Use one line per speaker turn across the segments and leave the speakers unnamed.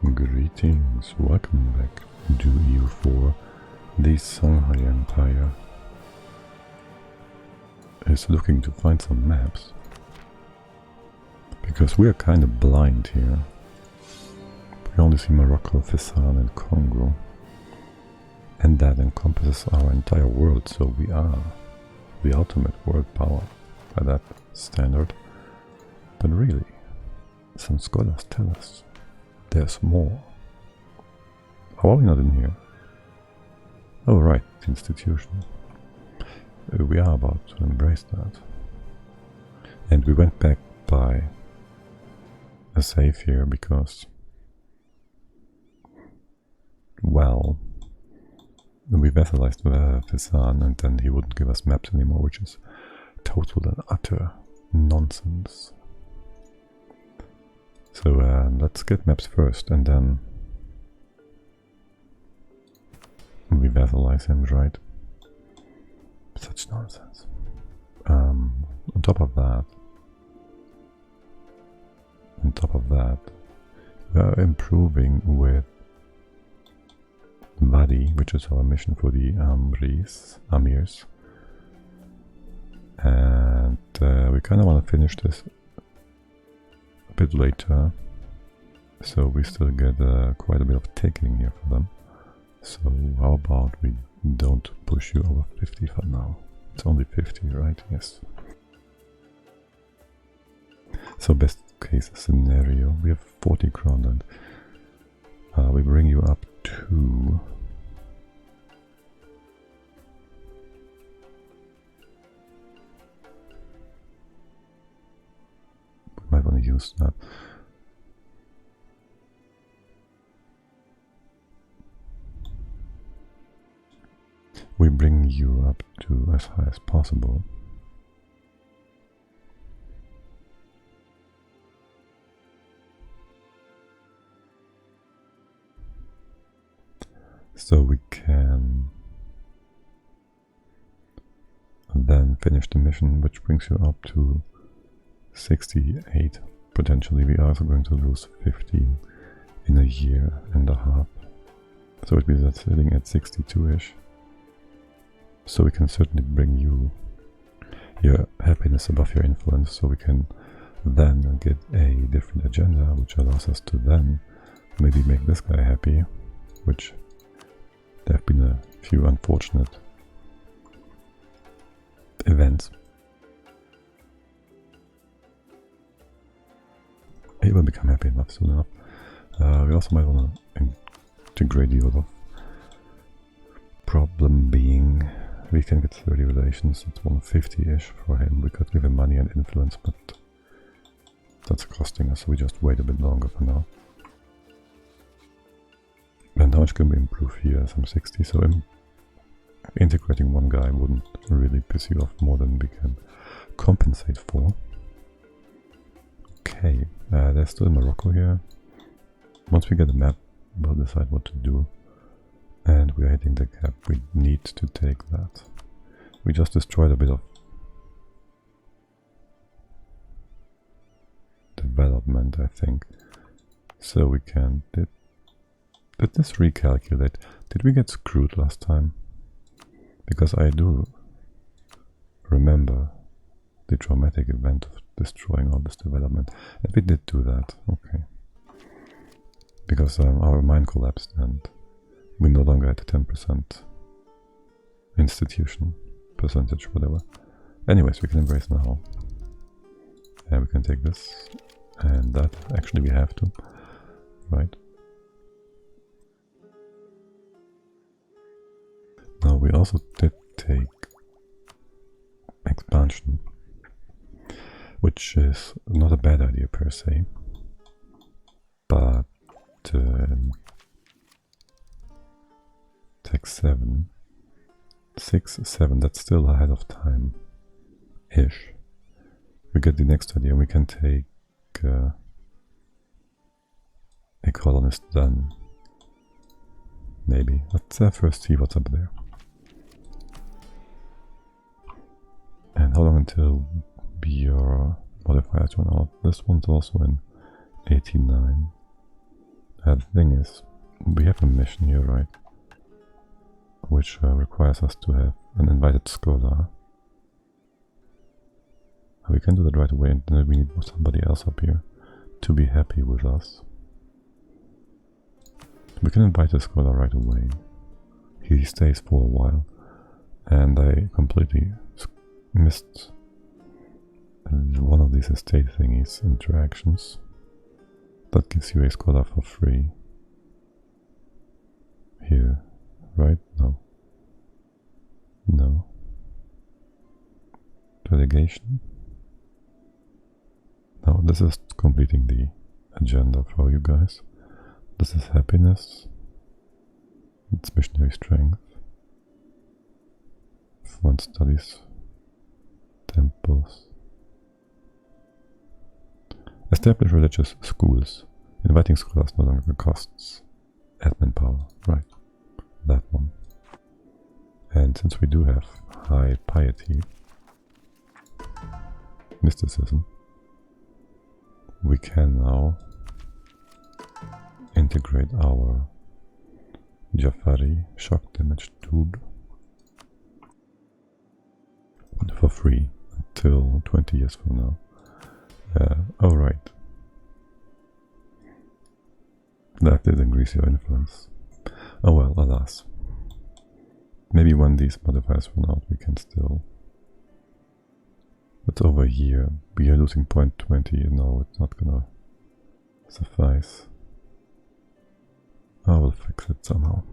Greetings, welcome back to EU4. The Stronghai Empire is looking to find some maps, because we are kind of blind here. We only see Morocco, Fezzan and Congo, and that encompasses our entire world, so we are the ultimate world power by that standard. But really, some scholars tell us there's more. How are we not in here? Oh right, the institution. We are about to embrace that. And we went back by a save here because, well, we vassalized Fezzan and then he wouldn't give us maps anymore, which is total and utter nonsense. So let's get maps first and then we vassalize him, right? Such nonsense. On top of that, we are improving with Wadi, which is our mission for the Amirs. And we kind of want to finish this a bit later, so we still get quite a bit of taking here for them. So how about we don't push you over 50 for now? It's only 50, right? Yes. So best case scenario, we have 40 crown and we bring you up to might want to use that. We bring you up to as high as possible. So we can then finish the mission, which brings you up to 68. Potentially we are also going to lose 15 in a year and a half. So it means that's sitting at 62-ish. So we can certainly bring you your happiness above your influence, so we can then get a different agenda, which allows us to then maybe make this guy happy, which there have been a few unfortunate events. He will become happy enough soon enough. We also might want to integrate the other problem being we can get 30 relations. It's 150-ish for him. We could give him money and influence, but that's costing us, so we just wait a bit longer for now. And how much can we improve here? Some 60, so integrating one guy wouldn't really piss you off more than we can compensate for. Okay, there's still Morocco here. Once we get a map, we'll decide what to do. And we are hitting the cap. We need to take that. We just destroyed a bit of development, I think. So we can... Did this recalculate? Did we get screwed last time? Because I do remember the traumatic event of destroying all this development. And we did do that, okay. Because our mine collapsed and we no longer had 10% institution percentage, whatever. Anyways, we can embrace now. And we can take this and that. Actually, we have to, right? Now, we also did take expansion, which is not a bad idea per se, but Tech 7, 6, 7, that's still ahead of time-ish. We get the next idea, we can take a colonist then. Maybe. Let's first see what's up there. And how long until your modifiers run out? This one's also in 89. The thing is, we have a mission here, right? Which requires us to have an invited scholar. We can do that right away, and then we need somebody else up here to be happy with us. We can invite a scholar right away. He stays for a while, and I completely missed one of these estate thingies, interactions. That gives you a scholar for free. Here, right? No. No. Delegation? No, this is completing the agenda for you guys. This is happiness. It's missionary strength. One studies. Temples. Establish religious schools. Inviting scholars no longer costs admin power. Right. That one. And since we do have high piety, mysticism, we can now integrate our Jafari shock damage dude for free until 20 years from now. Alright. That did increase your influence. Oh well, alas. Maybe when these modifiers run out, we can still... It's over a year. We are losing 0.20. No, it's not gonna suffice. I will fix it somehow.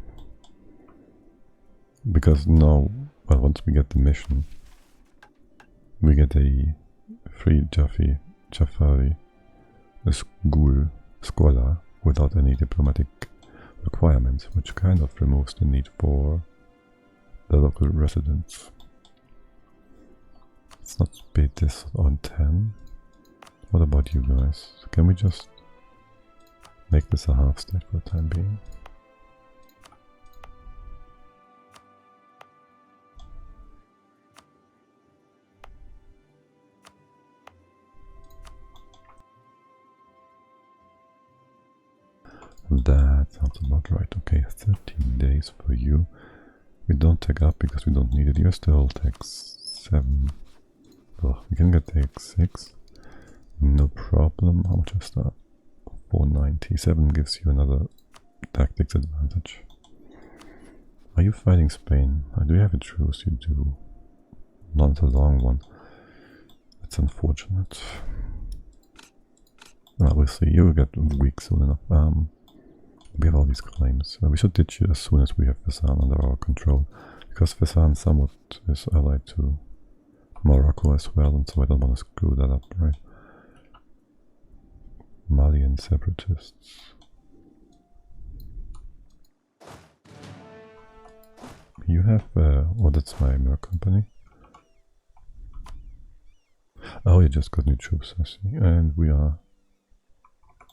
Because now, well, once we get the mission, we get a free Jafari school scholar without any diplomatic requirements, which kind of removes the need for the local residents. Let's not speed this on 10. What about you guys? Can we just make this a half state for the time being? That sounds about right. Okay, 13 days for you. We don't take up because we don't need it. You're still tax 7. Ugh, we can get tax 6. No problem. How much is that? 497 gives you another tactics advantage. Are you fighting Spain? Do you have a truce? You do. Not a long one. That's unfortunate. Well, we'll see. You'll get weak soon enough. We have all these claims. We should ditch you as soon as we have Fezzan under our control, because Fezzan somewhat is allied to Morocco as well, and so I don't want to screw that up, right? Malian separatists. You have, oh, that's my Merc company. Oh, you just got new troops, I see. And we are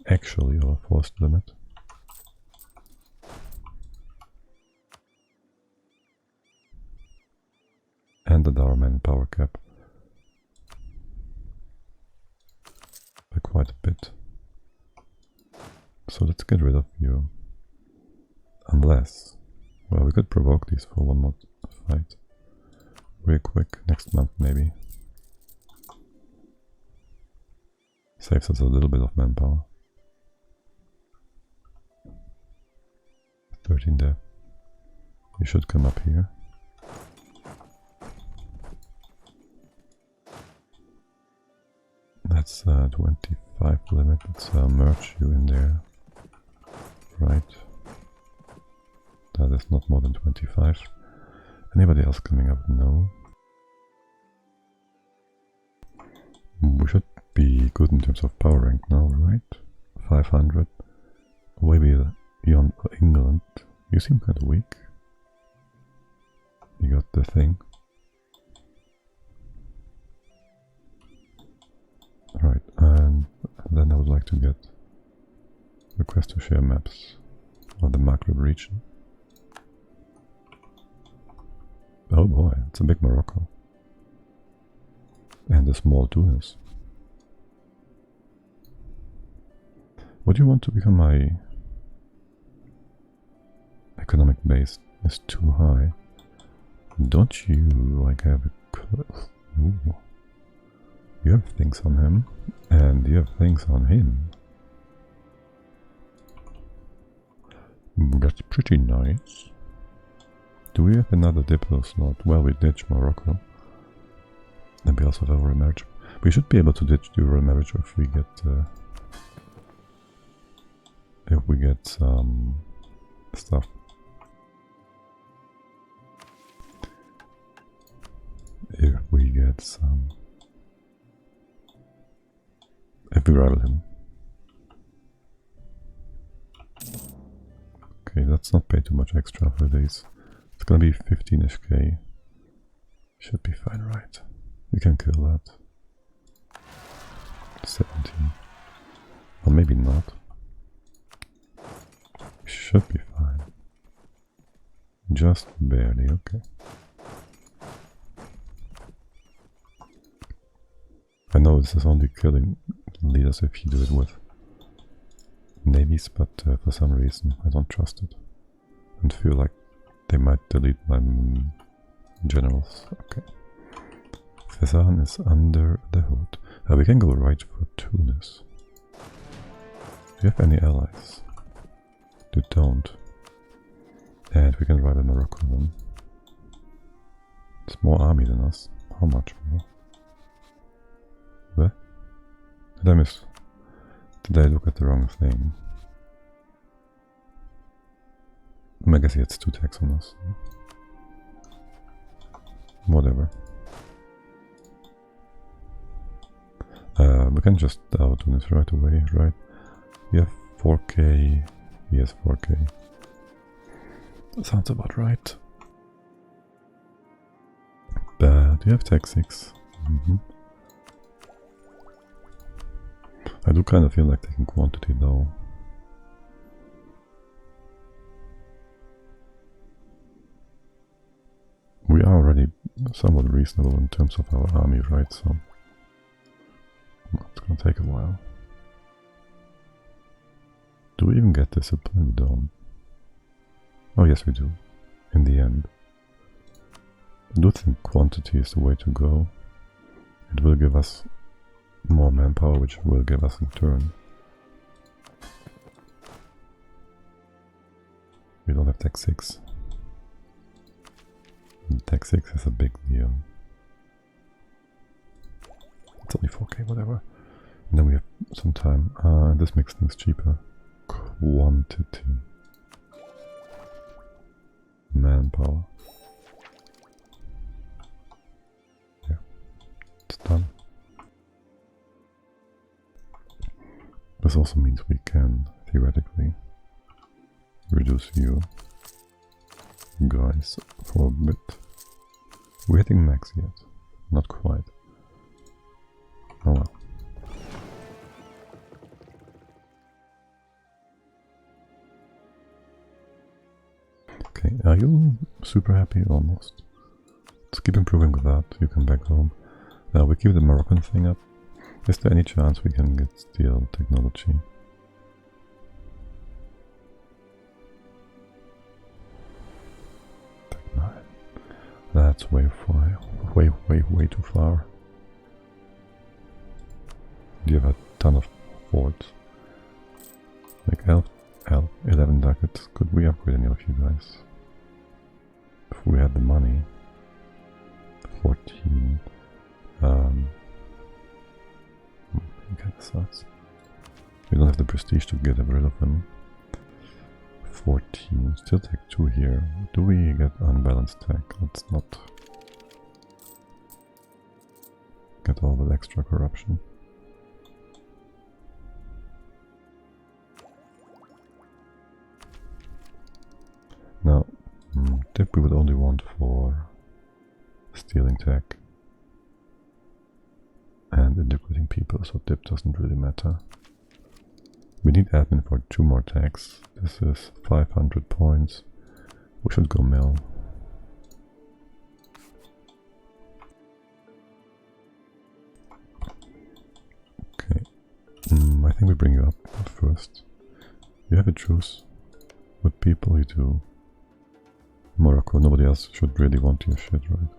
actually our forced limit. And the Dara manpower cap by quite a bit. So let's get rid of you. Unless, well, we could provoke these for one more fight. Real quick, next month maybe. Saves us a little bit of manpower. 13 there. You should come up here. That's 25 limit. Let's merge you in there. Right. That is not more than 25. Anybody else coming up? No. We should be good in terms of power rank now, right? 500. Way beyond England. You seem kind of weak. You got the thing. Right, and then I would like to get request to share maps of the Maghreb region. Oh boy, it's a big Morocco. And a small Tunis. Would you want to become my economic base is too high. Don't you like have a... Ooh. You have things on him, and you have things on him. That's pretty nice. Do we have another Diplo slot? Well, we ditched Morocco. And we also have a remarriage. We should be able to ditch the remarriage if we get... some stuff. If we get some... If we rival him. Okay, let's not pay too much extra for these. It's gonna be 15ish K. Should be fine, right? We can kill that. 17. Well, maybe not. Should be fine. Just barely, okay. I know this is only killing leaders if you do it with navies, but for some reason I don't trust it. And feel like they might delete my generals. Okay. Fezzan is under the hood. We can go right for Tunis. Do you have any allies? You don't. And we can rival Morocco then. It's more army than us. How much more? Where? Did I miss? Did I look at the wrong thing? I guess he has 2 attacks on us. Whatever. We can just do this right away, right? We have 4k. He has 4k. That sounds about right. But you have tech 6. I do kind of feel like taking quantity though. We are already somewhat reasonable in terms of our army, right? So it's gonna take a while. Do we even get discipline? We don't. Oh yes, we do. In the end. I do think quantity is the way to go. It will give us more manpower, which will give us in turn. We don't have tech 6. And tech 6 is a big deal. It's only 4k, whatever. And then we have some time. This makes things cheaper. Quantity. Manpower. Yeah, it's done. This also means we can, theoretically, reduce you guys for a bit. We're hitting max yet. Not quite. Oh well. Okay, are you super happy? Almost. Let's keep improving with that. You come back home. We keep the Moroccan thing up. Is there any chance we can get steel technology? Tech 9. That's way too far. You have a ton of forts. Like 11 ducats. Could we upgrade any of you guys? If we had the money. 14. Kind of sucks. We don't have the prestige to get rid of them. 14. Still take 2 here. Do we get unbalanced tech? Let's not get all that extra corruption. Now, tip we would only want for stealing tech and integrating people, so tip doesn't really matter. We need admin for 2 more tags. This is 500 points. We should go mill. Okay. I think we bring you up first. You have a truce with people, you do. Morocco, nobody else should really want your shit, right?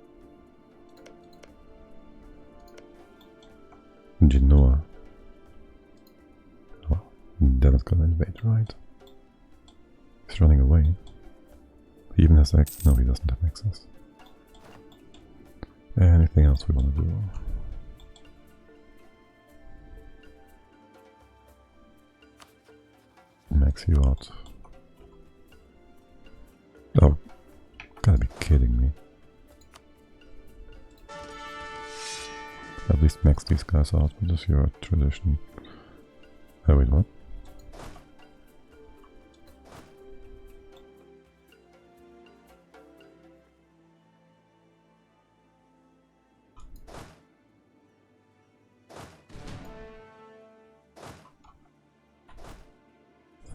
Genoa. Oh, they're not gonna invade, right? He's running away. He even has access. No, he doesn't have access. Anything else we want to do? Max you out. Oh, gotta be kidding me. At least max these guys out, but that's your tradition. Oh wait, what?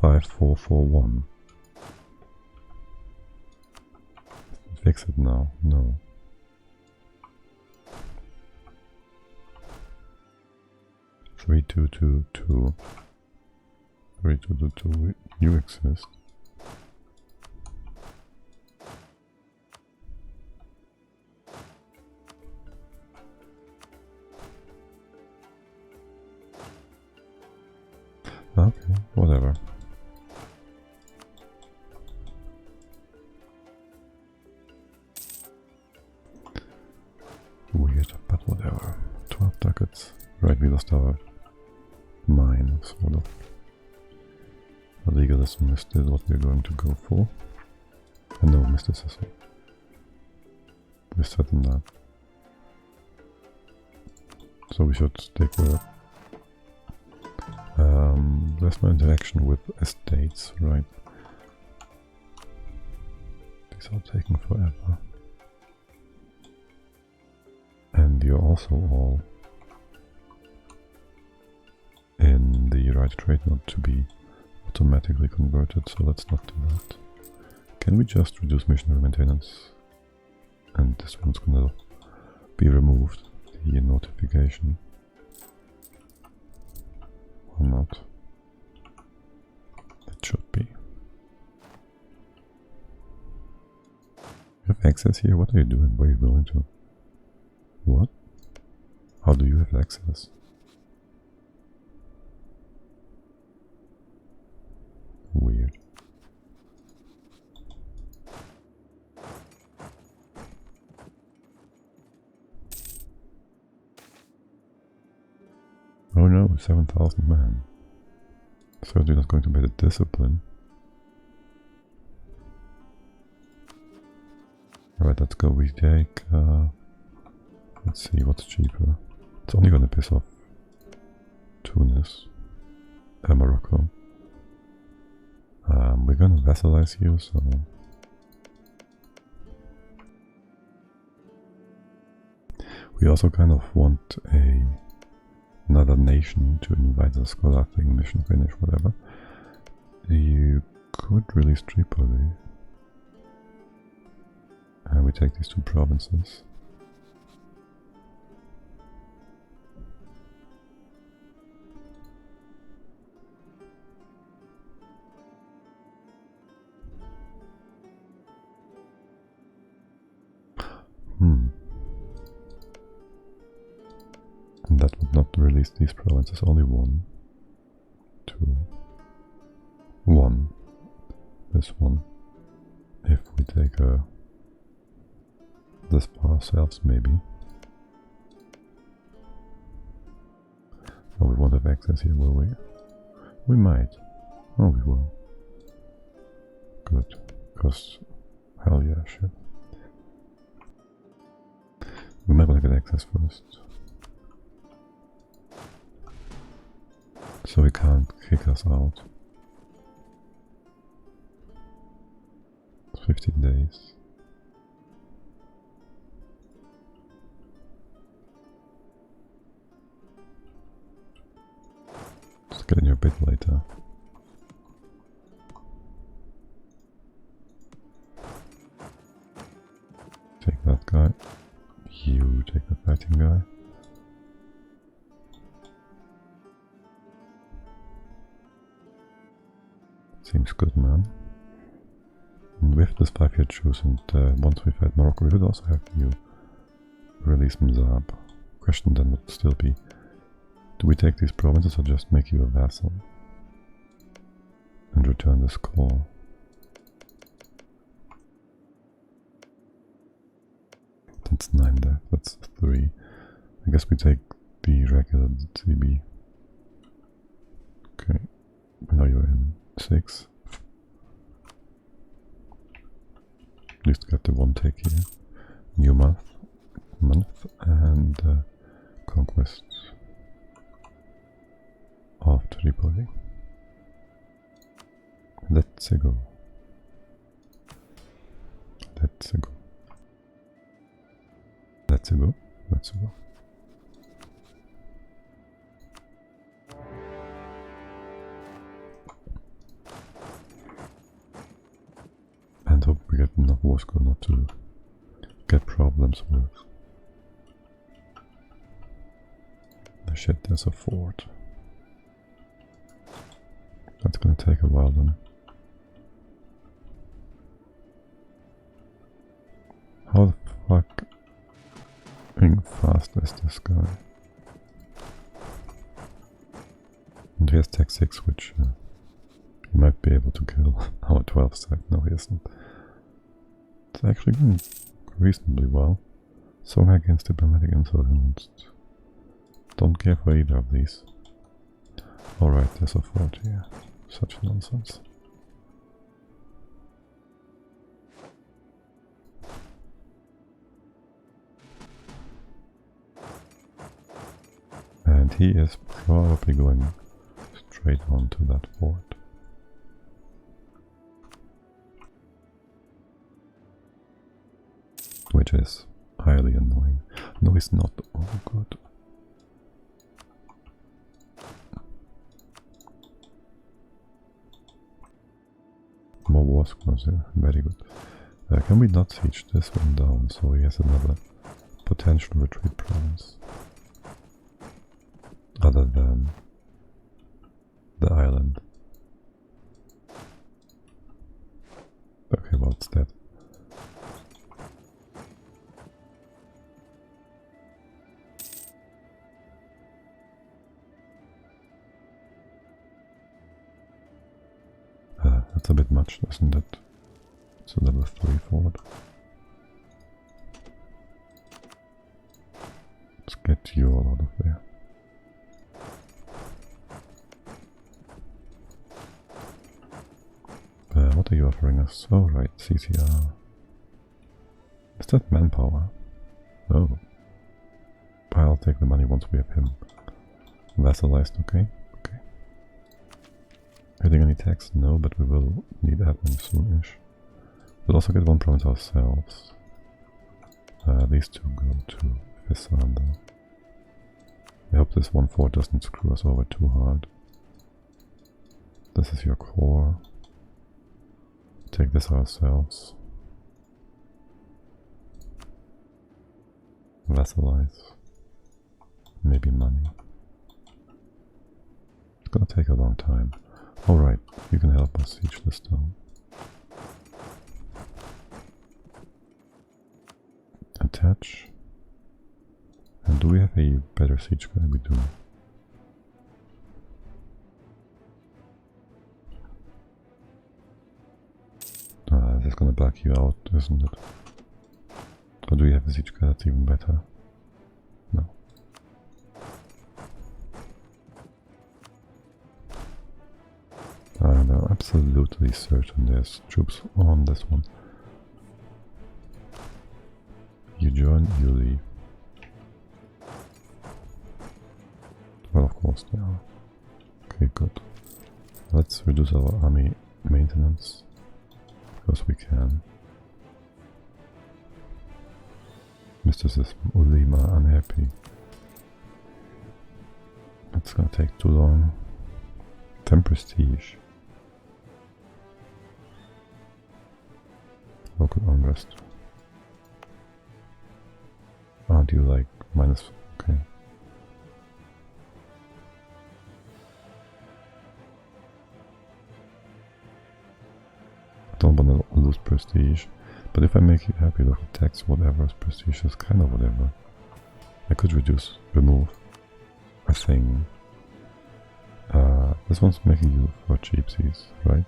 Five, 4, 4, 1. Fix it now. No. Three, 2, 2, 2. 3, 2, 2, 2. You exist. Okay, whatever. Weird, but whatever. 12 ducats. Right, we lost our mine, sort of. Legalism is still what we're going to go for. And no mysticism. We're certain that. So we should take a there's no interaction with estates, right? These are taking forever. And you're also all in the right trade not to be automatically converted, so let's not do that. Can we just reduce missionary maintenance? And this one's gonna be removed, the notification. Or not. It should be. You have access here? What are you doing? Where are you going to? What? How do you have access? Weird. Oh no, 7,000 men. Certainly not going to be the discipline. Alright, let's go. We take... let's see what's cheaper. It's only going to piss off Tunis. Morocco. We're going to vassalize you, so... We also kind of want another nation to invite us, scholar thing, mission finish, whatever. You could release Tripoli. And we take these two provinces. And that would not release these provinces, only 1, 2, 1. This one. If we take this for ourselves, maybe. Oh, we won't have access here, will we? We might. Oh, we will. Good. Because, hell yeah, shit. We might want to get access first. So he can't kick us out. It's 15 days. Just get in your bit later. Take that guy. You take the fighting guy. Seems good, man. And with this 5-year truce, and once we've had Morocco, we would also have you release Mzab. Question then would still be, do we take these provinces or just make you a vassal? And return this call. That's 9 death, that's 3. I guess we take the regular CB. Okay, now you're in 6. At least get the 1 take here. New month and conquest of Tripoli. Let's go. Let's go. Let's go. Let's go. And hope we get enough Warsko not to get problems with. The shit, there's a fort. That's gonna take a while then. How the fucking fast is this guy? And he has tech 6, which he might be able to kill our 12 side. No, he isn't. It's actually going reasonably well. So against diplomatic insolence. Don't care for either of these. Alright, there's a fort here. Such nonsense. And he is probably going straight on to that fort. Which is highly annoying. No, it's not. Oh, good. More war squads here. Very good. Can we not siege this one down so he has another potential retreat province? Other than the island. Okay, well, it's dead. That's a bit much, isn't it? It's a level 3 fort. Let's get you all out of there. What are you offering us? Oh right, CCR. Is that manpower? Oh. I'll take the money once we have him vassalized, okay? Okay. Getting any tax? No, but we will need admin soonish. We'll also get one province ourselves. These two go to Fissanda. I hope this one fort doesn't screw us over too hard. This is your core. Take this ourselves. Vassalize. Maybe money. It's gonna take a long time. Alright, you can help us siege this down. Attach. And do we have a better siege guy? We do. That's gonna black you out, isn't it? Or do we have a siege guy that's even better? No. I'm absolutely certain there's troops on this one. You join, you leave. Well, of course they are. Okay, good. Let's reduce our army maintenance. Because we can. Mysticism, Ulima, unhappy. It's gonna take too long. 10 prestige. Local unrest. Aren't you like minus? Okay. Don't want to lose prestige. But if I make you happy with attacks, whatever is prestige is kind of whatever. I could remove a thing. This one's making you for cheapsies, right?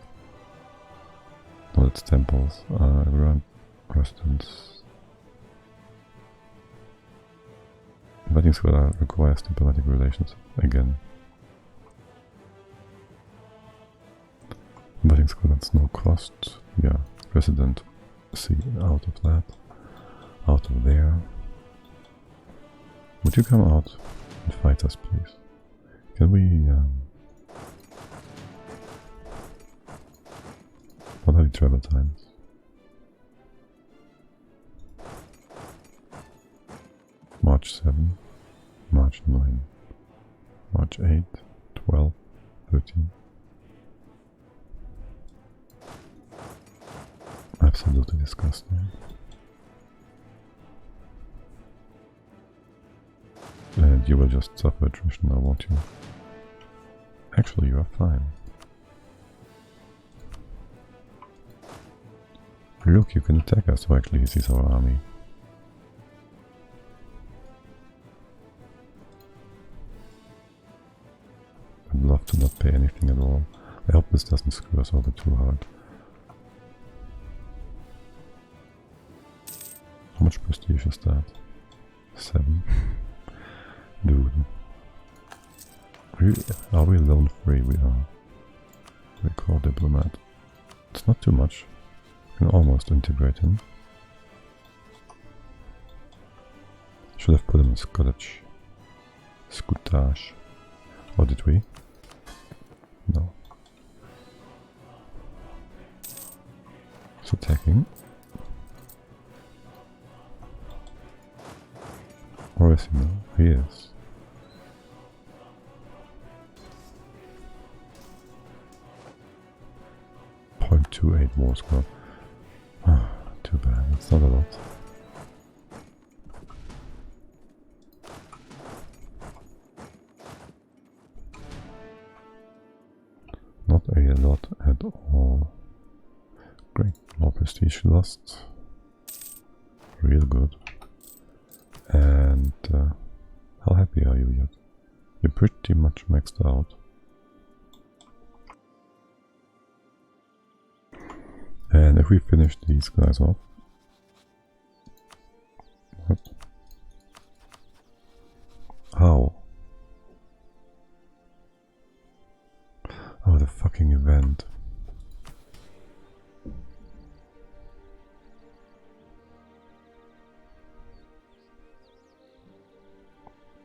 No, it's temples. Everyone, residents. Inviting scholar requires diplomatic relations again. Inviting scholar at no cost. Yeah, resident. See, out of that. Out of there. Would you come out and fight us, please? Can we... What are the travel times? March 7, March 9, March 8, 12, 13. Absolutely disgusting. And you will just suffer attrition now, won't you? Actually, you are fine. Look, you can attack us. So actually, he sees our army. I'd love to not pay anything at all. I hope this doesn't screw us over too hard. How much prestige is that? 7. Dude. Are we loan free? We are. We call diplomat. It's not too much. We can almost integrate him. Should have put him in Scottish. Scottish. Or did we? No. It's attacking. Or is he now? He is. .28 war score. Too bad, that's not a lot. Not a lot at all. Great, more prestige lost. Real good. And how happy are you yet? You're pretty much maxed out. And if we finish these guys off... What? How? Oh, the fucking event.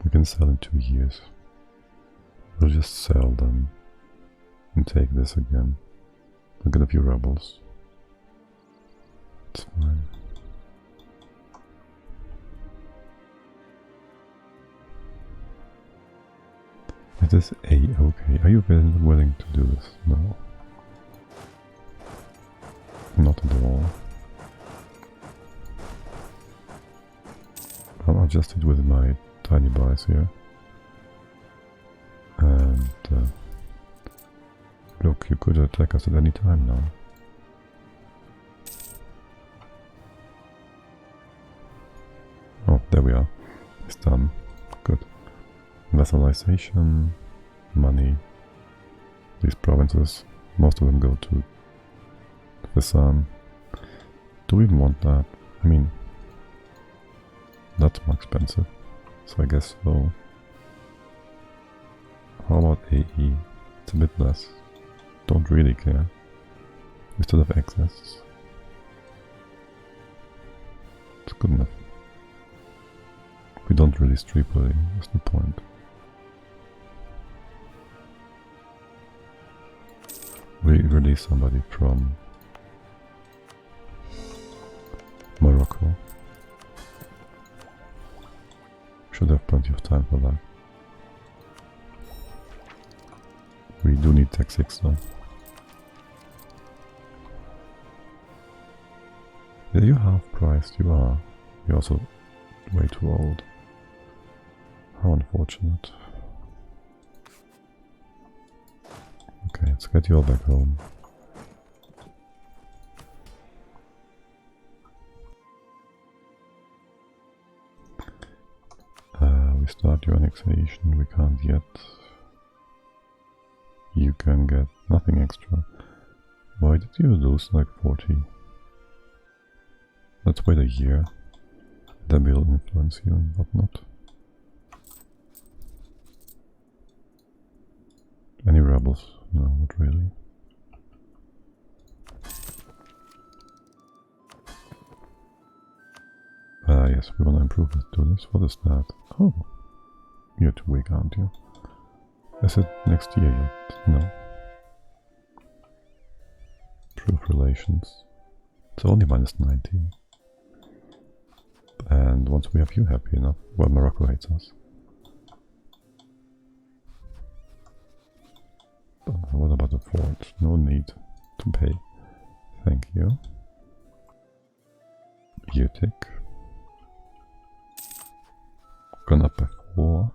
We can sell in 2 years. We'll just sell them and take this again. We'll get a few rebels. It's fine. It is A-okay. Are you willing to do this? No. Not at all. I'll adjust it with my tiny buys here. And look, you could attack us at any time now. Oh, there we are. It's done. Good. Vassalization, money. These provinces, most of them go to Visan. Do we even want that? I mean, that's more expensive, so I guess so. How about AE? It's a bit less. Don't really care. We still have access. It's good enough. We don't really Tripoli, what's the point? We release somebody from Morocco. Should have plenty of time for that. We do need Tech 6 though. Yeah, you're half priced, you are. You're also way too old. How unfortunate. Okay, let's get you all back home. Restart your annexation. We can't yet. You can get nothing extra. Why did you lose like 40? Let's wait a year. Then we'll influence you and whatnot. Any rebels? No, not really. Yes, we want to improve this. Do this. What is that? Oh, you're too weak, aren't you? Is it next year yet? No. Improve relations. It's only -19. And once we have you happy enough, well, Morocco hates us. But what about the fort? No need to pay. Thank you. Utic. Gone up by 4.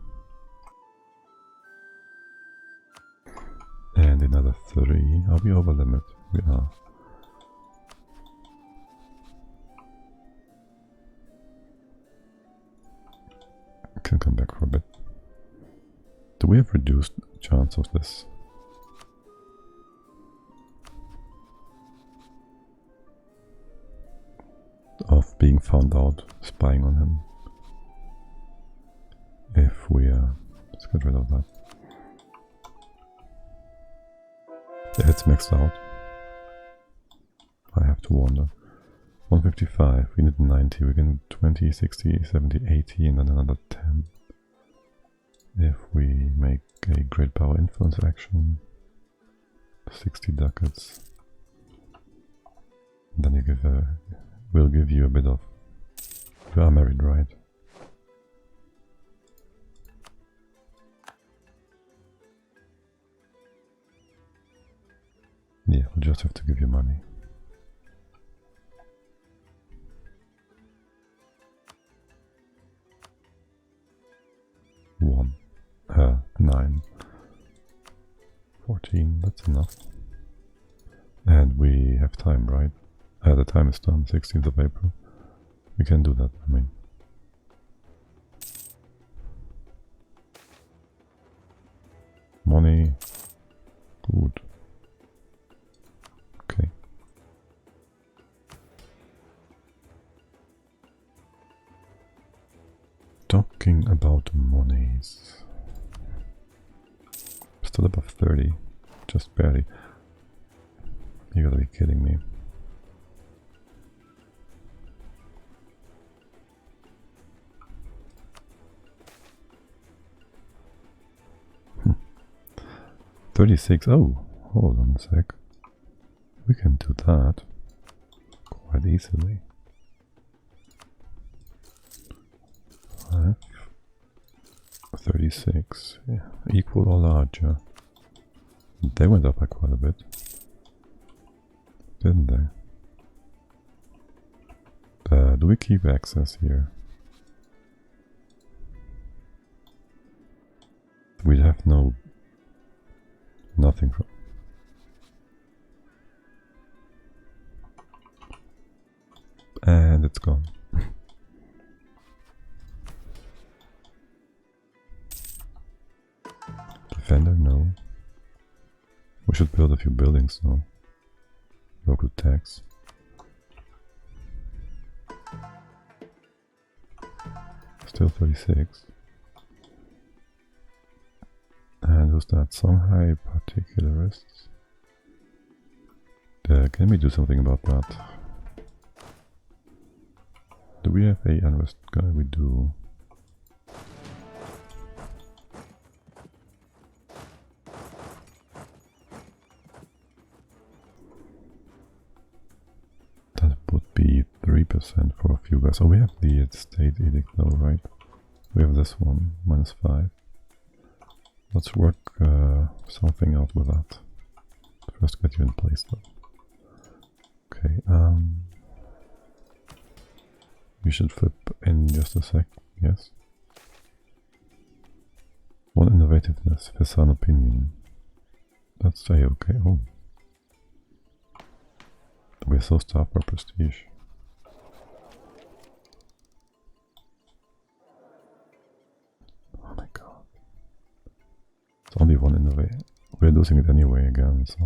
And another 3. Are we over limit? We are. Can come back for a bit. Do we have reduced chance of this? Of being found out, spying on him. If we let's get rid of that. Yeah, it's maxed out. I have to wonder. 155, we need 90, we can 20, 60, 70, 80, and then another 10. If we make a great power influence action, 60 ducats, then you give we'll give you a bit of. You are married, right? Yeah, we'll just have to give you money. One, 9, 14, that's enough. And we have time, right? The time is done, 16th of April. We can do that, I mean. Money. Good. Okay. Talking about monies. Still above 30. Just barely. You gotta be kidding me. Hmm. 36. Oh, hold on a sec. We can do that quite easily. 5, 36, yeah, equal or larger. They went up by quite a bit, didn't they? Do we keep access here? We have nothing from. And it's gone. Defender, no. We should build a few buildings though. Local tax. Still 36. And who's that? Stronghai particularists. Can we do something about that? Do we have a unrest guy? We do. That would be 3% for a few guys. Oh, we have the state edict though, right? We have this one, -5. Let's work something out with that. First get you in place though. Okay, we should flip in just a sec, yes. One innovativeness, Fissan opinion. Let's say okay. Oh. We're so starved for prestige. losing it anyway again, so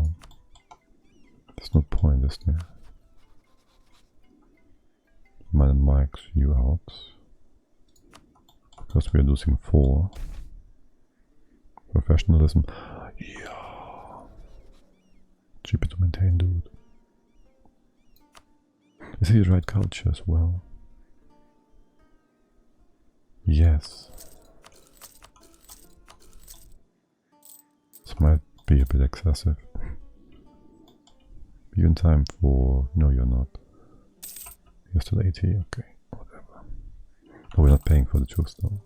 there's no point, is there? Mine marks you out because we are losing 4. Professionalism, yeah, cheaper to maintain, dude. Is he the right culture as well? Yes. This might be a bit excessive. You in time for... No, you're not. You're still 80, okay, whatever. Oh, we're not paying for the troops though.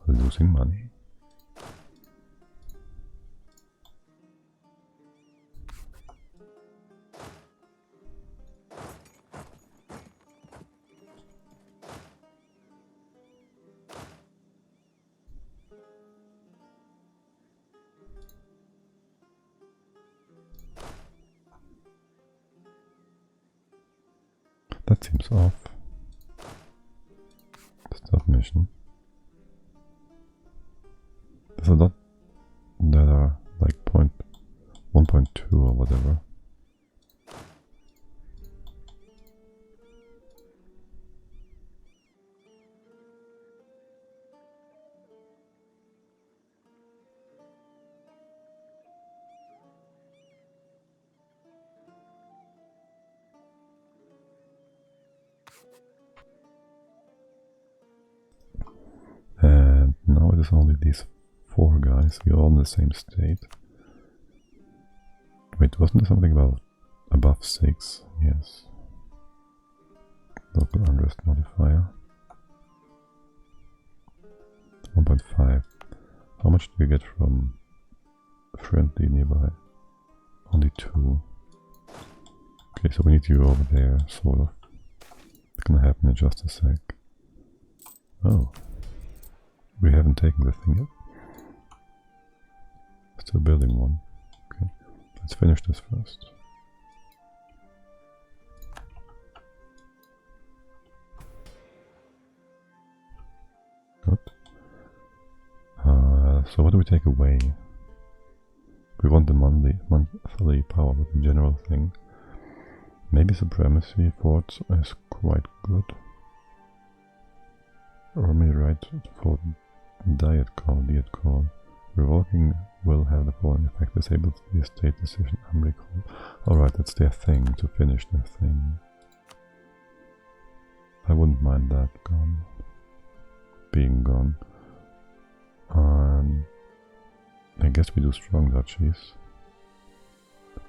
We're losing money. That seems off. Start mission. There's a lot that are like 1.2 or whatever. And now it is only these 4 guys. We're all in the same state. Wait, wasn't there something about above 6? Yes. Local unrest modifier. 1.5. How much do you get from friendly nearby? Only 2. Okay, so we need you over there, sort of. It's gonna happen in just a sec. Oh. We haven't taken the thing yet. Still building one. Okay, let's finish this first. Good. So what do we take away? We want the monthly power with the general thing. Maybe supremacy forts is quite good. Or maybe right for diet call. Revoking will have the following effect: disables the estate decision unrecalled. Alright, that's their thing, to finish their thing. I wouldn't mind that being gone. I guess we do strong duchies.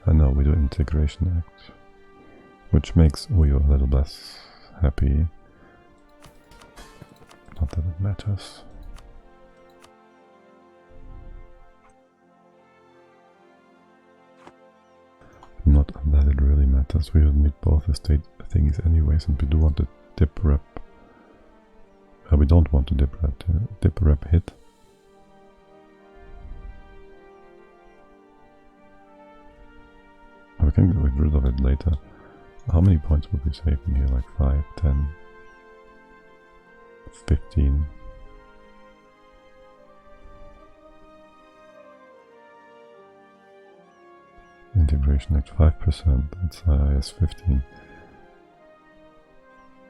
I know, we do integration act, which makes Uyo a little less happy. Not that it matters. Not that it really matters. We will need both estate thingies anyways, and we do want the dip rep. We don't want the dip rep hit. We can get rid of it later. How many points would we save in here? Like 5, 10, 15. Integration at 5%, that's IS 15.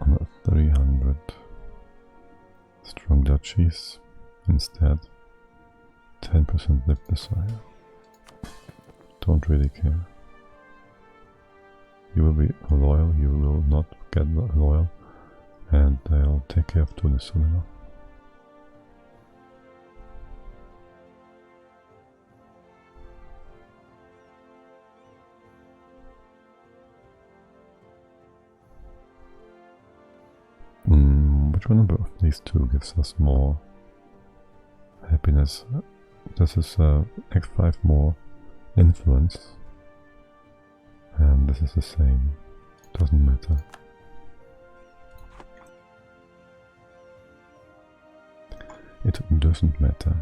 On 300. Strong duchies instead. 10% lip desire. Don't really care. You will be loyal, you will not get loyal, and I'll take care of Tunis soon enough. Which one of these two gives us more happiness? This is X5 more influence, and this is the same. Doesn't matter. It doesn't matter.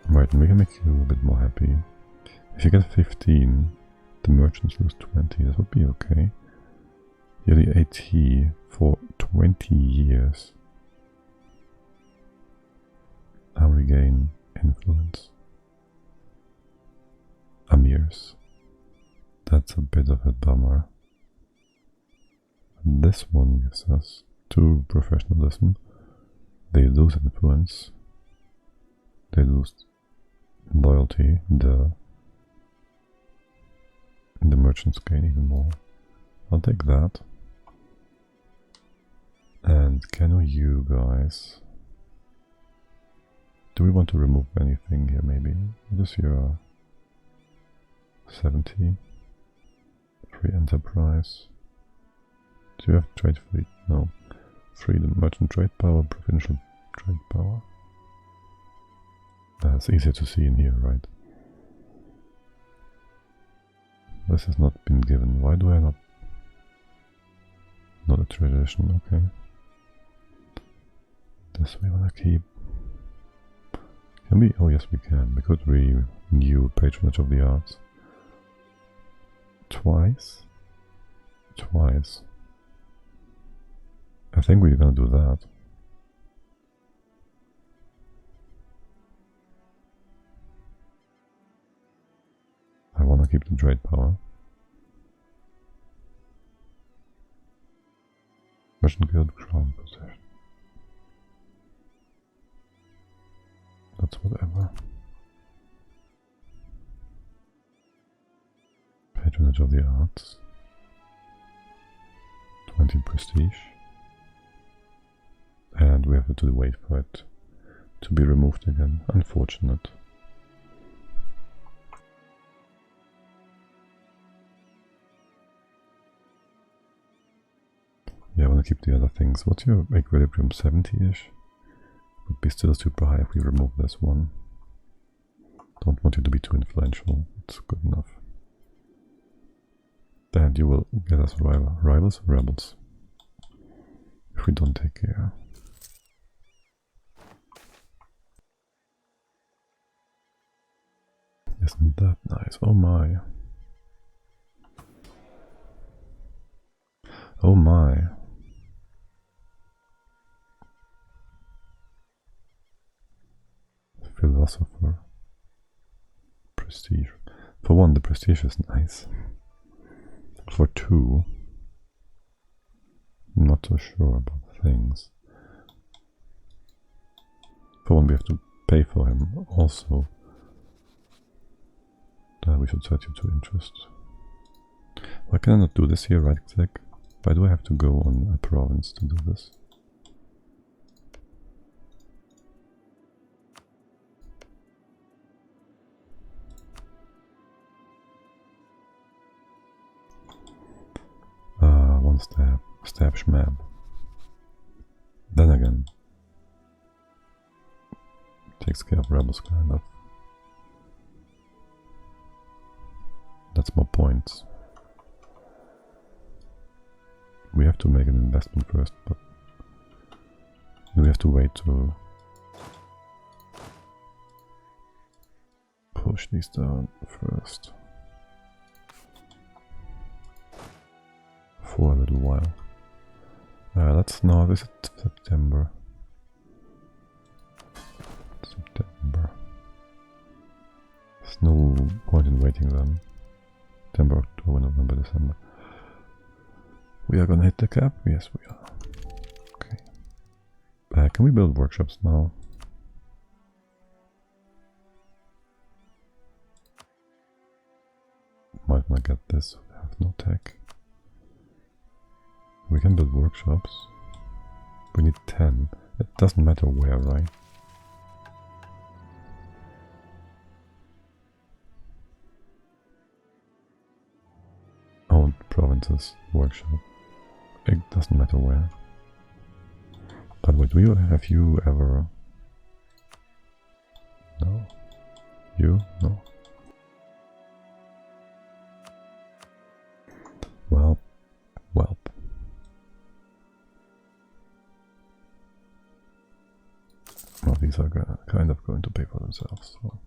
Right, and we can make you a bit more happy. If you get 15, the merchants lose 20. That would be okay. Yearly AT for 20 years. now regain influence. Amirs. That's a bit of a bummer. This one gives us 2 professionalism. They lose influence. They lose loyalty. The merchants gain even more. I'll take that. And can you guys... Do we want to remove anything here maybe? What is your 70? Free enterprise. Do you have trade fleet? No. Freedom, merchant trade power, provincial trade power. That's easier to see in here, right? This has not been given. Why do I not? Not a tradition, okay. This we wanna keep. Can we? Oh yes, we can. We could renew patronage of the arts. Twice? Twice. I think we're gonna do that. I wanna keep the trade power. Merchant Guild Crown possession. That's whatever. Patronage of the arts. 20 prestige. And we have to wait for it to be removed again. Unfortunate. Yeah, I want to keep the other things. What's your equilibrium? 70-ish? Would be still super high if we remove this one. Don't want you to be too influential. It's good enough. And you will get us rivals or rebels if we don't take care. Isn't that nice? Oh my. Oh my. Philosopher. Prestige. For 1, the prestige is nice. For 2, I'm not so sure about things. For 1, we have to pay for him also. We should set you to interest. Why can I not do this here? Right click. Why do I have to go on a province to do this? One stab. Stab schmab. Then again. Takes care of rebels kind of. That's more points. We have to make an investment first, but we have to wait to push these down first. For a little while. Let's now visit September. September. There's no point in waiting then. September, October, November, December. We are gonna hit the cap? Yes, we are. Okay. Can we build workshops now? Might not get this. We have no tech. We can build workshops. We need 10. It doesn't matter where, right? Owned provinces workshop. It doesn't matter where. But wait, have you ever... No. You? No. Well. Well, these are kind of going to pay for themselves, so.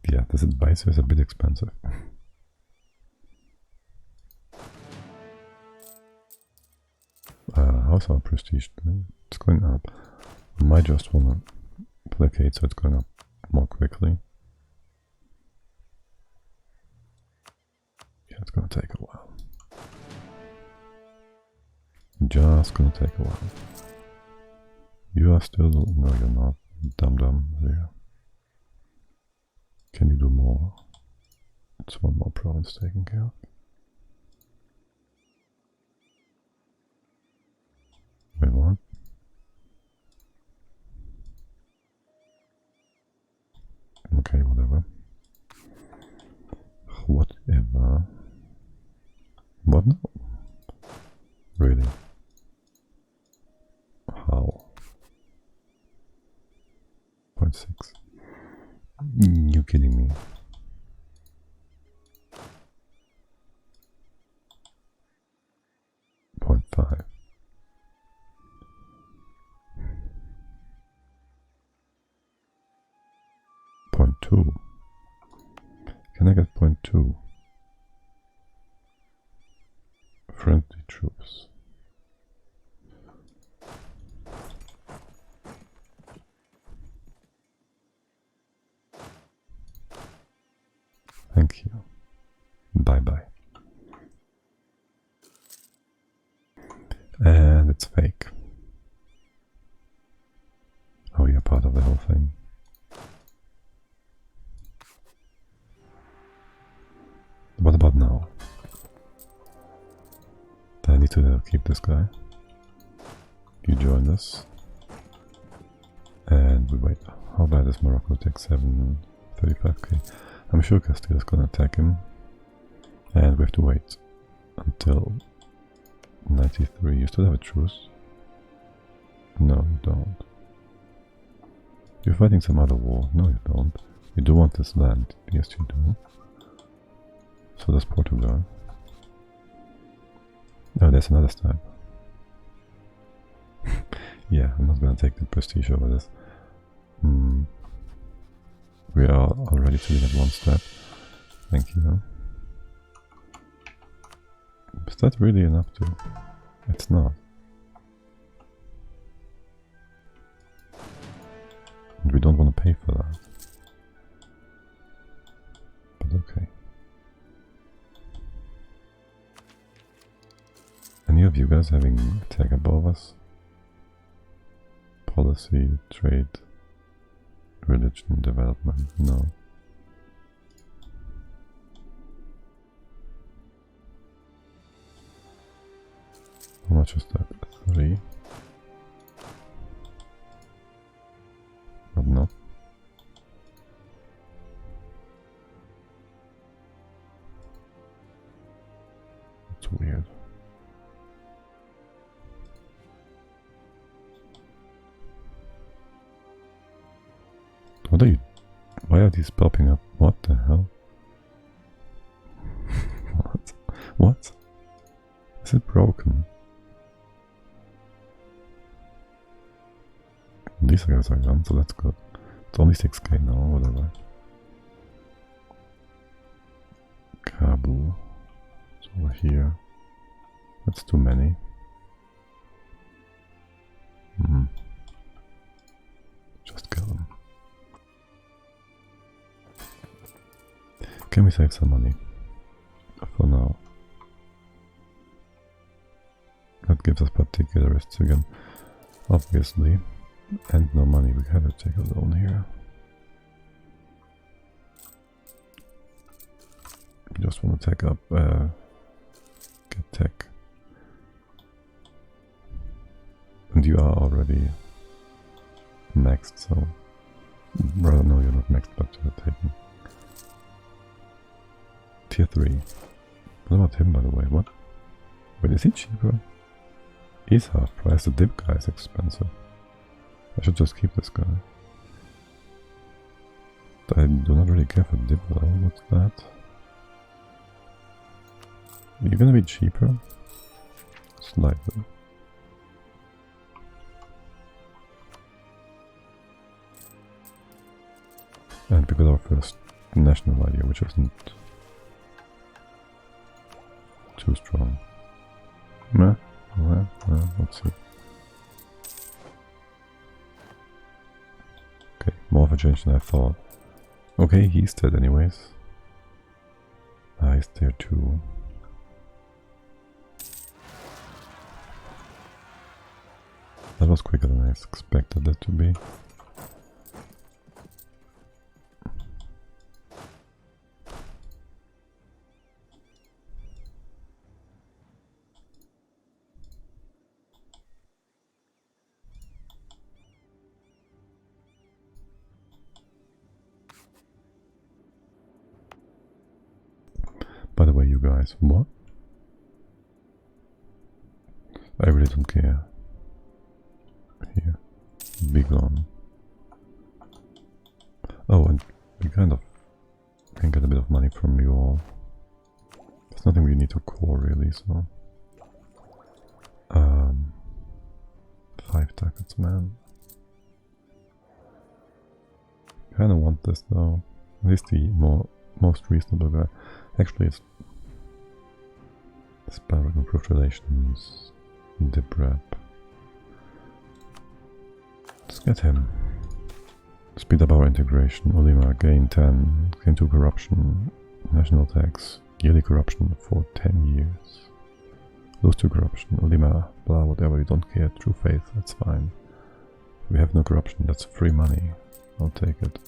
Yeah, this advisor is a bit expensive. how's our prestige doing? It's going up. I might just want to placate so it's going up more quickly. Yeah, it's going to take a while. Just going to take a while. You are still... No, you're not. Dum-dum there. Can you do more? It's one more province taken care of. Wait, what? Okay, whatever. Whatever. What now? Really? How? 0.6. You kidding me? Point 5. Point 2. Can I get point 2? Friendly troops. Thank you. Bye bye. And it's fake. Oh, you're part of the whole thing. What about now? Do I need to keep this guy? You join us. And we wait. How bad is Morocco? Take 735k. I'm sure Castile is gonna attack him. And we have to wait until 93. You still have a truce? No, you don't. You're fighting some other war. No, you don't. You do want this land. Yes, you do. So does Portugal. Oh, there's another step. Yeah, I'm not gonna take the prestige over this. We are already sitting at one step. Thank you. Is that really enough to... It's not. And we don't want to pay for that. But okay. Any of you guys having attack above us? Policy, trade, religion, development? No. How much is that? 3? But no. It's weird. What are you... Why are these popping up? What the hell? What? What? Is it broken? These guys are gone, so that's good. It's only 6k now, whatever. Kabul. It's over here. That's too many. Just kill them. Can we save some money? For now. That gives us particular risks again, obviously. And no money, we gotta take a loan here. Just want to take up, get tech. And you are already maxed, so... Rather, no, you're not maxed, but you're taking. Tier 3. What about him, by the way? What? Wait, is he cheaper? He's half price, the dip guy is expensive. I should just keep this guy. I do not really care for dip though. What's that? You're gonna be cheaper? Slightly. And because our first national idea, which isn't too strong. Okay. let's see. Okay, more of a change than I thought. Okay, he's dead anyways. He's there too. That was quicker than I expected it to be. By the way, you guys, what? I really don't care. Here, be gone. Oh, and we kind of can get a bit of money from you all. There's nothing we need to core really, so 5 ducats, man. Kinda want this though. At least the most reasonable guy. Actually, it's Spellrock Improved Relations, Dip Rep. Let's get him. Speed up our integration. Olima, gain 10, gain 2 corruption, national tax, yearly corruption for 10 years. Lose 2 corruption. Olima, blah, whatever, you don't care. True faith, that's fine. We have no corruption, that's free money. I'll take it.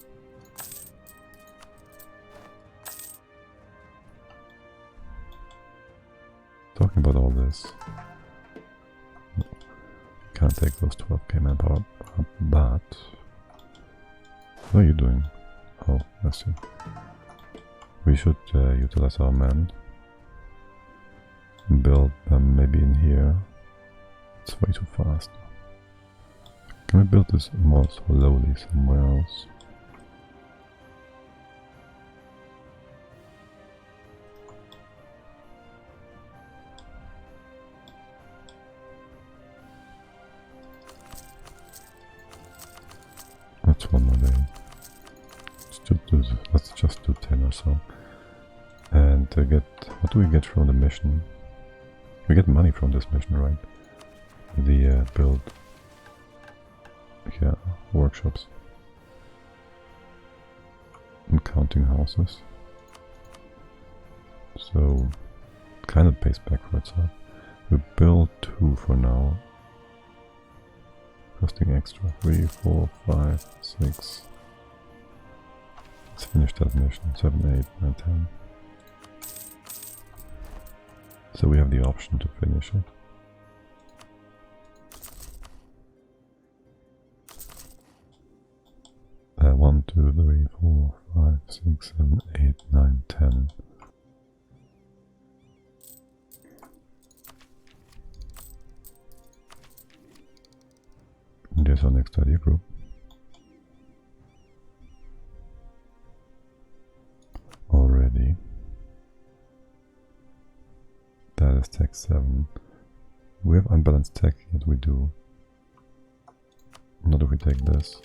Talking about all this. Can't take those 12k manpower, but what are you doing? Oh, I see. We should utilize our men. Build them maybe in here. It's way too fast. Can we build this more slowly somewhere else? That's one more day. Let's just do 10 or so. And what do we get from the mission? We get money from this mission, right? The build, yeah, workshops and counting houses. So kind of pays back for itself. We build 2 for now. Costing extra 3, 4, 5, 6. Let's finish that mission. 7, 8, 9, 10. So we have the option to finish it. One, 2, 3, 4, 5, 6, 7, 8, 9, 10. And there's our next idea group. Already. That is tech 7. We have unbalanced tech, yet we do. Not if we take this.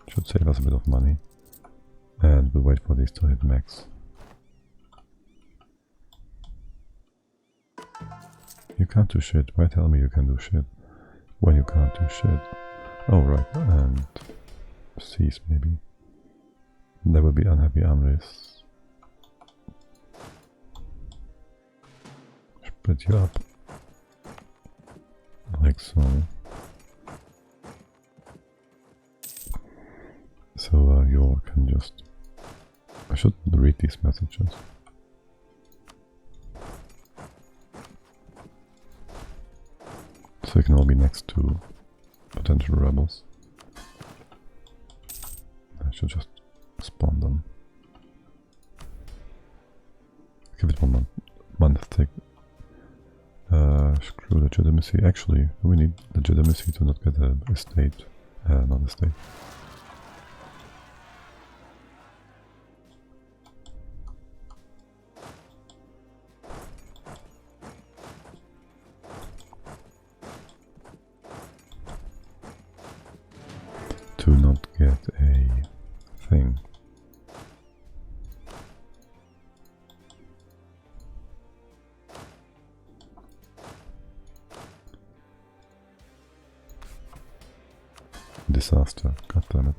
Should save us a bit of money. And we'll wait for these to hit max. You can't do shit. Why tell me you can do shit when you can't do shit? Oh right, and cease maybe. There will be unhappy armies. Split you up. Like so. So you can just... I should read these messages. So you can all be next to potential rebels. I should just spawn them. Give it 1 month take. Screw legitimacy. Actually, we need legitimacy to not get a state. Not a state. To not get a thing. disaster. God damn it.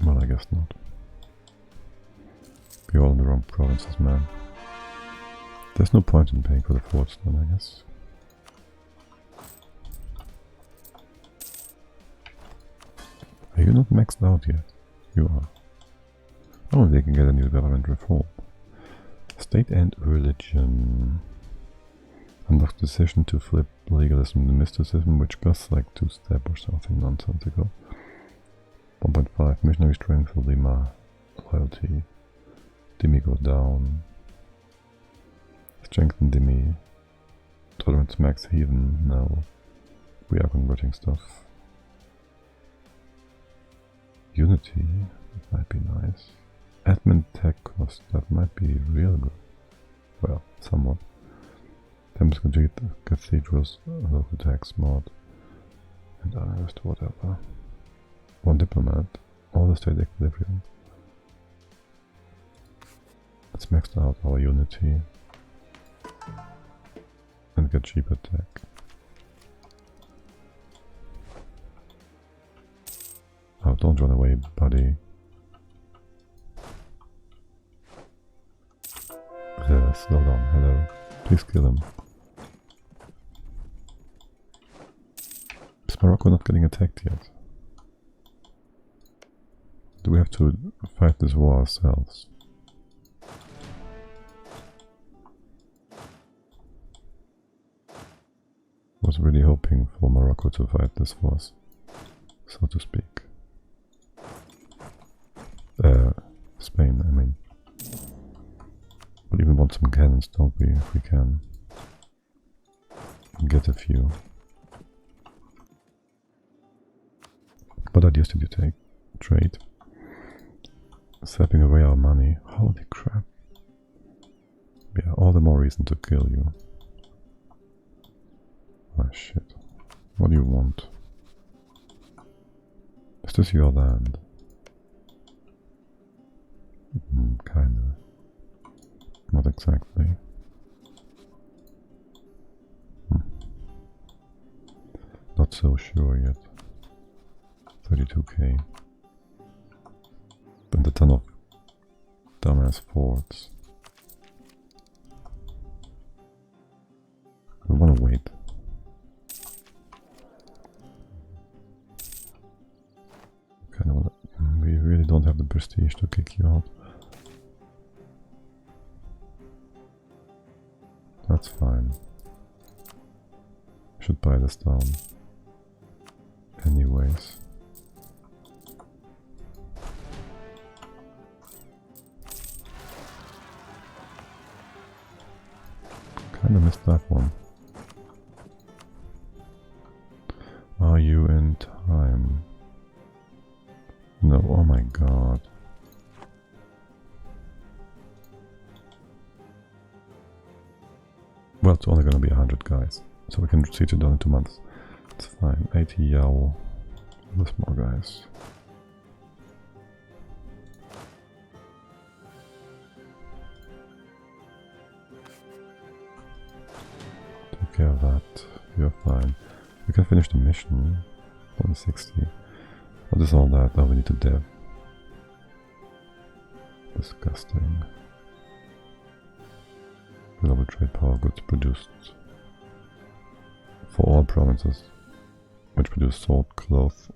Well, I guess not. We're all in the wrong provinces, man. There's no point in paying for the forts then, I guess. Are you not maxed out yet? You are. Oh, they can get a new government reform. State and religion. Unlock decision to flip legalism to mysticism, which costs like 2 step or something nonsense ago. 1.5 missionary strength for Lima. Loyalty. Dimi go down. Strengthen Dimi. Tolerance max heathen. No. We are converting stuff. Unity. That might be nice. Admin tech cost. That might be real good. Well, somewhat. Temples complete cathedrals, local tax mod, and unrest, whatever. 1 diplomat, all the state equilibrium. Let's max out our unity and get cheap attack. Oh, don't run away, buddy. Slow down, hello. Please kill him. Is Morocco not getting attacked yet? Do we have to fight this war ourselves? Was really hoping for Morocco to fight this war, so to speak. Spain, I mean. We'll even want some cannons, don't we, if we can. Get a few. What ideas did you take? Trade. Slapping away our money. Holy crap. Yeah, all the more reason to kill you. Oh shit. What do you want? Is this your land? Kinda. Not exactly. Not so sure yet. 32k. And a ton of dumbass forts. We wanna wait. Kinda wanna, we really don't have the prestige to kick you out. That's fine. Should buy this down. Anyways. Kinda missed that one. Are you in time? No, oh my god. Well, it's only gonna be 100 guys, so we can siege it down in 2 months. It's fine. 80 Yao. There's more guys. Take care of that. You're fine. We can finish the mission. 160. What is all that? Oh, we need to dev. Disgusting. Global trade power goods produced for all provinces which produce salt, cloth,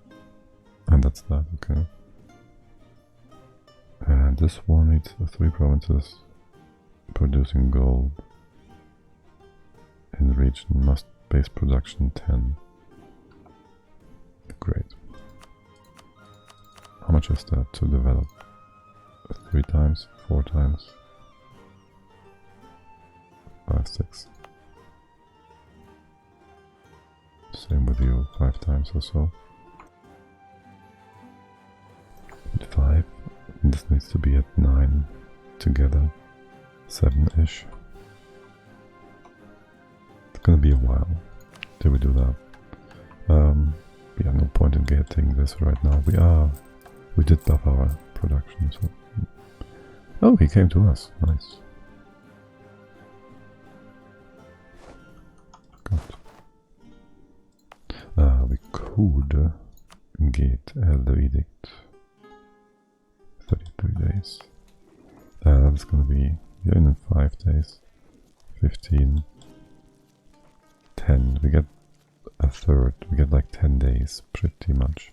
and that's that, okay. And this one needs 3 provinces producing gold in the region, must base production 10. Great. How much is that to develop? 3 times? 4 times? 5, 6. Same with you, 5 times or so. 5. This needs to be at 9 together. 7-ish. It's gonna be a while till we do that. Yeah, no point in getting this right now. We did buff our production, so... Oh, he came to us. Nice. Good. We could Food geht Elder Edict. 33 days. That's gonna be in 5 days. 15. 10. We get a third. We get like 10 days pretty much.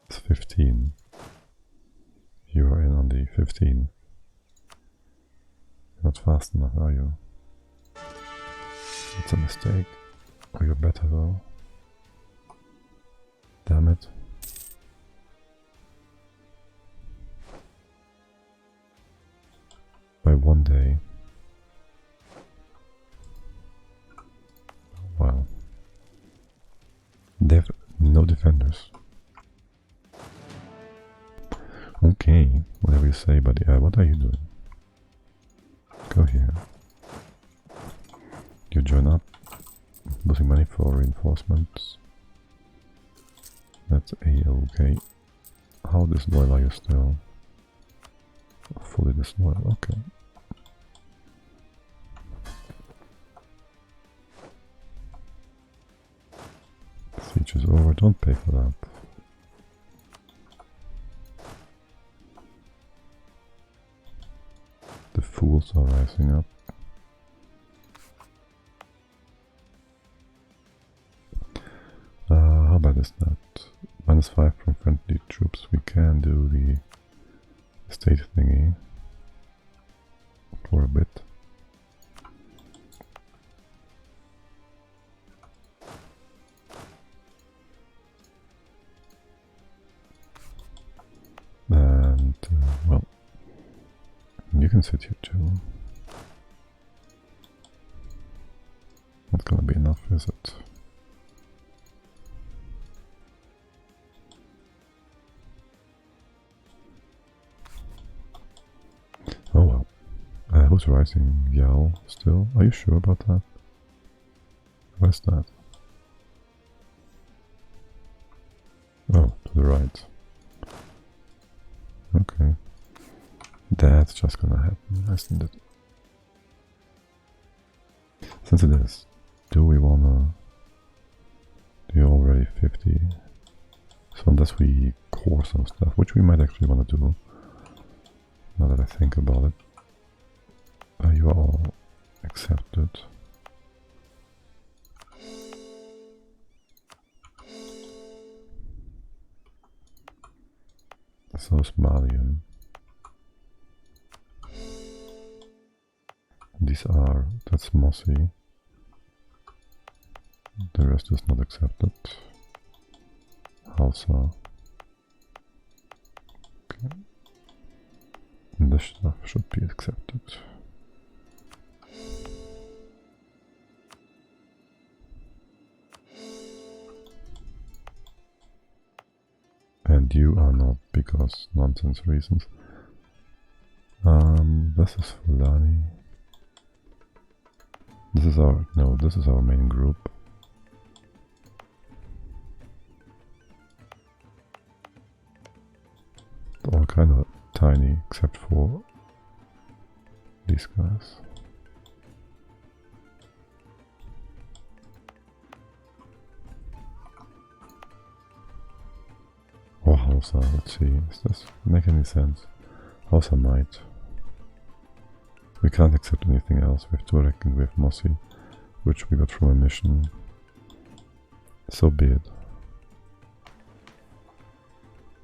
It's 15. You are in on the 15th. Not fast enough, are you? It's a mistake. Oh, you're better though. Damn it. By 1 day. Wow. No defenders. Okay, whatever you say, buddy. What are you doing? Go here. You join up. Losing money for reinforcements. That's a-okay. How disloyal are you still? Fully disloyal, okay. Siege is over, don't pay for that. The fools are rising up. How bad is that? -5 from friendly troops. We can do the state thingy for a bit. And, well, you can sit here too. Not gonna be enough, is it? Oh well. Who's rising? Yao still? Are you sure about that? Where's that? Oh, to the right. Okay. That's just gonna happen, isn't it? Since it is, do we wanna... You're already 50. So unless we core some stuff, which we might actually wanna do, now that I think about it. You are all accepted. So is Malian. That's Mossy. The rest is not accepted. Hausa. Okay. And this stuff should be accepted. And you are not, because nonsense reasons. This is Fulani. This is our main group. They're all kind of tiny, except for these guys. Or Hausa, let's see, does this make any sense? Hausa might. We can't accept anything else. We have Turek and we have Mossy, which we got from a mission. So be it.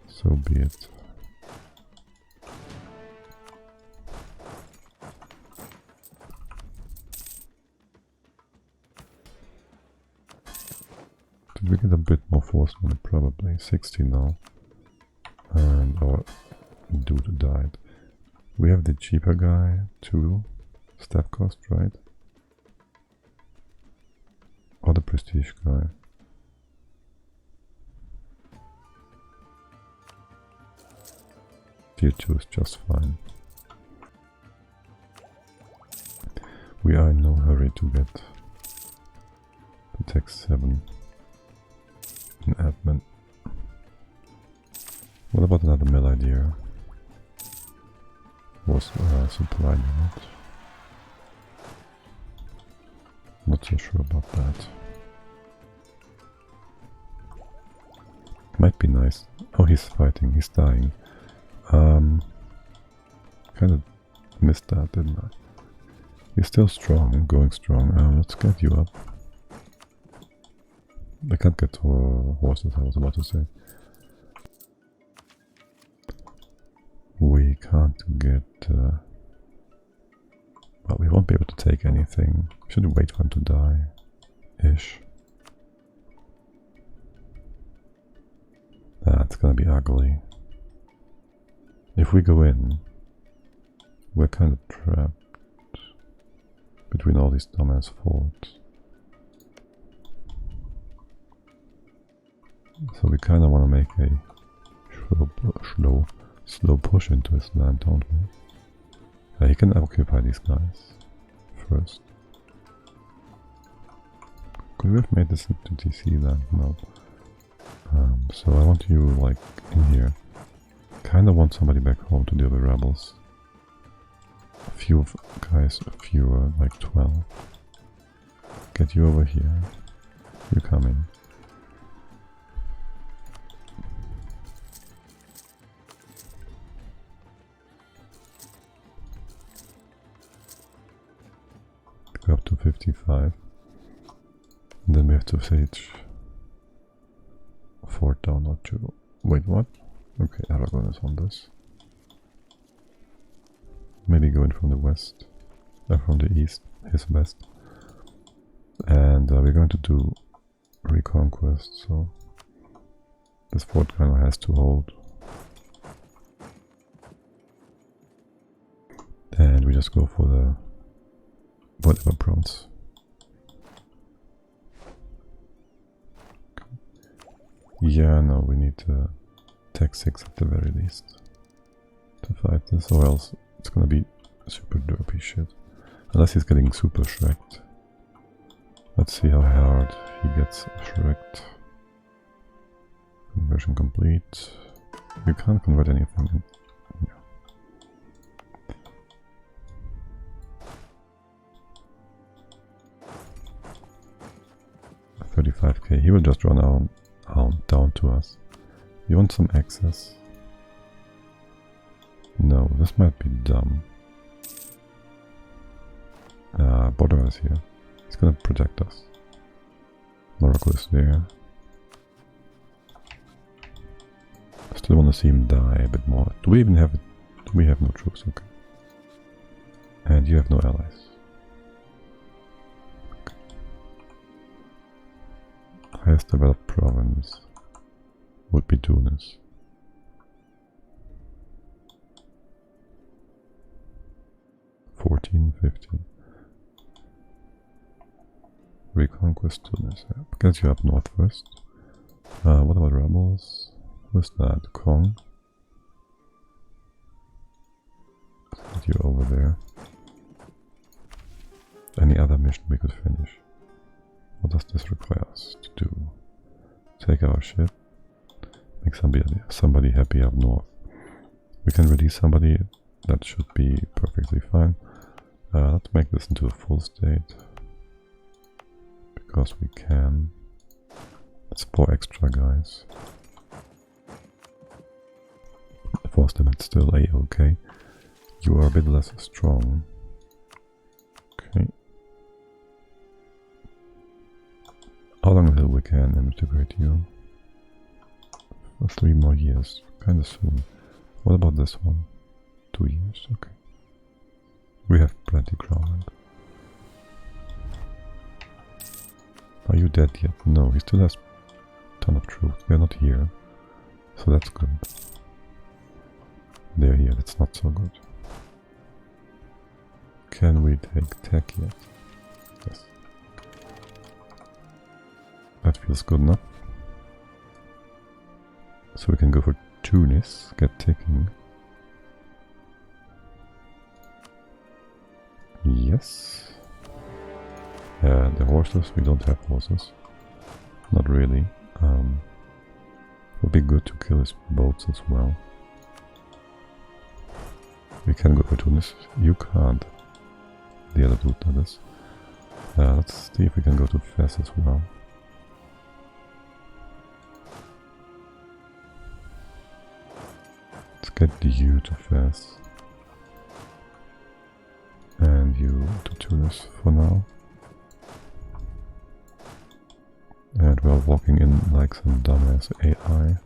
So be it. Did we get a bit more force money? Probably 60 now. And our dude died. We have the cheaper guy too. Staff cost, right? Or the prestige guy. Tier 2 is just fine. We are in no hurry to get the text 7 in admin. What about another mill idea? was supplied or not. Not so sure about that. Might be nice. Oh, he's fighting, he's dying. Kind of missed that, didn't I? He's still strong, going strong. Let's get you up. I can't get horses, I was about to say. We can't get... well, we won't be able to take anything. Should we wait for him to die? Ish. That's gonna be ugly. If we go in, we're kind of trapped between all these dumbass forts. So we kind of want to make a slow push into his land, don't we? He can occupy these guys first. Could we have made this into DC then? No. So I want you like in here. Kinda want somebody back home to deal with rebels. A few guys, fewer, like 12. Get you over here. You come in. Go up to 55. And then we have to siege fort down or two. Wait, what? Okay, Aragon is on this. Maybe going from the west, from the east, his west. And we're going to do reconquest, so this fort kind of has to hold. And we just go for the whatever prompts. Yeah, no, we need tech 6 at the very least to fight this, or else it's gonna be super derpy shit. Unless he's getting super shreked. Let's see how hard he gets shreked. Conversion complete. You can't convert anything. Yeah. 35k. He will just run down to us. You want some access? No, this might be dumb. Border is here. He's gonna protect us. Morocco is there. I still want to see him die a bit more. Do we even have it? Do we have no troops? Okay. And you have no allies. Okay. Highest developed province would be Tunis. Reconquest Tunis. Yeah. Get you up north first. What about rebels? Who's that? Kong? Get you over there. Any other mission we could finish? What does this require us to do? Take our ship. Make somebody happy up north. We can release somebody. That should be perfectly fine. Let's make this into a full state. Because we can. That's 4 extra guys. Force them, it's still a-okay. You are a bit less strong. Okay. How long until we can integrate you? For 3 more years. Kinda soon. What about this one? 2 years, okay. We have plenty ground. Are you dead yet? No, he still has a ton of troops. They're not here. So that's good. They're here, that's not so good. Can we take tech yet? Yes. That feels good enough. So we can go for Tunis, get ticking. Yes. The horses, we don't have horses. Not really. Would be good to kill his boats as well. We can go to Tunis. You can't. The other dude, that is. Let's see if we can go to Fez as well. Let's get you to Fez. And you to Tunis for now. And we're walking in like some dumbass AI.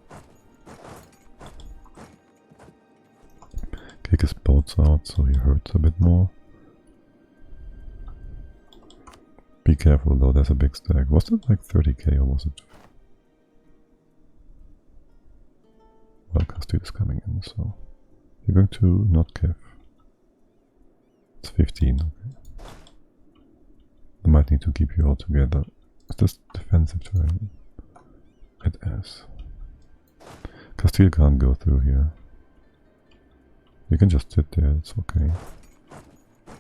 Kick his boats out so he hurts a bit more. Be careful though, there's a big stack. Was it like 30k or was it? Well, Castile is coming in, so you're going to not Kev. It's 15, okay. I might need to keep you all together. Is this defensive terrain? It is. Castile can't go through here. You can just sit there, it's okay.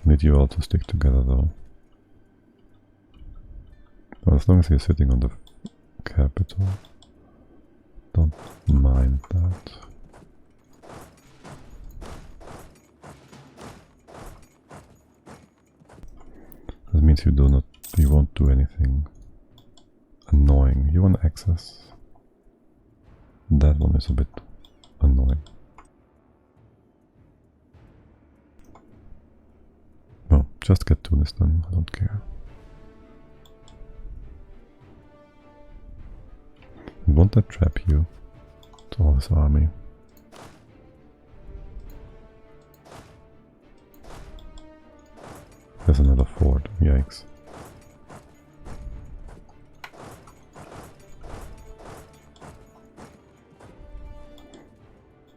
Need you all to stick together though. Well, as long as you're sitting on the capital, don't mind that. That means you won't do anything annoying. You want access. That one is a bit annoying. Well, just get Tunis then, I don't care. Won't that trap you to all his army? There's another fort, yikes.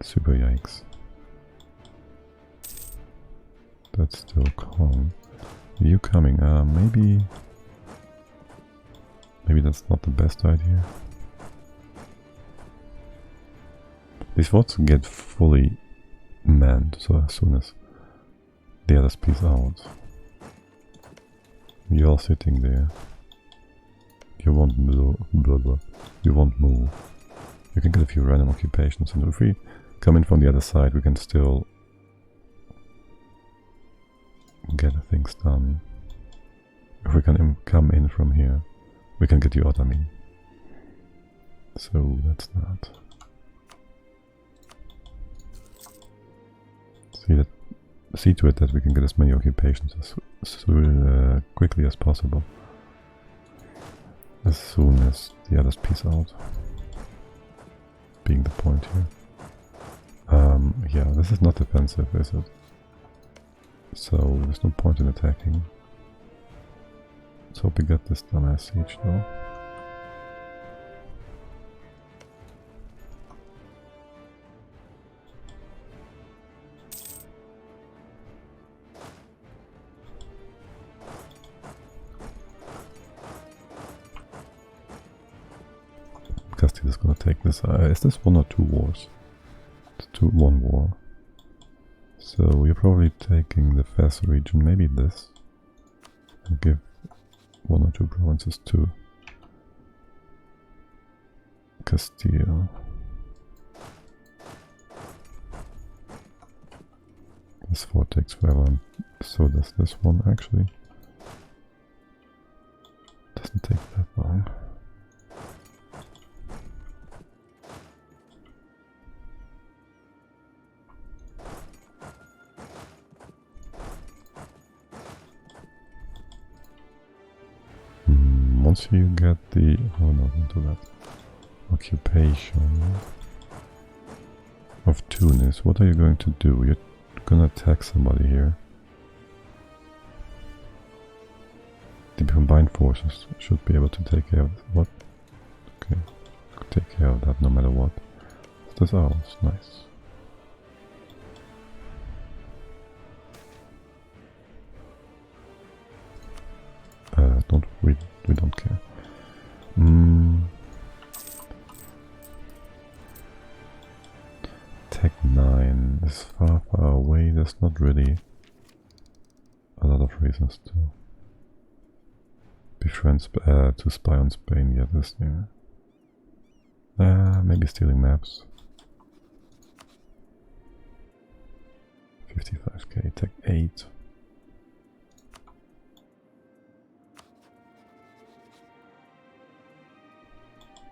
Super yikes. That's still calm. You coming? Maybe that's not the best idea. These forts get fully manned, so as soon as the others peace out, you're all sitting there. You won't move. You won't move. You can get a few random occupations, and if we come in from the other side, we can still get things done. If we can come in from here, we can get you out, I mean. So that's that. See to it that we can get as many occupations as quickly as possible. As soon as the others peace out. Being the point here. Yeah, this is not defensive, is it? So there's no point in attacking. Let's hope we get this dumbass siege though. Castile is gonna take this. Is this 1 or 2 wars? It's 1 war. So you're probably taking the Fez region, maybe this, and give 1 or 2 provinces to Castile. This fort takes forever, and so does this one actually. Doesn't take that long. Once you get the, oh no, don't do that, occupation of Tunis, what are you going to do? You're gonna attack somebody here. The combined forces should be able to take care of what? Okay, take care of that no matter what. That's ours, nice. We don't care. Tech 9 is far away. There's not really a lot of reasons to befriend, to spy on Spain yet. This year. Maybe stealing maps. 55k, tech 8.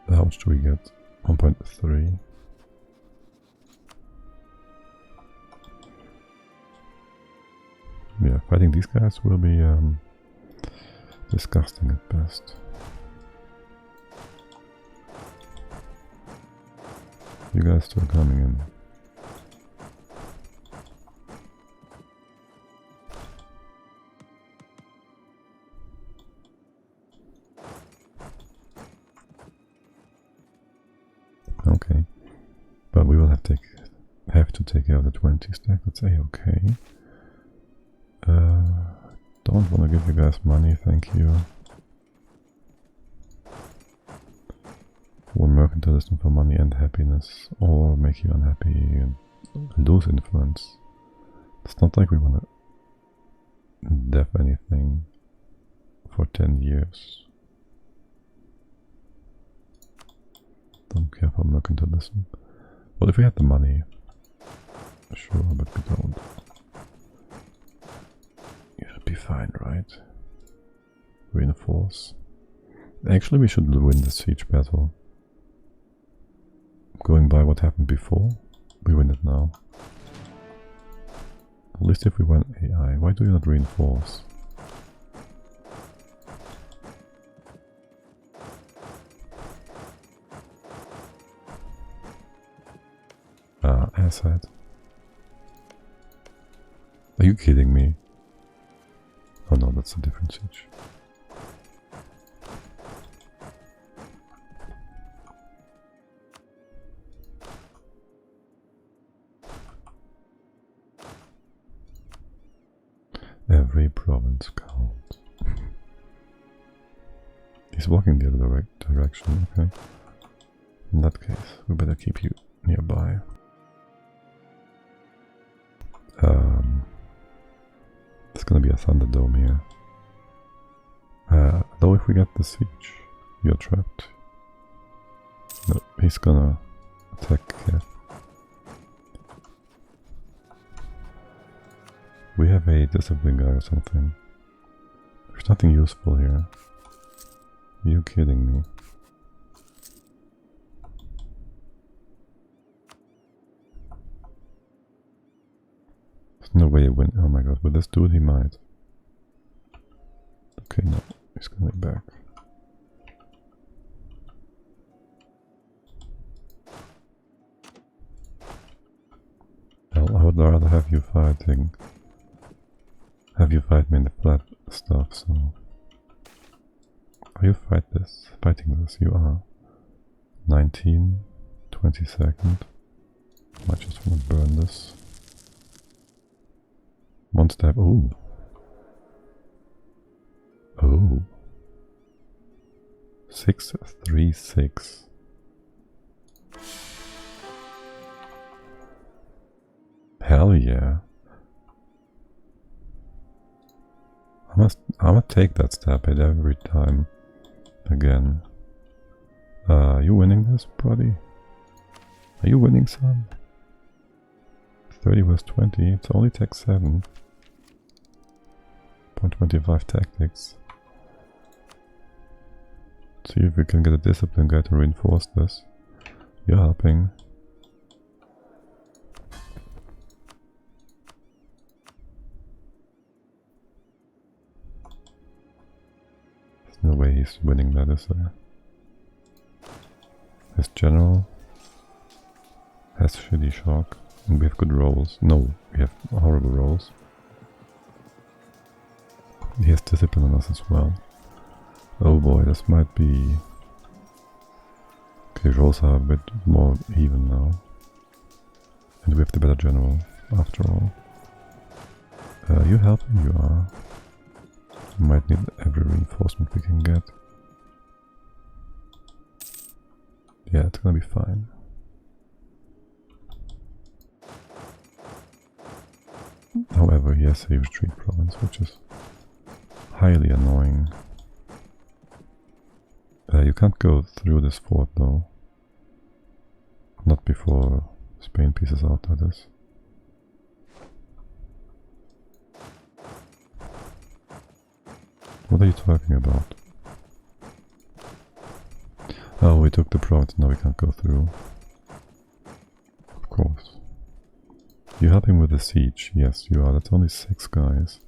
How much do we get? 1.3. Yeah, fighting these guys will be disgusting at best. You guys still coming in. Okay, but we will have to take care of the 20 stack. That's a-okay. Don't want to give you guys money, thank you. One mercantilism for money and happiness, or make you unhappy and lose influence. It's not like we want to def anything for 10 years. Don't care for mercantilism. Well, if we had the money, sure, but we don't. You should be fine, right? Reinforce. Actually, we should win the siege battle. Going by what happened before, we win it now. At least if we went AI. Why do you not reinforce? Assad. Are you kidding me? Oh no, that's a different siege. Every province counts. He's walking the other direction, okay. In that case, we better keep you nearby. It's gonna be a Thunderdome here. Though if we get the siege, you're trapped. No, he's gonna attack here. We have a discipline guy or something. There's nothing useful here. Are you kidding me? There's no way he win. Oh my god, with this dude he might. Okay, no, he's coming back. Well, I would rather have you fighting. Have you fight me in the flat stuff, so... Are you fighting this? You are. 19, 22nd. Might just want to burn this. One step, ooh. Oh. 636. Hell yeah. I'm gonna take that stab hit every time. Again. You winning this, buddy? Are you winning, son? 30 was 20, it's only tech 7. 0.25 tactics. See if we can get a discipline guy to reinforce this. You're helping. There's no way he's winning that, is there? His general has shitty shock. And we have good rolls. No, we have horrible rolls. He has discipline on us as well. Oh boy, this might be... Okay, rolls are a bit more even now. And we have the better general, after all. You helping? You are. We might need every reinforcement we can get. Yeah, it's gonna be fine. However, he has a retreat province, which is highly annoying. You can't go through this fort though. Not before Spain pieces out, that is. What are you talking about? Oh, we took the province, now we can't go through. Of course. You're helping with the siege? Yes, you are. That's only 6 guys.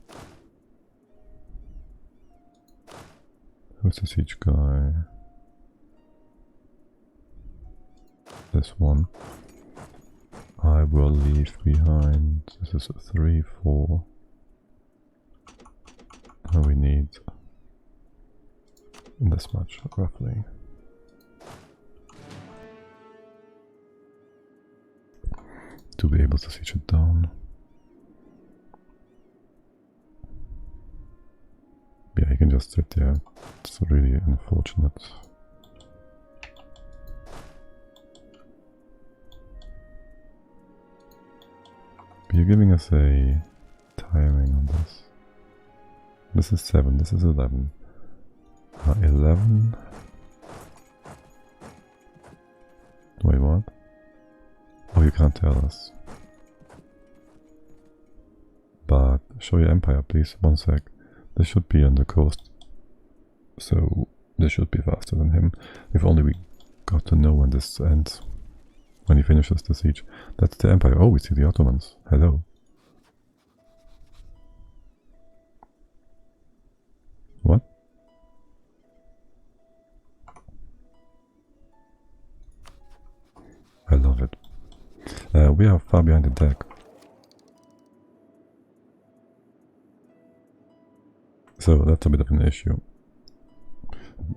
Who's the siege guy? This one. I will leave behind. This is 3, 4. And we need this much, roughly. To be able to siege it down. Yeah, you can just sit there. It's really unfortunate. But you're giving us a timing on this. This is 7, this is 11. 11? Wait, what? Oh, you can't tell us. But show your empire, please. 1 sec. This should be on the coast. So this should be faster than him. If only we got to know when this ends. When he finishes the siege. That's the empire. Oh, we see the Ottomans. Hello. What? I love it. We are far behind the deck. So that's a bit of an issue.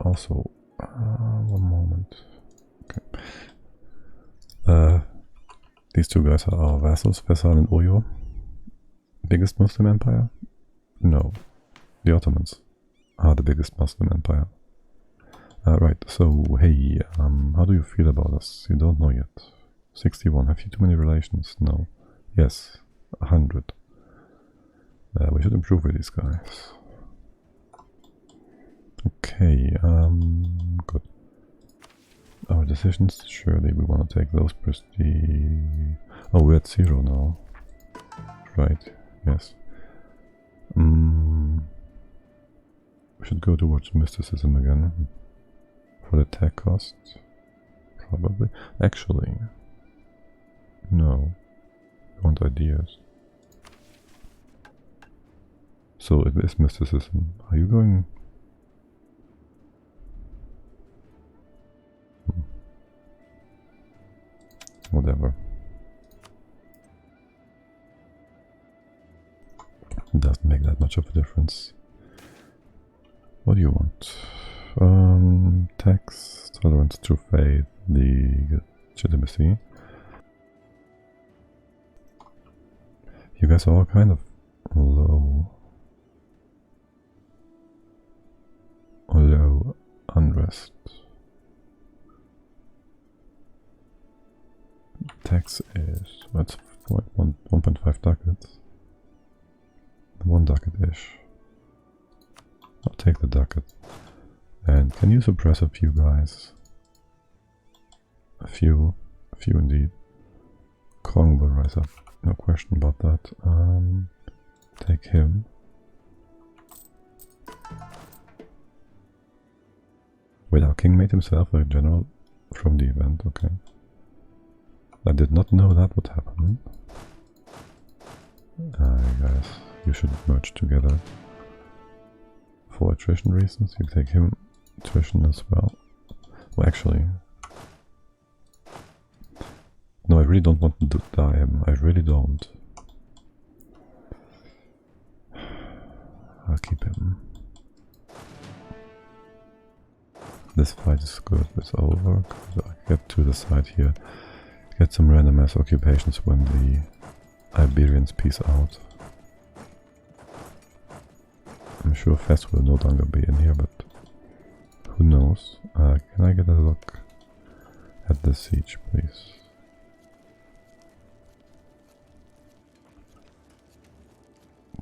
Also, one moment. Okay. These 2 guys are our vassals, Faisal and Oyo. Biggest Muslim empire? No. The Ottomans are the biggest Muslim empire. Right, so hey, how do you feel about us? You don't know yet. 61. Have you too many relations? No. Yes. 100. We should improve with these guys. Okay, good. Our decisions, surely we want to take those prestige. Oh, we're at 0 now. Right, yes. We should go towards mysticism again. For the tech cost. Probably. Actually, no. I want ideas. So it is mysticism. Are you going... Whatever. It doesn't make that much of a difference. What do you want? Tax, tolerance, true faith, legitimacy. You guys are all kind of low unrest. Tax is, that's 1.5 ducats. 1 ducat-ish. I'll take the ducat. And can you suppress a few guys? A few indeed. Kong will rise up, no question about that. Take him. Wait, our king made himself a general from the event, okay. I did not know that would happen. Guys, you should merge together. For attrition reasons, you take him attrition as well. Well, actually... No, I really don't want to die him. I really don't. I'll keep him. This fight is good. It's over. I get to the side here. Get some random mass occupations when the Iberians peace out. I'm sure Fest will no longer be in here, but who knows? Can I get a look at the siege, please?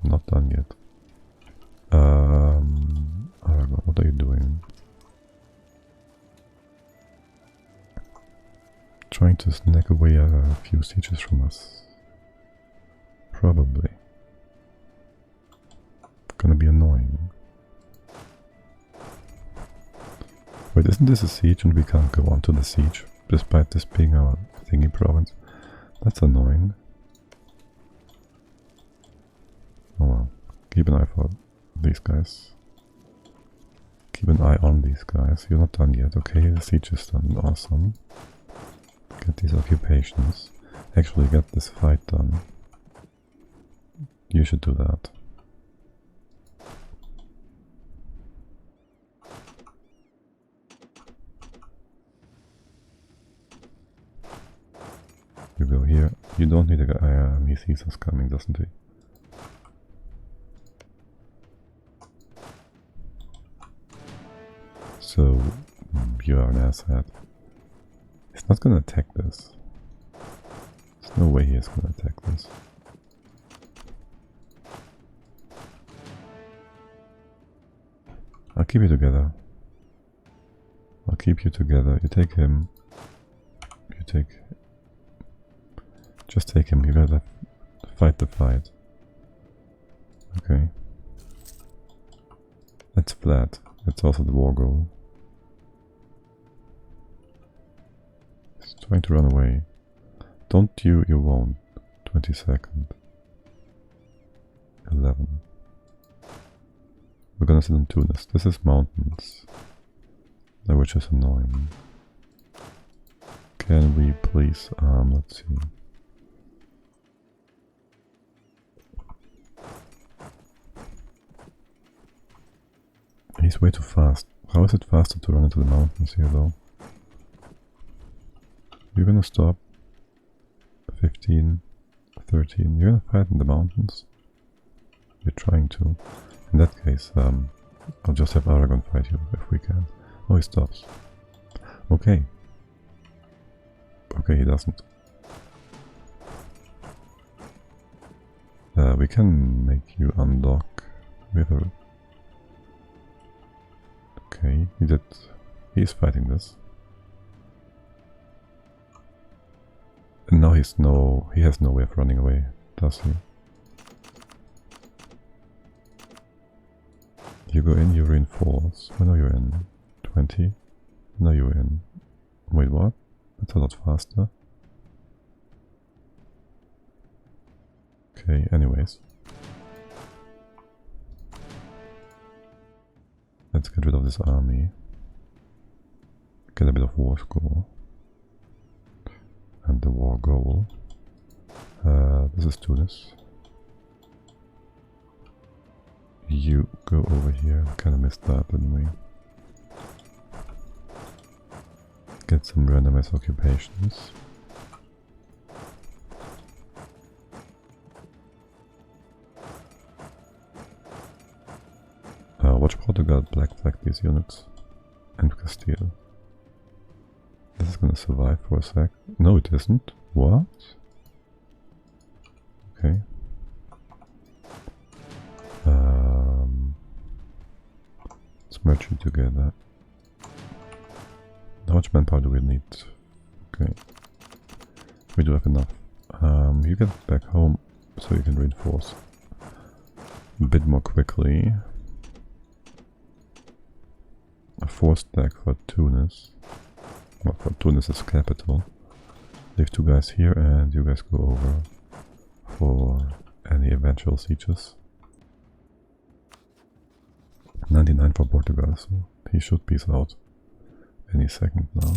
Not done yet. Aragon, what are you doing? Trying to snag away a few sieges from us. Probably. Gonna be annoying. Wait, isn't this a siege and we can't go on to the siege, despite this being our thingy province? That's annoying. Oh well. Keep an eye for these guys. Keep an eye on these guys. You're not done yet. Okay, the siege is done. Awesome. Get these occupations. Actually get this fight done. You should do that. You go here. You don't need a guy. He sees us coming, doesn't he? So, you are an asshat. He's not gonna attack this. There's no way he is gonna attack this. I'll keep you together. I'll keep you together. You take him. You take... Just take him. You gotta fight the fight. Okay. That's flat. That's also the war goal. He's trying to run away. Don't you? You won't. 22nd. 11. We're gonna sit in Tunis. This is mountains. Which is annoying. Can we please, let's see. He's way too fast. How is it faster to run into the mountains here though? You're gonna stop. 15, 13. You're gonna fight in the mountains? You're trying to. In that case, I'll just have Aragon fight you if we can. Oh, he stops. Okay. Okay, he doesn't. We can make you undock with a... Okay, he's fighting this. And now he has no way of running away, does he? You go in, you reinforce. When are you in? 20? No, you're in. Wait, what? That's a lot faster. Okay, anyways. Let's get rid of this army. Get a bit of war score. And the war goal. This is Tunis. You go over here. Kinda missed that, didn't we? Get some randomized occupations. Watch Portugal black flag these units. And Castile. This is gonna survive for a sec. No, it isn't. What? Okay. Let's merge you together. How much manpower do we need? Okay. We do have enough. You get back home so you can reinforce a bit more quickly. A 4-stack for Tunis. Well, for Tunis' capital. Leave 2 guys here and you guys go over for any eventual sieges. 99 for Portugal, so he should peace out any second now.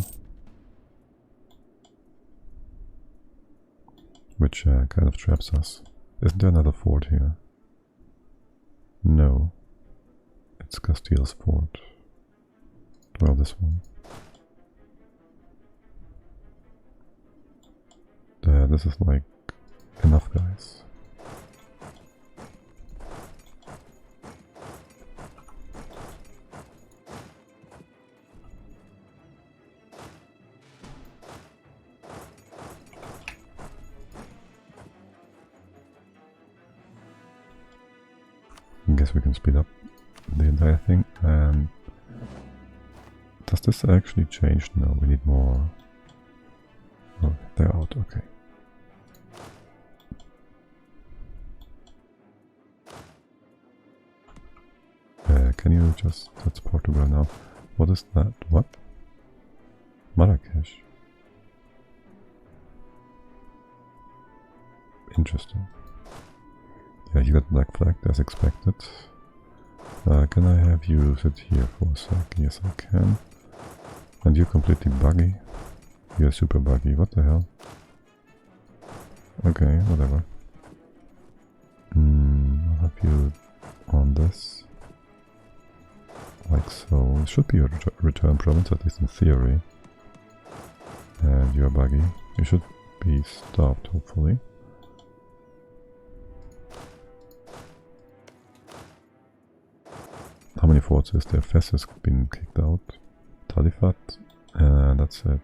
Which kind of traps us. Isn't there another fort here? No. It's Castile's fort. Well, this one. This is like enough, guys. I guess we can speed up the entire thing. And does this actually change? No, we need more. Oh, they're out, okay. Can you just, that's Portugal now. What is that? What? Marrakesh. Interesting. Yeah, you got black flag as expected. Can I have you sit here for a sec? Yes, I can. And you're completely buggy. You're super buggy. What the hell? Okay, whatever. I'll have you on this. Like so. It should be a return province, at least in theory. And you're buggy. You should be stopped, hopefully. How many forts is there? Fes has been kicked out. Talifat. And that's it.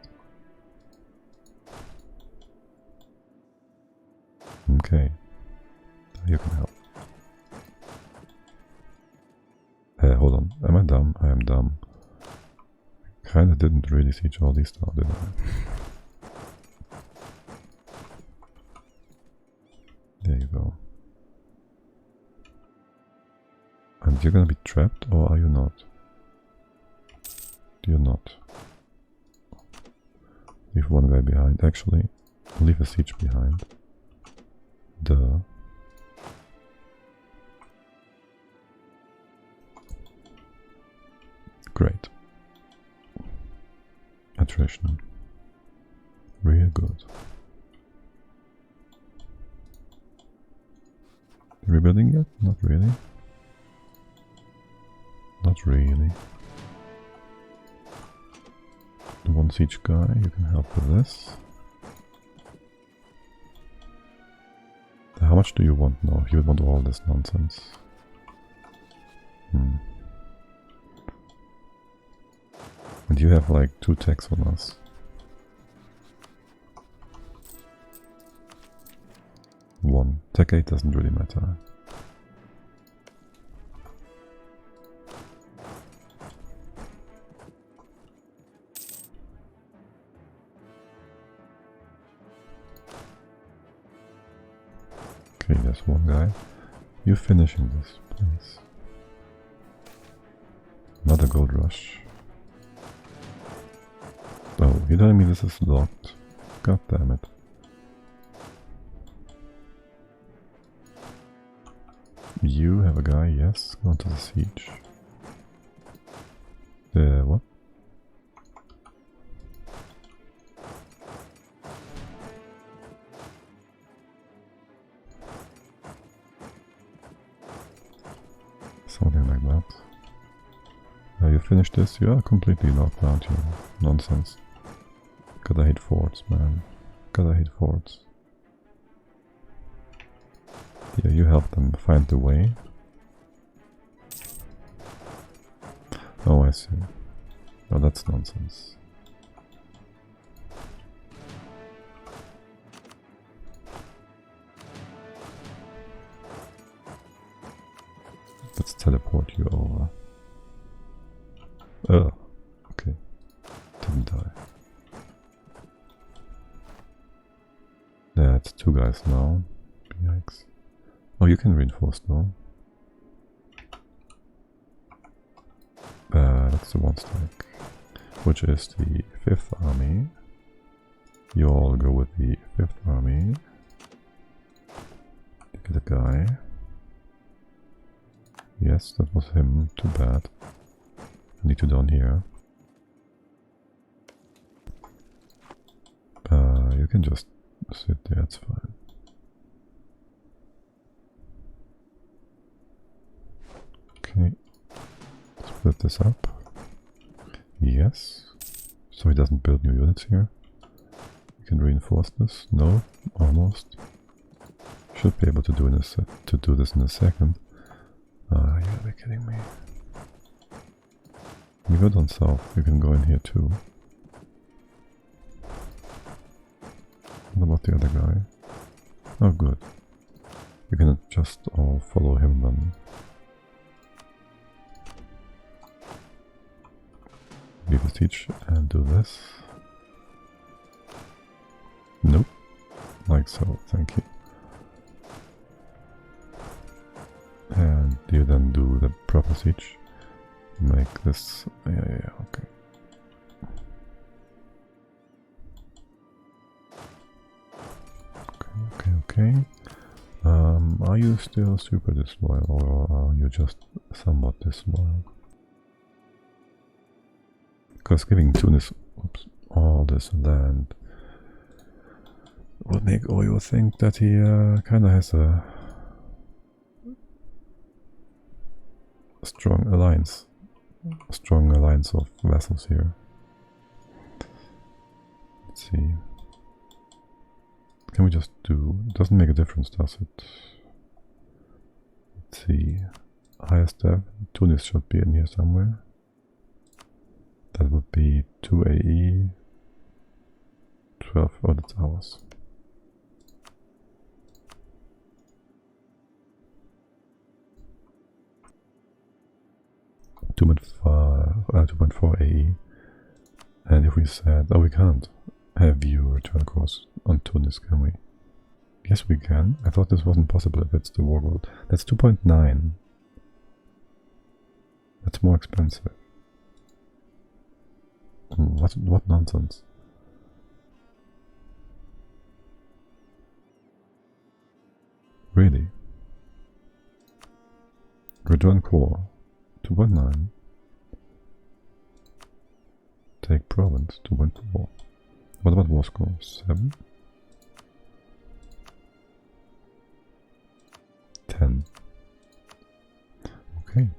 Okay. You can help. Hold on. Am I dumb? I am dumb. Kinda didn't really siege all these down, did I? There you go. And you're gonna be trapped, or are you not? You're not. Leave one guy behind. Actually, leave a siege behind. Duh. Great. Attrition. Real good. Rebuilding yet? Not really. Not really. The one siege guy, you can help with this. How much do you want now? You would want all this nonsense. And you have like 2 techs on us. One. Tech 8 doesn't really matter. Okay, there's one guy. You're finishing this, please. Another gold rush. Oh, you're telling me this is locked? God damn it. You have a guy, yes, go on to the siege. What? Something like that. You finished this? You are completely locked, aren't you? Nonsense. Gotta hit forts, man. Gotta hit forts. Yeah, you help them find the way. Oh, I see. Oh, that's nonsense. Let's teleport you over. Oh, okay. Didn't die. Yeah, it's 2 guys now. Yikes. Oh, you can reinforce though. That's the 1 stack, which is the 5th army. You all go with the 5th army. You get a guy. Yes, that was him. Too bad. I need to down here. You can just sit there, it's fine. Okay. Split this up. Yes. So he doesn't build new units here. You can reinforce this. No, almost. Should be able to do this in a second. You gotta be kidding me. You go down south, you can go in here too. What about the other guy? Oh good. You can just all follow him then. Leave a siege and do this. Nope. Like so, thank you. And you then do the proper siege. make this. Yeah, okay. Okay. Are you still super disloyal, or are you just somewhat disloyal? Because giving Tunis all this land would make Oyo think that he kind of has a strong alliance of vassals here. Let's see. Can we just do... Doesn't make a difference, does it? Let's see. Highest step. Tunis should be in here somewhere. That would be 2 AE. 12. Oh, that's ours. Two point four AE. And if we said... Oh, we can't have view return course on Tunis, can we? Yes, we can. I thought this wasn't possible if it's the war gold. That's 2.9. That's more expensive. What nonsense. Really? Return core 2.9. Take province 2.4. What about war score? 7? 10. Okay.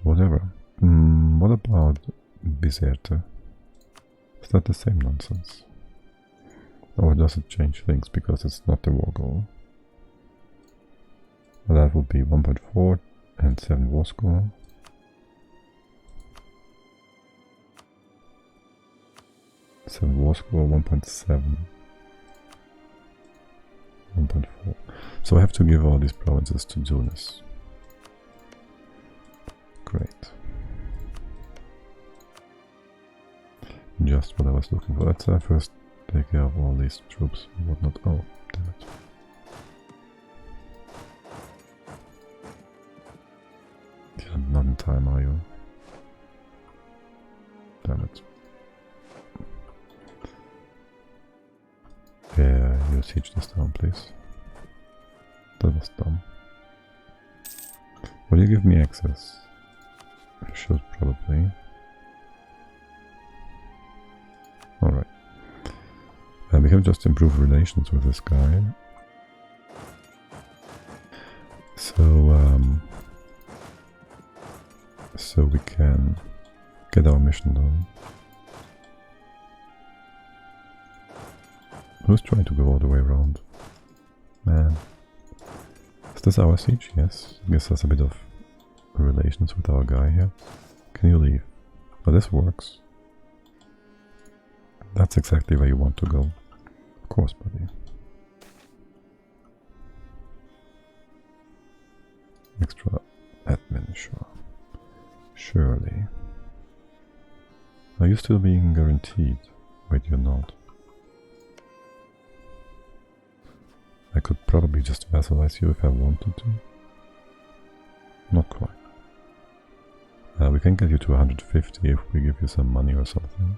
Whatever. What about Bizerte? Is that the same nonsense? Or does it change things because it's not the war goal? Well, that would be 1.4 and 7 war score. War score 1.7. 1.4. So I have to give all these provinces to Tunis. Great. Just what I was looking for. Let's first take care of all these troops and whatnot. Oh, damn it. You're not in time, are you? Damn it. Yeah, you siege this down, please. That was dumb. Will you give me access? You should probably. Alright. We can just improve relations with this guy. So we can get our mission done. Who's trying to go all the way around? Man. Is this our siege? Yes. Gives us a bit of relations with our guy here. Can you leave? Oh, this works. That's exactly where you want to go. Of course, buddy. Extra admin, sure. Surely. Are you still being guaranteed? Wait, you're not. I could probably just vassalize you if I wanted to. Not quite. We can get you to 150 if we give you some money or something.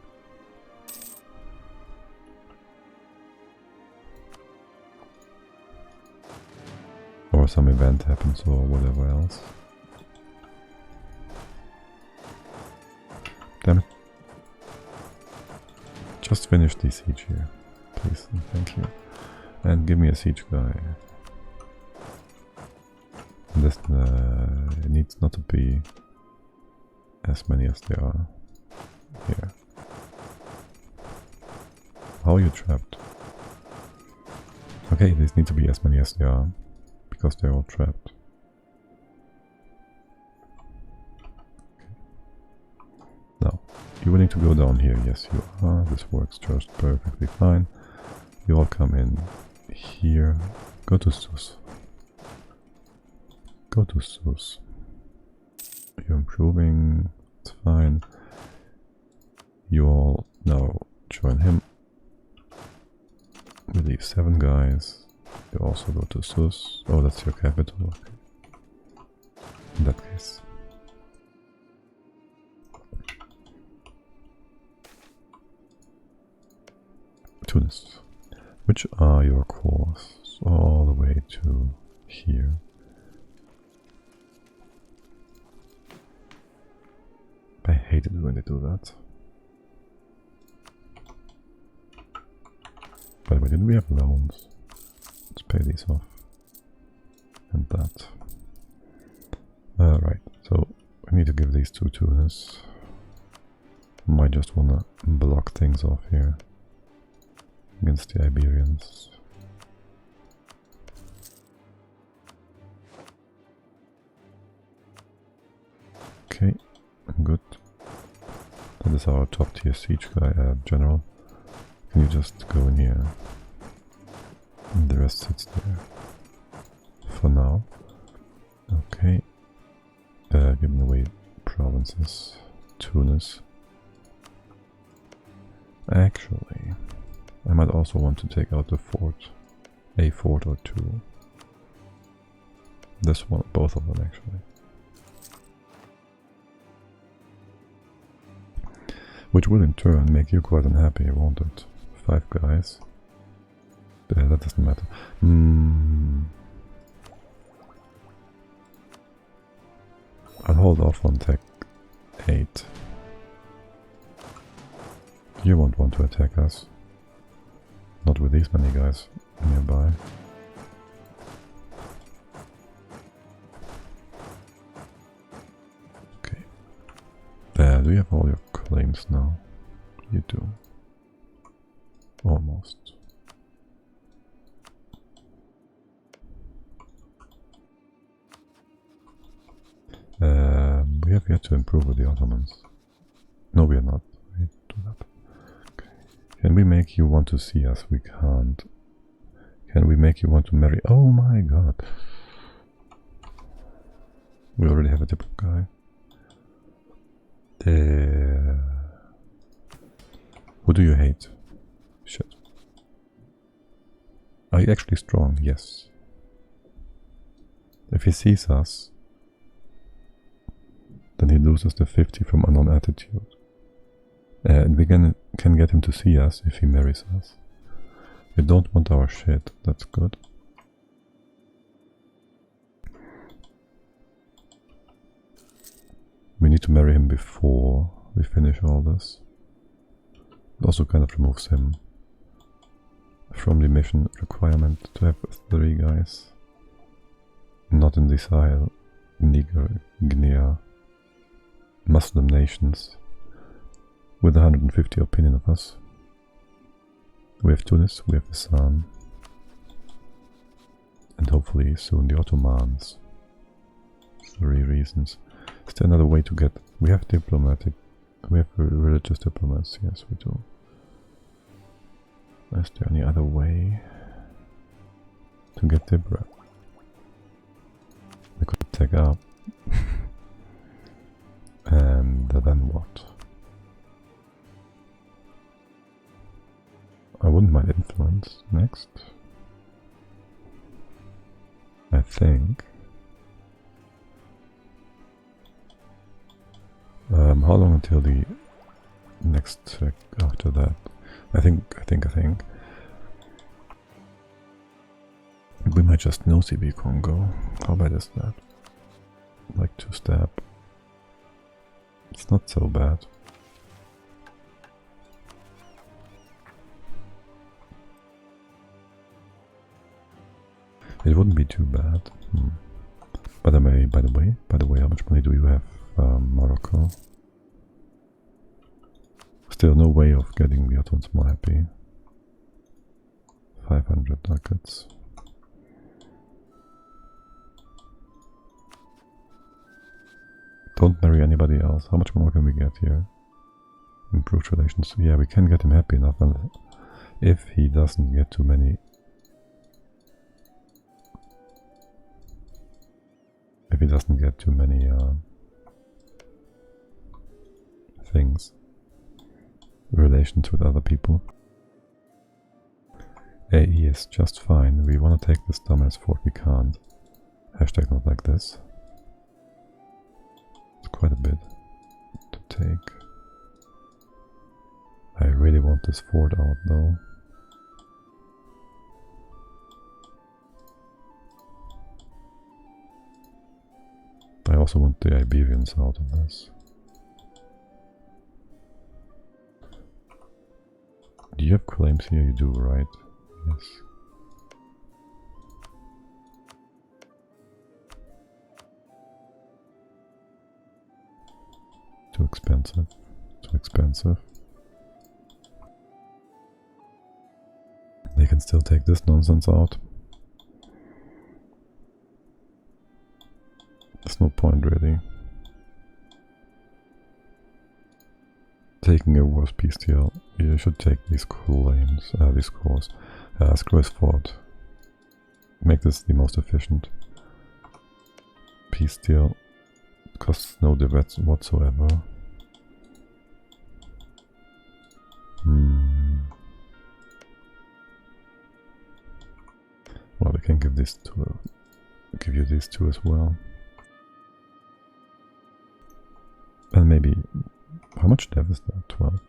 Or some event happens or whatever else. Damn it. Just finish the siege here, please, and thank you. And give me a siege guy. This it needs not to be as many as there are here. How are you trapped? Okay, these need to be as many as there are, because they're all trapped. Now, you're willing to go down here? Yes, you are. This works just perfectly fine. You all come in here. Go to Sus. Go to Sus. You're improving. It's fine. You all now join him. We leave 7 guys. You also go to Sus. Oh, that's your capital. Okay. In that case. Tunis. Which are your courses all the way to here? I hate it when they do that. By the way, didn't we have loans? Let's pay these off. And that. Right, so we need to give these to Tunis. Might just wanna block things off here against the Iberians. Okay, good. That is our top tier siege guy, general. Can you just go in here? And the rest sits there. For now. Okay. Giving away provinces. Tunis. Actually, I might also want to take out the fort. A fort or two. This one, both of them actually. Which will in turn make you quite unhappy, won't it? 5 guys. That doesn't matter. I'll hold off on tech 8. You won't want to attack us. Not with these many guys nearby. Okay. Do you have all your claims now? You do. Almost. We have yet to improve with the Ottomans. No, we are not. We do that. Okay. Can we make you want to see us? We can't. Can we make you want to marry? Oh my god. We already have a different guy. Who do you hate? Shit. Are you actually strong? Yes. If he sees us, then he loses the 50 from unknown attitude. And we can get him to see us if he marries us. We don't want our shit, that's good. We need to marry him before we finish all this. It also kind of removes him from the mission requirement to have 3 guys. Not in the Sahel, Niger, Guinea, Muslim nations with 150 opinion of us. We have Tunis, we have Hassan, and hopefully soon the Ottomans. 3 reasons. Is there another way to get... We have diplomatic... We have religious diplomats, yes we do. Is there any other way to get Dibra? We could take up. And then what? I wouldn't mind influence next. I think. How long until the next after that? I think. We might just no CB Congo. How bad is that? Like 2-step. It's not so bad. It wouldn't be too bad. By the way, how much money do you have, Morocco? Still no way of getting the Ottomans more happy. 500 ducats. Don't marry anybody else. How much more can we get here? Improved relations. Yeah, we can get him happy enough, and if he doesn't get too many... If he doesn't get too many things, relations with other people. AE is just fine. We want to take this dumbass fort, we can't. Hashtag not like this. It's quite a bit to take. I really want this fort out though. also want the Iberians out of this. Do you have claims here? You do, right? Yes. Too expensive. Too expensive. They can still take this nonsense out. There's no point really. Taking a worse peace deal. You should take these claims, these cores. Screw his fort. Make this the most efficient peace deal. Costs no debts whatsoever. Well, we can give this to give you these two as well. And maybe how much dev is that? 12.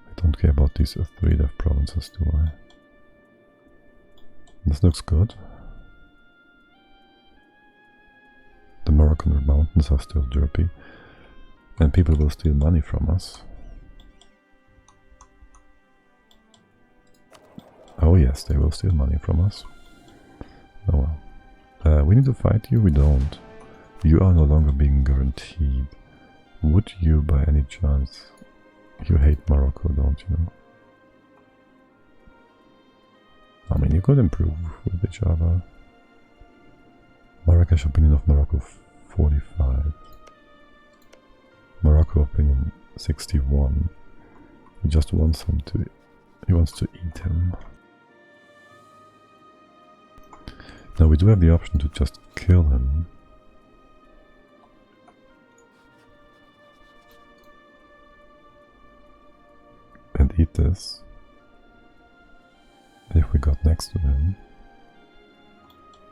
I don't care about these 3 dev provinces, do I? This looks good. The Moroccan mountains are still derpy, and people will steal money from us. Oh yes, they will steal money from us. Oh well. We need to fight you? We don't. You are no longer being guaranteed. Would you, by any chance... You hate Morocco, don't you? I mean, you could improve with each other. Marrakesh opinion of Morocco 45. Morocco opinion 61. He just wants him to... He wants to eat him. Now we do have the option to just kill him. And eat this. If we got next to him.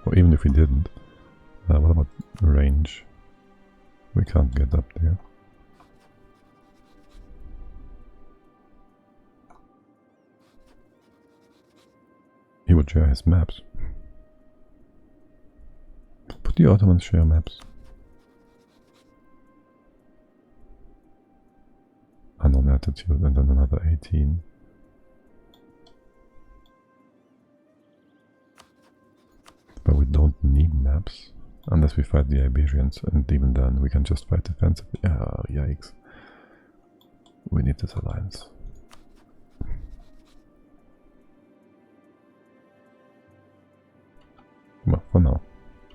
Or even if we didn't. What about range? We can't get up there. He would share his maps. Put the Ottomans share maps. Unknown attitude and then another 18. But we don't need maps unless we fight the Iberians, and even then we can just fight defensively. Oh, yikes. We need this alliance. Well, for now.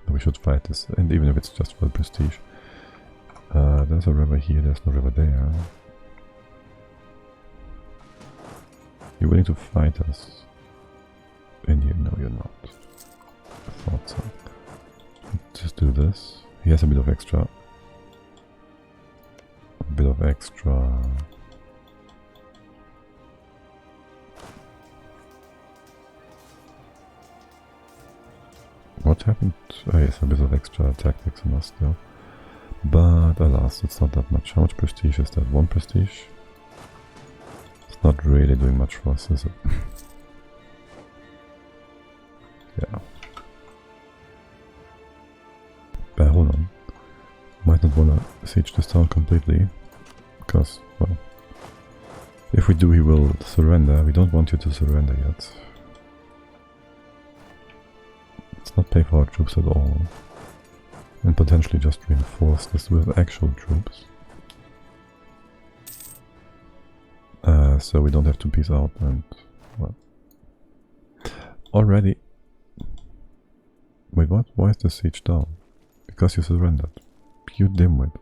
We should fight this, and even if it's just for the prestige. There's a river here, there's no river there. You're willing to fight us in here? No, you're not. I thought so. Just do this. He has a bit of extra. What happened? Oh yes, a bit of extra tactics in us still. But alas, it's not that much. How much prestige is that? 1 prestige? It's not really doing much for us, is it? Yeah. But hold on. Might not wanna siege this town completely. Because, well... If we do, he will surrender. We don't want you to surrender yet. Let's not pay for our troops at all. And potentially just reinforce this with actual troops. So we don't have to peace out and... well... Already... Wait, what? Why is the siege down? Because you surrendered. You dimwit.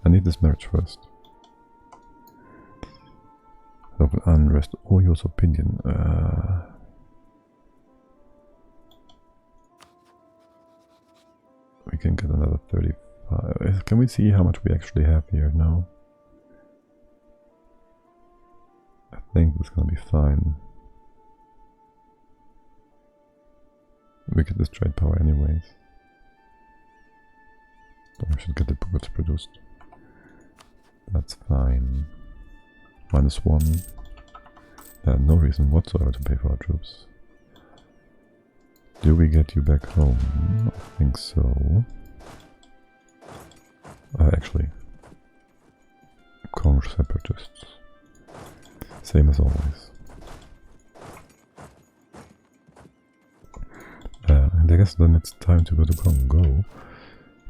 I need this marriage first. Local unrest. Oyo's opinion. We can get another 35. Can we see how much we actually have here now? I think it's gonna be fine. We get this trade power anyways. So we should get the goods produced. That's fine. -1. No reason whatsoever to pay for our troops. Do we get you back home? I think so. Actually, Kong separatists. Same as always. And I guess then it's time to go to Congo.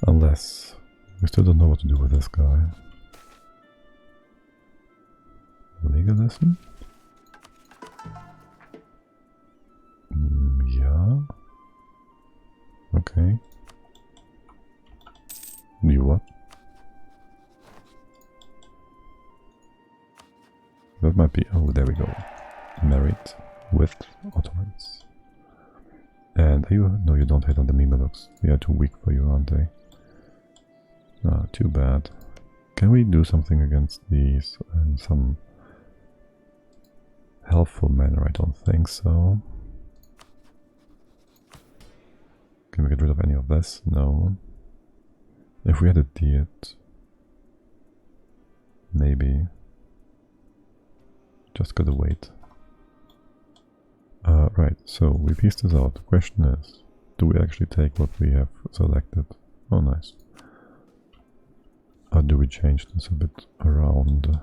Unless we still don't know what to do with this guy. Legalism? Yeah. Okay. You what? That might be... Oh, there we go. Married with Ottomans. And are you... No, you don't hit on the Mamelukes. They are too weak for you, aren't they? Ah, too bad. Can we do something against these in some helpful manner? I don't think so. Can we get rid of any of this? No. If we had a Diet, maybe. Just gotta wait. Right, so we pieced this out. The question is, do we actually take what we have selected? Oh, nice. Or do we change this a bit around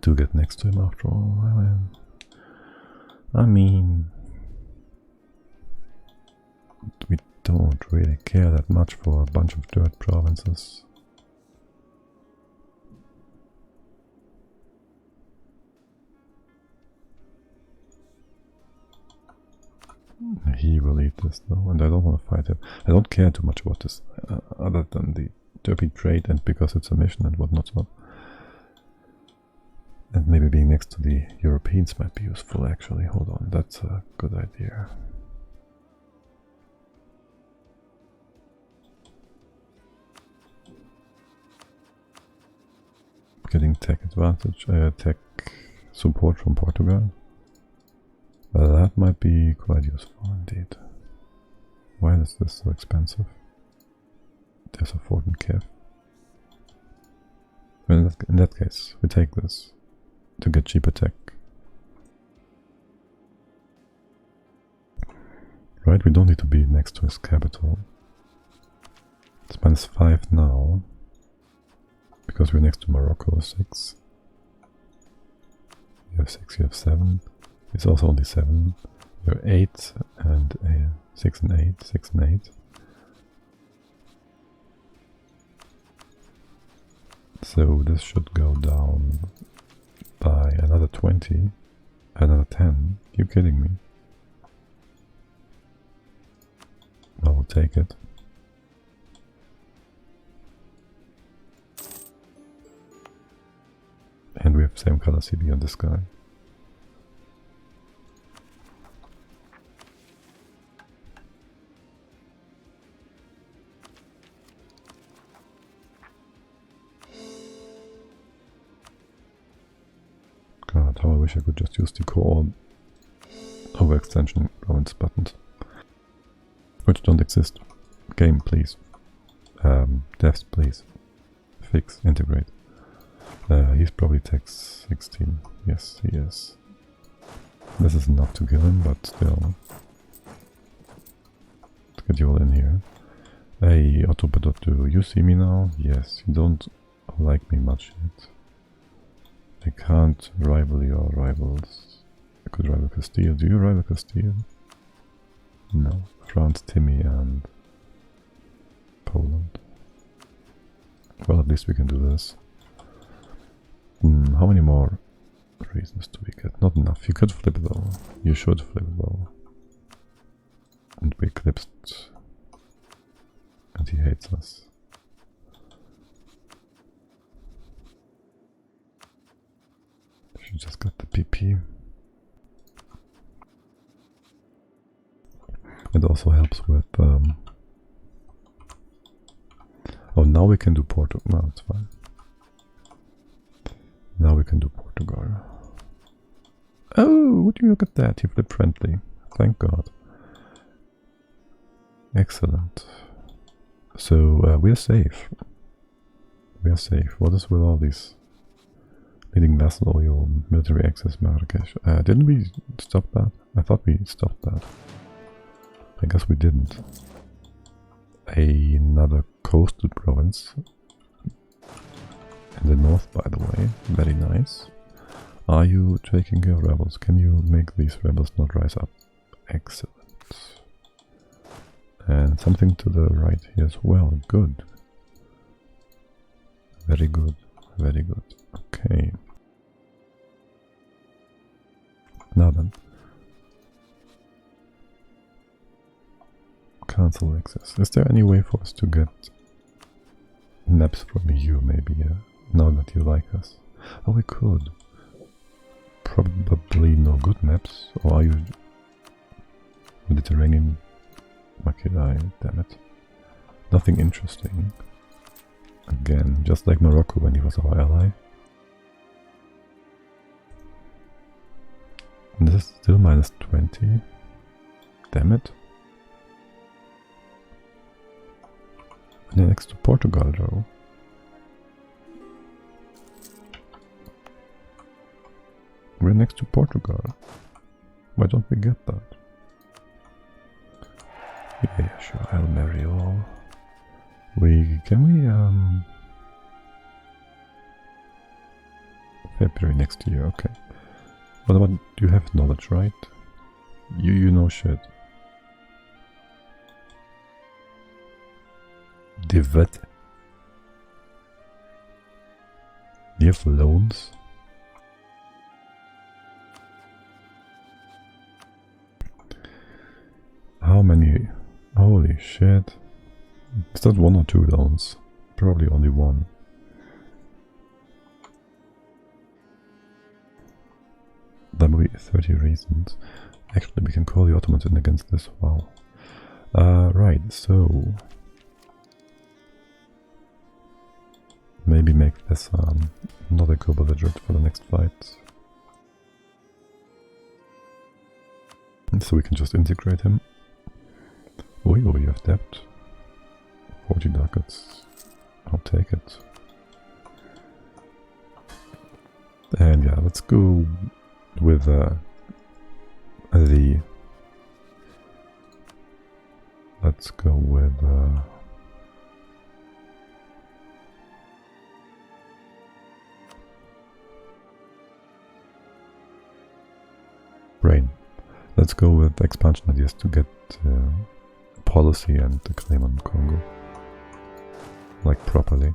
to get next to him after all? I mean, we don't really care that much for a bunch of dirt provinces. He will eat this though, and I don't want to fight him. I don't care too much about this, other than the derpy trade and because it's a mission and whatnot. So. And maybe being next to the Europeans might be useful actually. Hold on, that's a good idea. Getting tech advantage, tech support from Portugal. That might be quite useful indeed. Why is this so expensive? There's a fort in Kiev. Well, in that case, we take this to get cheaper tech. Right, we don't need to be next to his capital. It's -5 now. Because we're next to Morocco, 6. You have 6, you have 7. It's also only 7. You have 8 and 6 and 8, 6 and 8. So this should go down by another 20, another 10. You kidding me? I will take it. And we have same color CB on this guy. God, how I wish I could just use the core overextension province buttons. Which don't exist. Game, please. Devs, please. Fix, integrate. He's probably tech 16. Yes, he is. This is enough to kill him, but still. Let's get you all in here. Hey, Otto, do you see me now? Yes, you don't like me much yet. I can't rival your rivals. I could rival Castile. Do you rival Castile? No. France, Timmy, and Poland. Well, at least we can do this. How many more reasons do we get? Not enough. You could flip though. You should flip though. And we eclipsed. And he hates us. She just got the PP. It also helps with oh, now we can do Portugal. No, it's fine. Now we can do Portugal. Oh, would you look at that? He flipped friendly. Thank God. Excellent. So we're safe. We are safe. What is with all these leading vessel or your military access Marrakesh? Didn't we stop that? I thought we stopped that. I guess we didn't. Another coastal province. In the north, by the way. Very nice. Are you taking care of rebels? Can you make these rebels not rise up? Excellent. And something to the right here as well. Good. Very good. Very good. Okay. Now then. Cancel access. Is there any way for us to get maps from you, maybe, now that you like us? Oh, we could. Probably no good maps. Or are you Mediterranean? Makilai, damn it. Nothing interesting. Again, just like Morocco when he was our ally. And this is still minus 20. Damn it. Next to Portugal, though. We're next to Portugal. Why don't we get that? Yeah, sure, I'll marry you all. February next year, okay. What about, you have knowledge, right? You know shit. Divet. You have loans? How many? Holy shit. Is that 1 or 2 loans? Probably only 1. That would be 30 reasons. Actually, we can call the Ottomans in against this. Wow. Right, so... maybe make this not a co-belligerent for the next fight. So we can just integrate him. Oh, you have debt. 40 ducats. I'll take it. And yeah, let's go with let's go with brain. Let's go with expansion ideas to get policy and a claim on Congo, like properly,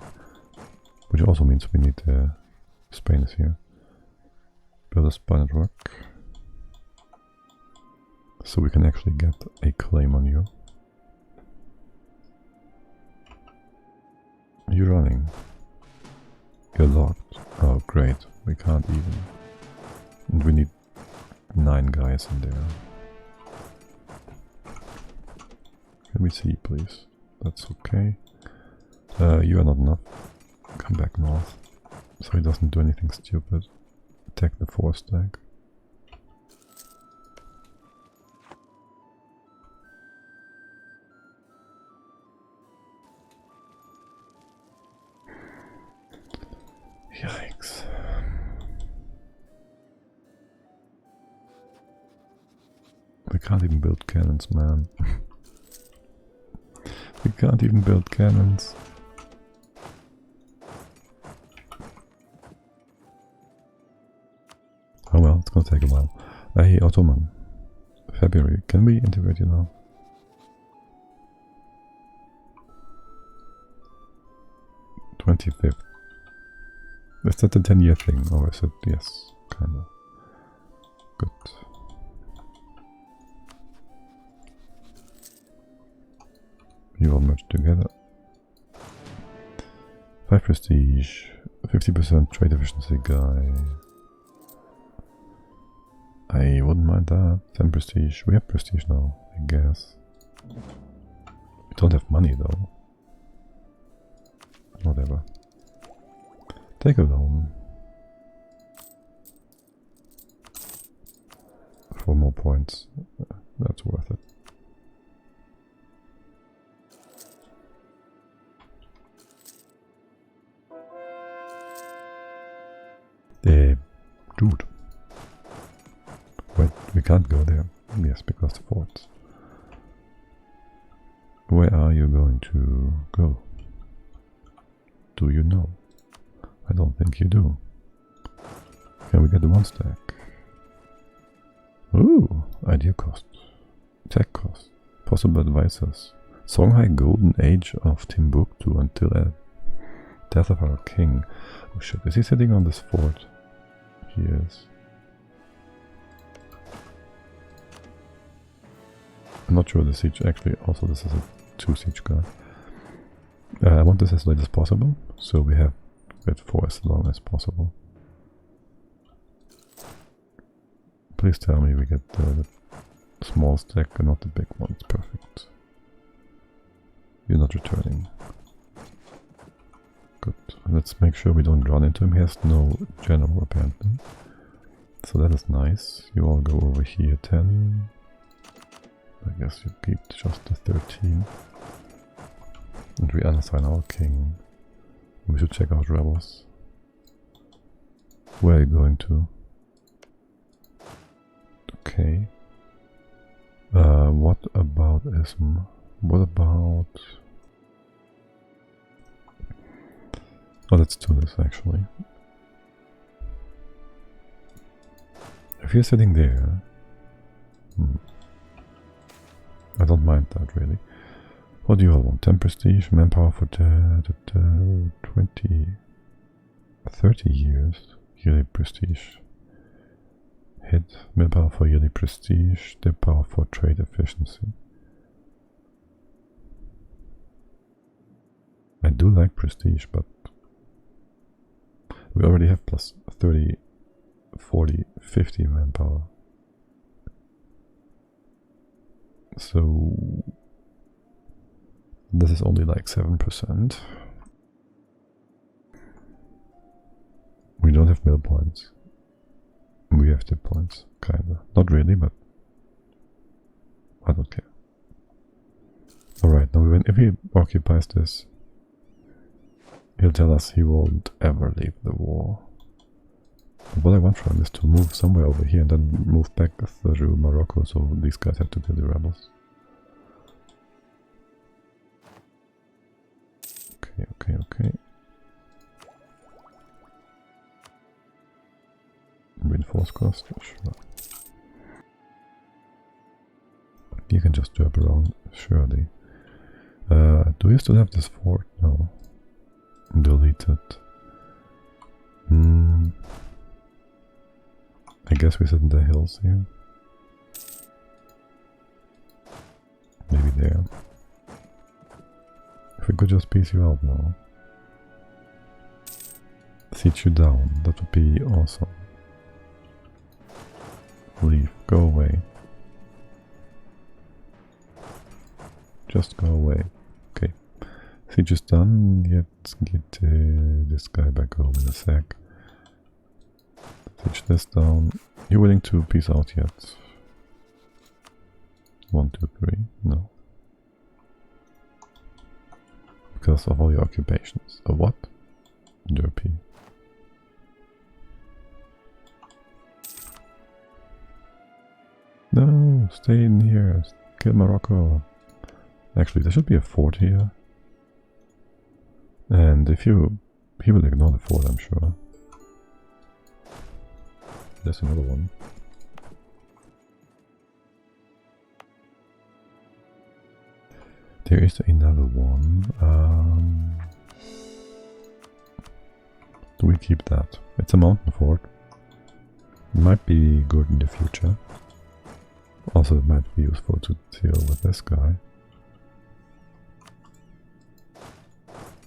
which also means we need Spain is here. Build a spy network, so we can actually get a claim on you. You're running. You're locked. Oh great, we can't even. And we need 9 guys in there. Can we see, please? That's okay. You are not enough. Come back north. So he doesn't do anything stupid. Attack the 4 stack. Yikes. We can't even build cannons, man. We can't even build cannons. Oh well, it's gonna take a while. Hey, Ottoman. February, can we integrate you now? '25th. Is that a 10-year thing, or is it? Yes, kinda. Good. You all merge together. 5 prestige, 50% trade efficiency guy. I wouldn't mind that. 10 prestige. We have prestige now, I guess. We don't have money though. Whatever. Take a loan. For more points. That's worth it. Dude. Wait. We can't go there. Yes, because the forts. Where are you going to go? Do you know? I don't think you do. Can we get the 1 stack? Ooh, idea cost. Tech cost. Possible advisors. Stronghai Golden Age of Timbuktu until death of our king. Oh shit, is he sitting on this fort? He is. I'm not sure the siege, actually, also this is a 2 siege guy. I want this as late as possible, so we have it for as long as possible. Please tell me we get the small stack and not the big one, it's perfect. You're not returning. Good. Let's make sure we don't run into him. He has no general apparently. So that is nice. You all go over here 10. I guess you keep just the 13. And we unassign our king. We should check out rebels. Where are you going to? Okay. What about ism? What about... Oh, let's do this actually. If you're sitting there... I don't mind that really. What do you all want? 10 prestige, manpower for 20... 30 years. Yearly prestige. Hit, manpower for yearly prestige, dip power for trade efficiency. I do like prestige, but we already have plus 30, 40, 50 manpower. So this is only like 7%. We don't have mill points. We have tip points, kinda. Not really, but I don't care. Alright, now if he occupies this, he'll tell us he won't ever leave the war. But what I want from him is to move somewhere over here and then move back through Morocco, so these guys have to kill the rebels. Okay. Reinforce cost? Sure. You can just jump around, surely. Do you still have this fort? No. Delete it. I guess we sit in the hills here. Maybe there. If we could just piece you out now. Siege you down, that would be awesome. Leave, go away. Just go away. Okay. Siege is done. Let's get this guy back home in a sec. Siege this down. You willing to peace out yet? 1, 2, 3. No. Because of all your occupations. A what? Derpy. No, stay in here. Kill Morocco. Actually, there should be a fort here. And if you... he will ignore the fort, I'm sure. There's another one. There is another one. Do we keep that? It's a mountain fort. Might be good in the future. Also, it might be useful to deal with this guy.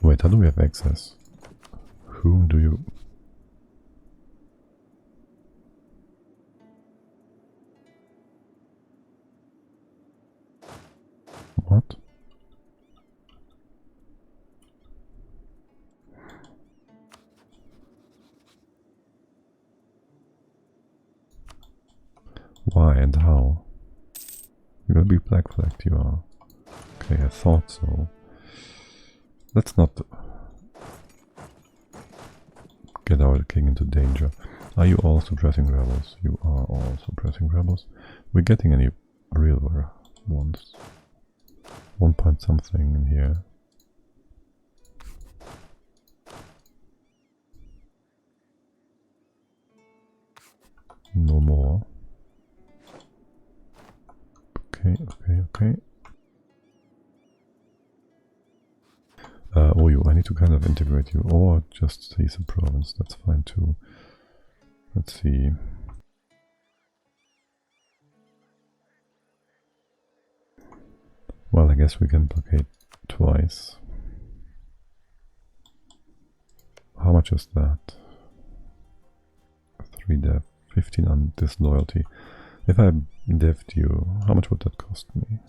Wait, how do we have access? Whom do you... What? Why and how? You're gonna be black flagged, you are. Okay, I thought so. Let's not get our king into danger. Are you all suppressing rebels? You are all suppressing rebels. We're getting any real ones. 1 point something in here. No more. Okay, okay, okay. Oh, I need to kind of integrate you, or just seize a province, that's fine too. Let's see. Well, I guess we can blockade twice. How much is that? 3 dev, 15 on disloyalty. If I dev'd you, how much would that cost me?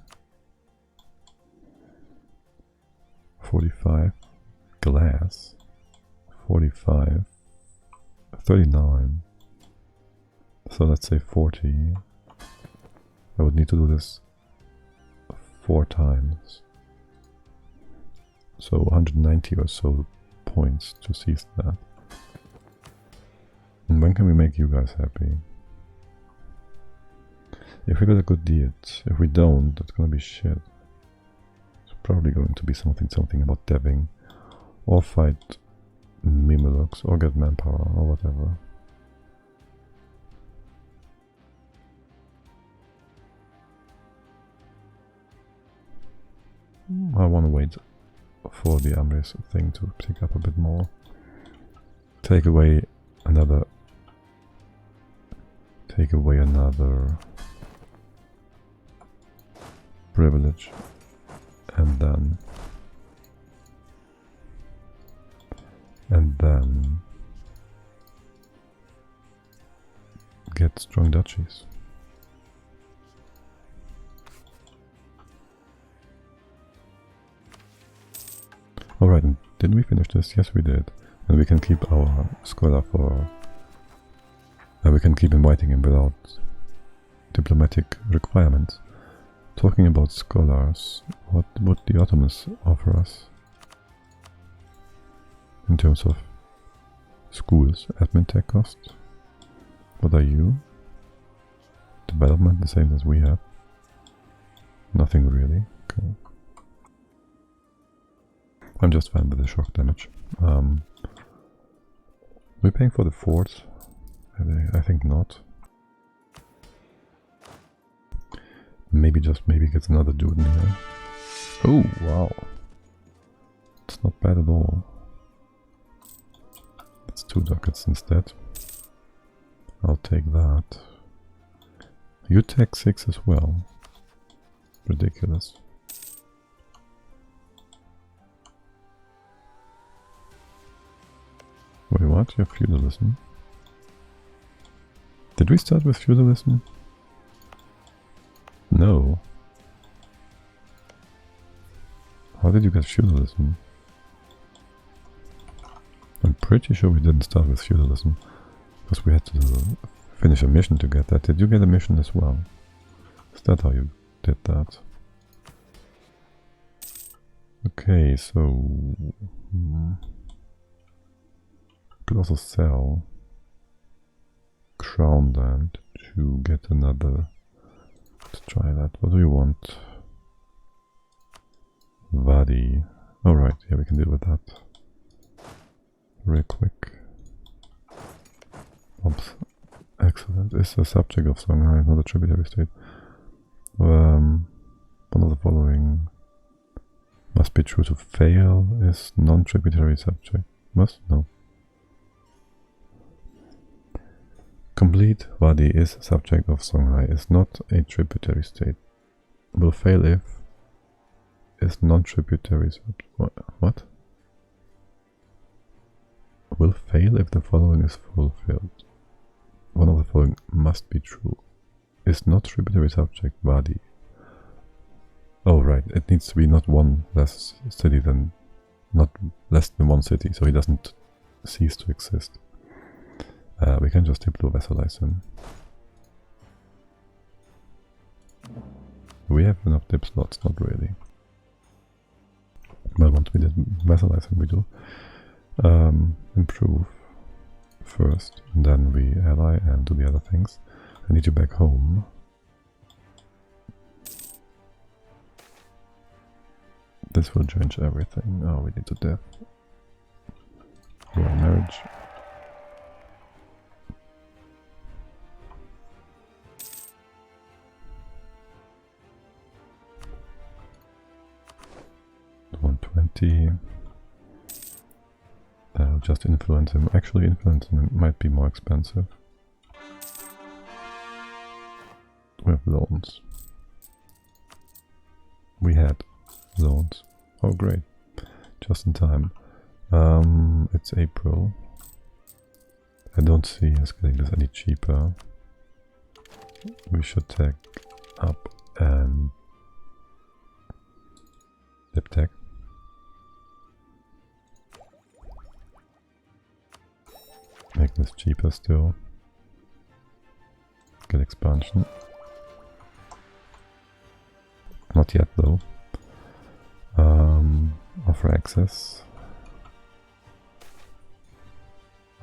45 glass, 45, 39. So let's say 40. I would need to do this 4 times. So 190 or so points to seize that. And when can we make you guys happy? If we get a good deed, if we don't, that's gonna be shit. It's probably going to be something about deving, or fight Mimologs, or get manpower, or whatever. I want to wait for the Amris thing to pick up a bit more. Take away another privilege, and then get strong duchies. Alright, did we finish this? Yes, we did. And we can keep our scholar for... we can keep inviting him without diplomatic requirements. Talking about scholars, what would the Ottomans offer us? In terms of schools, admin tech costs? What are you? Development, the same as we have? Nothing really. Okay. I'm just fine with the shock damage. We're paying for the forts? I think not. Maybe gets another dude in here. Oh, wow. It's not bad at all. It's 2 ducats instead. I'll take that. You take 6 as well. Ridiculous. Wait, what? You have feudalism? Did we start with feudalism? No. How did you get feudalism? I'm pretty sure we didn't start with feudalism, because we had to finish a mission to get that. Did you get a mission as well? Is that how you did that? Okay, so... could also sell Crown Land to get another... Let's try that. What do you want? Vadi. Alright, yeah, we can deal with that. Real quick. Oops. Excellent. It's a subject of Stronghai, not a tributary state. One of the following must be true to fail is non-tributary subject. Must? No. Complete Wadi is subject of Stronghai, is not a tributary state. Will fail if is non-tributary subject. What? Will fail if the following is fulfilled. One of the following must be true. Is not tributary subject Wadi. Oh right, it needs to be not one less city than... not less than one city, so he doesn't cease to exist. We can just Diplo vassalize him. We have enough dip slots, not really. Well, once we did vassalize him, we do. Improve. first, and then we ally and do the other things. I need you back home. This will change everything. Oh, we need to death. Royal marriage. I'll just influence him. Actually, influencing him might be more expensive. We have loans. We had loans. Oh, great. Just in time. It's April. I don't see us getting this any cheaper. We should take up and lip tech. Make this cheaper still. Get expansion. Not yet though. Offer access.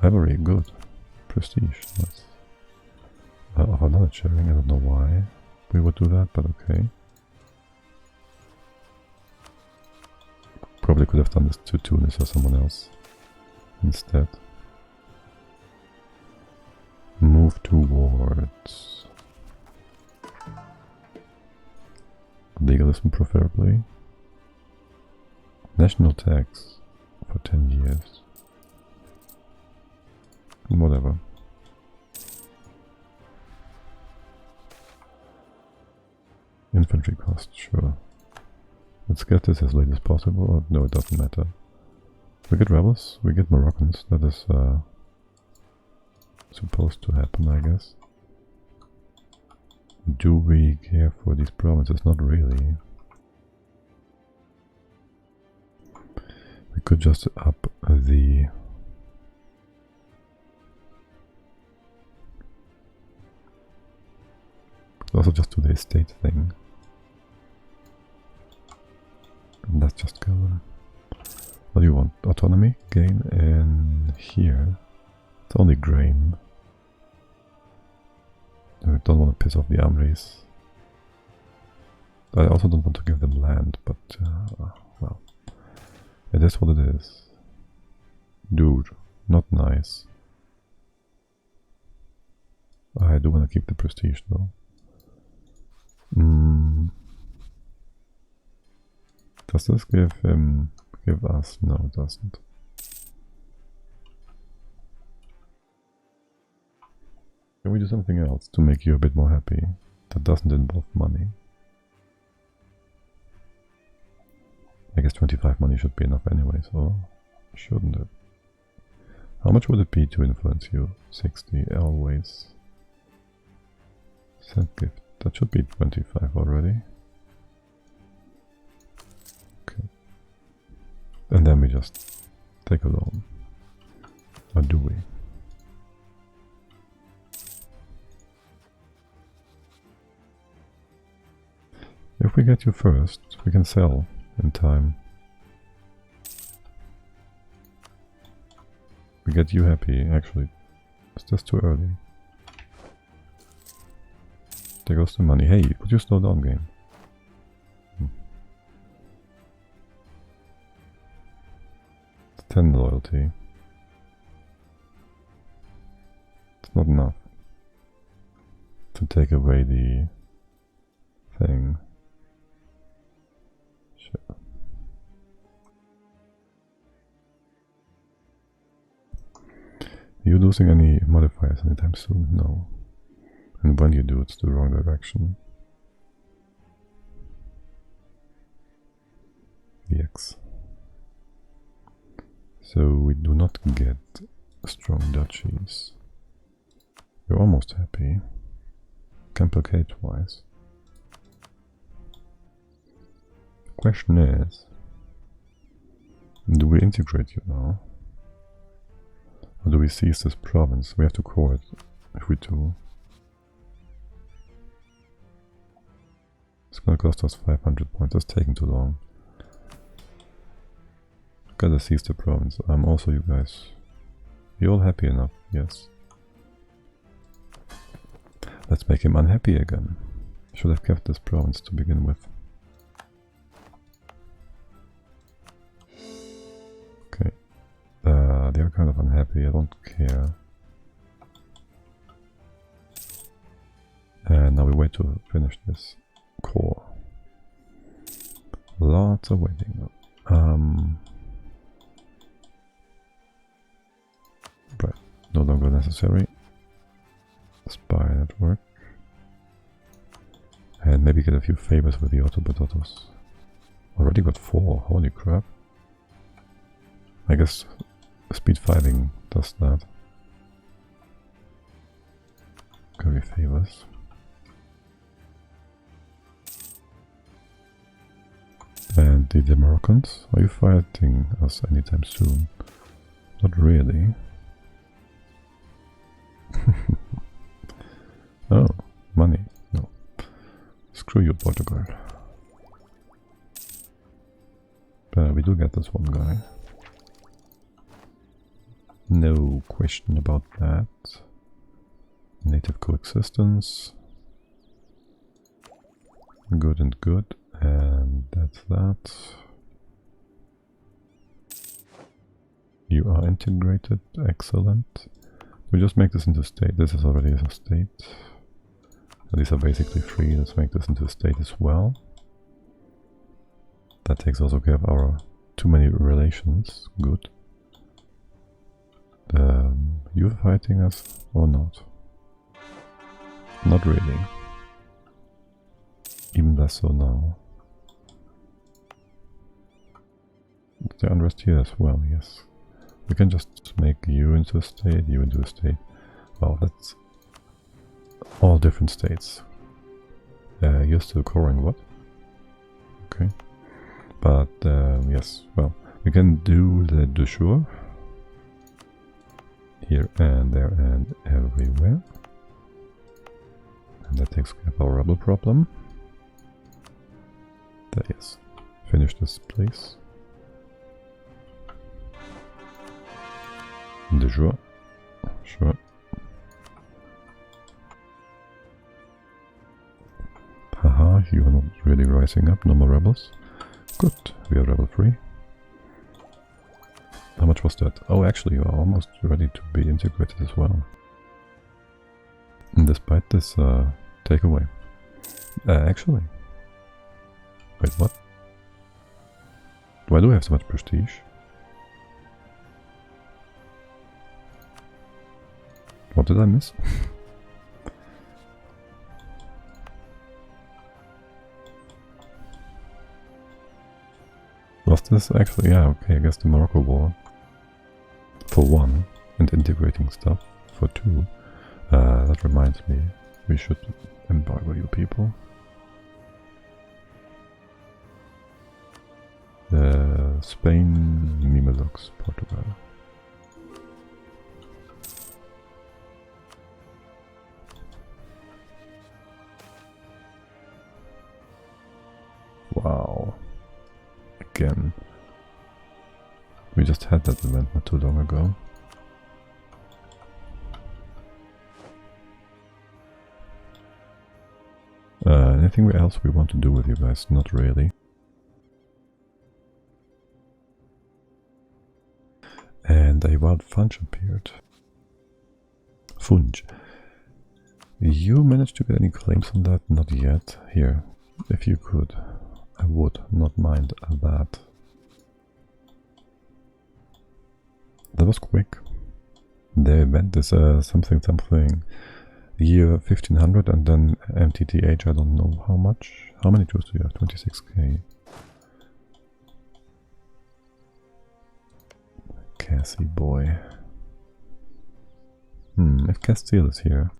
Very good. Prestige. Nice. Offer knowledge sharing. I don't know why we would do that, but okay. Probably could have done this to Tunis or someone else instead. Move towards legalism, preferably. National tax for 10 years. Whatever. Infantry cost, sure. Let's get this as late as possible. Or no, it doesn't matter. We get rebels, we get Moroccans. That is supposed to happen, I guess. Do we care for these provinces? Not really. We could just up the also just do the estate thing. And let's just go. What do you want? Autonomy gain in here. It's only grain. I don't want to piss off the Amris. I also don't want to give them land, but well, it is what it is. Dude, not nice. I do want to keep the prestige though. Does this give him, give us? No, it doesn't. Can we do something else to make you a bit more happy that doesn't involve money? I guess 25 money should be enough anyway, so shouldn't it? How much would it be to influence you? 60, always. Send gift. That should be 25 already. Okay. And then we just take a loan. Or do we? If we get you first, we can sell in time. We get you happy, actually. It's just too early. There goes the money. Hey, could you slow down, game? It's 10 loyalty. It's not enough to take away the thing. Sure. Are you losing any modifiers anytime soon? No. And when you do, it's the wrong direction. X. So we do not get strong duchies. You're almost happy. Can placate twice. The question is, do we integrate you now? Or do we seize this province? We have to core it if we do. It's gonna cost us 500 points. That's taking too long. Gotta seize the province. Also, you guys, you all happy enough Yes. Let's make him unhappy again. Should have kept this province to begin with. Okay. They are kind of unhappy, I don't care. And now we wait to finish this core. Lots of waiting. Right, no longer necessary. Spy network. And maybe get a few favors with the Autobotatos. Already got 4, holy crap. I guess speed 5ing does that. Give favors. And the Moroccans, are you fighting us anytime soon? Not really. Oh, money. No. Screw you, Portugal. We do get this one guy. No question about that. Native coexistence. Good and good. And that's that. You are integrated. Excellent. We just make this into state. This is already a state. These are basically free. Let's make this into a state as well. That takes also care of our too many relations. Good. You fighting us or not? Not really. Even less so now. Is there unrest here as well? Yes. We can just make you into a state, you into a state. Wow, that's all different states. You're still coring what? Okay. But yes, well, we can do the de jour. Here and there and everywhere. And that takes care of our rebel problem. There, yes. Finish this place. De jour. Sure. Haha, you are not really rising up, no more rebels. Good, we are rebel free. How much was that? Oh, actually, you are almost ready to be integrated as well. And despite this takeaway. Actually. Wait, what? Why do I have so much prestige? What did I miss? Was this actually? Yeah, okay, I guess the Morocco War. For 1, and integrating stuff for 2. That reminds me, we should embargo you people. Spain, Mimelux, Portugal. Wow. Again. We just had that event not too long ago. Anything else we want to do with you guys? Not really. And a wild funge appeared. Funge. You managed to get any claims on that? Not yet. Here, if you could, I would not mind that. That was quick. The event is something year 1500 and then MTTH, I don't know how much. How many tours do you have? 26k. Cassie boy. If Castile is here.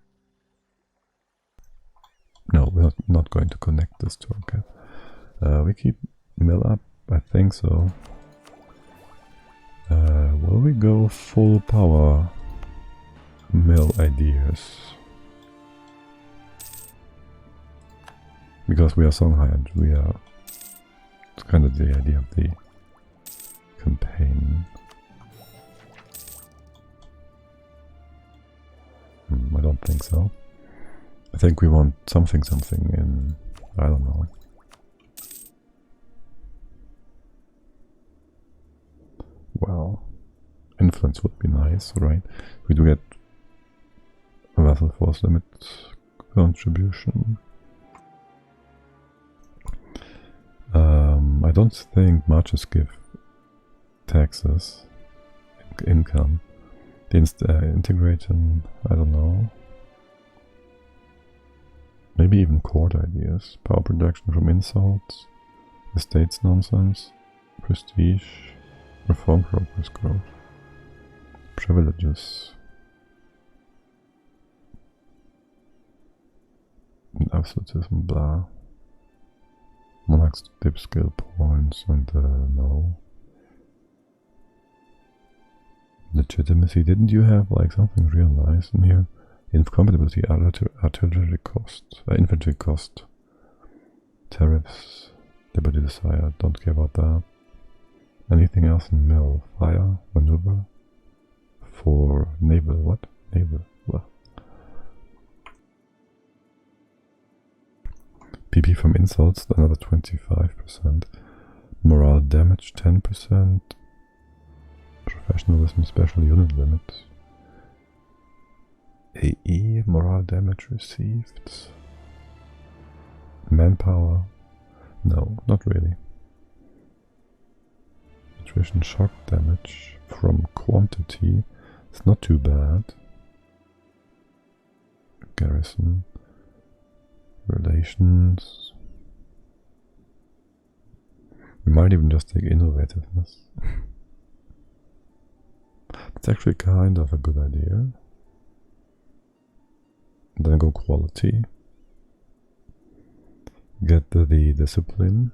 No, we're not going to connect this to our cap. We keep mill up, I think so. Will we go full power mill ideas? Because we are Stronghai and we are... It's kind of the idea of the campaign. I don't think so. I think we want something in, I don't know. Well, influence would be nice, right? We do get a vessel force limit contribution. I don't think marches give taxes, income. The integrating, I don't know. Maybe even court ideas. Power production from insults, estates nonsense, prestige, reform progress growth, privileges, absolutism, blah. Monarchs dip skill points and no. Legitimacy, didn't you have like something real nice in here? Incompatibility, artillery cost, infantry cost, tariffs, liberty desire, don't care about that. Anything else in mill? Fire, maneuver, for naval, what? Naval, well. PP from insults, another 25%. Morale damage, 10%. Professionalism, special unit limit. AE, morale damage received. Manpower, no, not really. Attrition shock damage from quantity, it's not too bad. Garrison. Relations. We might even just take innovativeness. It's actually kind of a good idea. Then go quality. Get the discipline.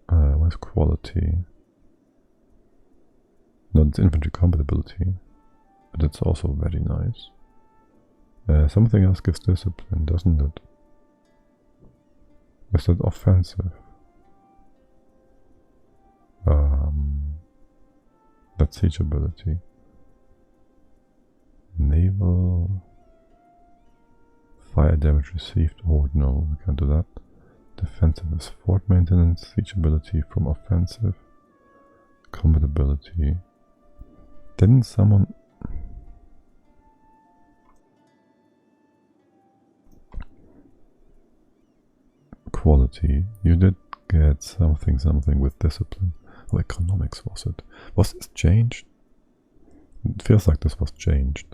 Where's quality? No, it's infantry compatibility. But it's also very nice. Something else gives discipline, doesn't it? Is that offensive? That's siege ability. Naval. Fire damage received. Oh no, we can't do that. Defensive is fort maintenance. Siege ability from offensive. Compatibility. Didn't someone... Quality. You did get something with discipline. Oh, economics was it? Was this changed? It feels like this was changed.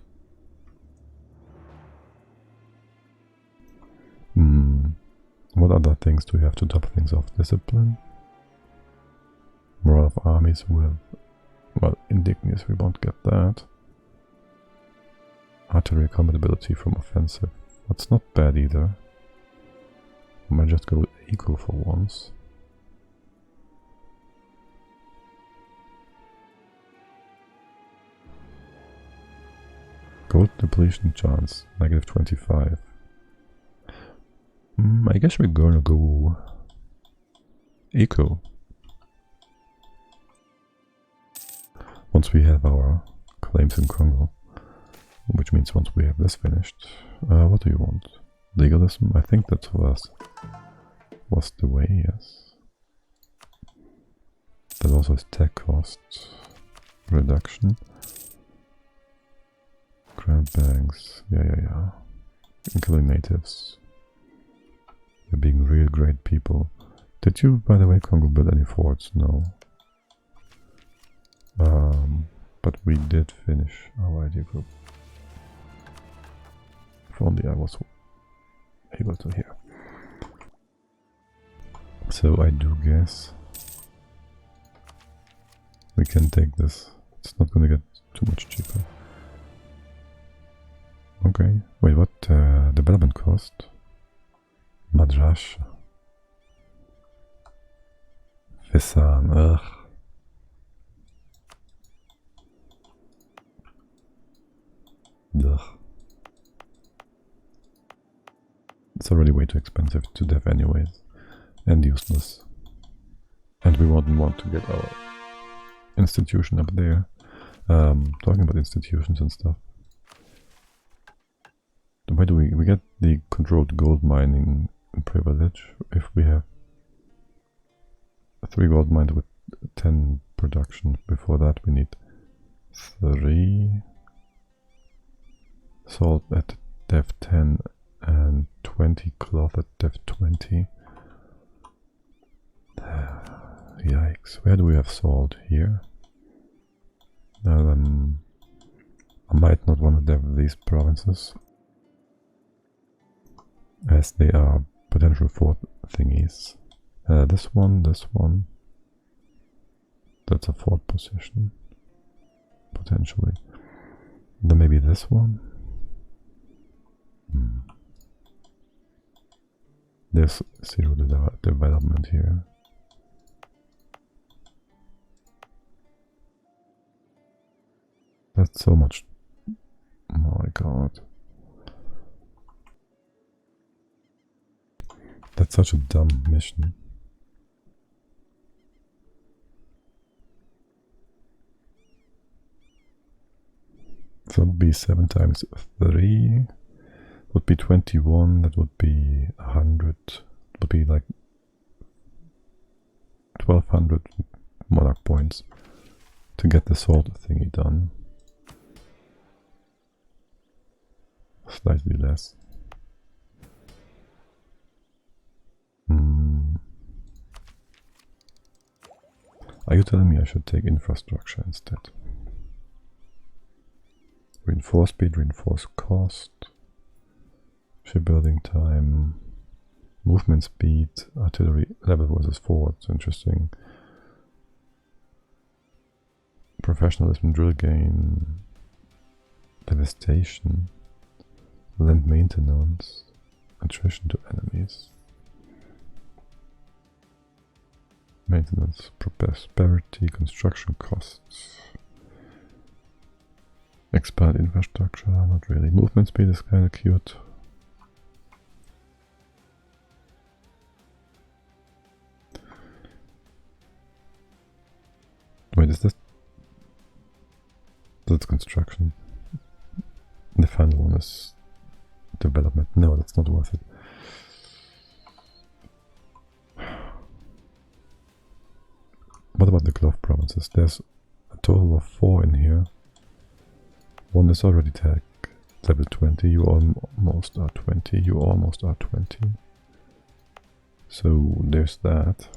What other things do we have to top things off? Discipline? Morale of armies with... Well, indignious, we won't get that. Artillery compatibility from offensive. That's not bad either. I might just go with equal for once. Gold depletion chance, negative 25. I guess we're gonna go eco. Once we have our claims in Congo, which means once we have this finished. What do you want? Legalism? I think that was the way, yes. That also is tech cost reduction. Grant banks, yeah. Killing natives. They're being real great people. Did you, by the way, Congo build any forts? No. But we did finish our idea group. If only I was able to hear. So I do guess we can take this. It's not gonna get too much cheaper. Okay. Wait, what? Development cost? Madras. Vissan, ugh. Ugh. It's already way too expensive to dev anyways. And useless. And we wouldn't want to get our institution up there. Talking about institutions and stuff. Why do we get the controlled gold mining privilege if we have 3 gold mines with 10 production? Before that we need 3 salt at depth 10 and 20 cloth at depth 20. Yikes, where do we have salt? Here? I might not want to have these provinces, as they are potential fort thingies. This one, that's a fort position, potentially. Then maybe this one. There's 0 development here. That's so much. Oh my god. That's such a dumb mission. So that would be 7 times 3. Would be 21. That would be 100. Would be like 1200 monarch points to get the salt thingy done. Slightly less. Are you telling me I should take infrastructure instead? Reinforce speed, reinforce cost, shipbuilding time, movement speed, artillery level versus forwards, interesting. Professionalism, drill gain, devastation, land maintenance, attrition to enemies. Maintenance, prosperity, construction costs. Expand infrastructure, not really. Movement speed is kind of cute. Wait, is this? That's construction. The final one is development. No, that's not worth it. What about the cloth provinces? There's a total of 4 in here. One is already tech level 20. You almost are 20. You almost are 20. So there's that.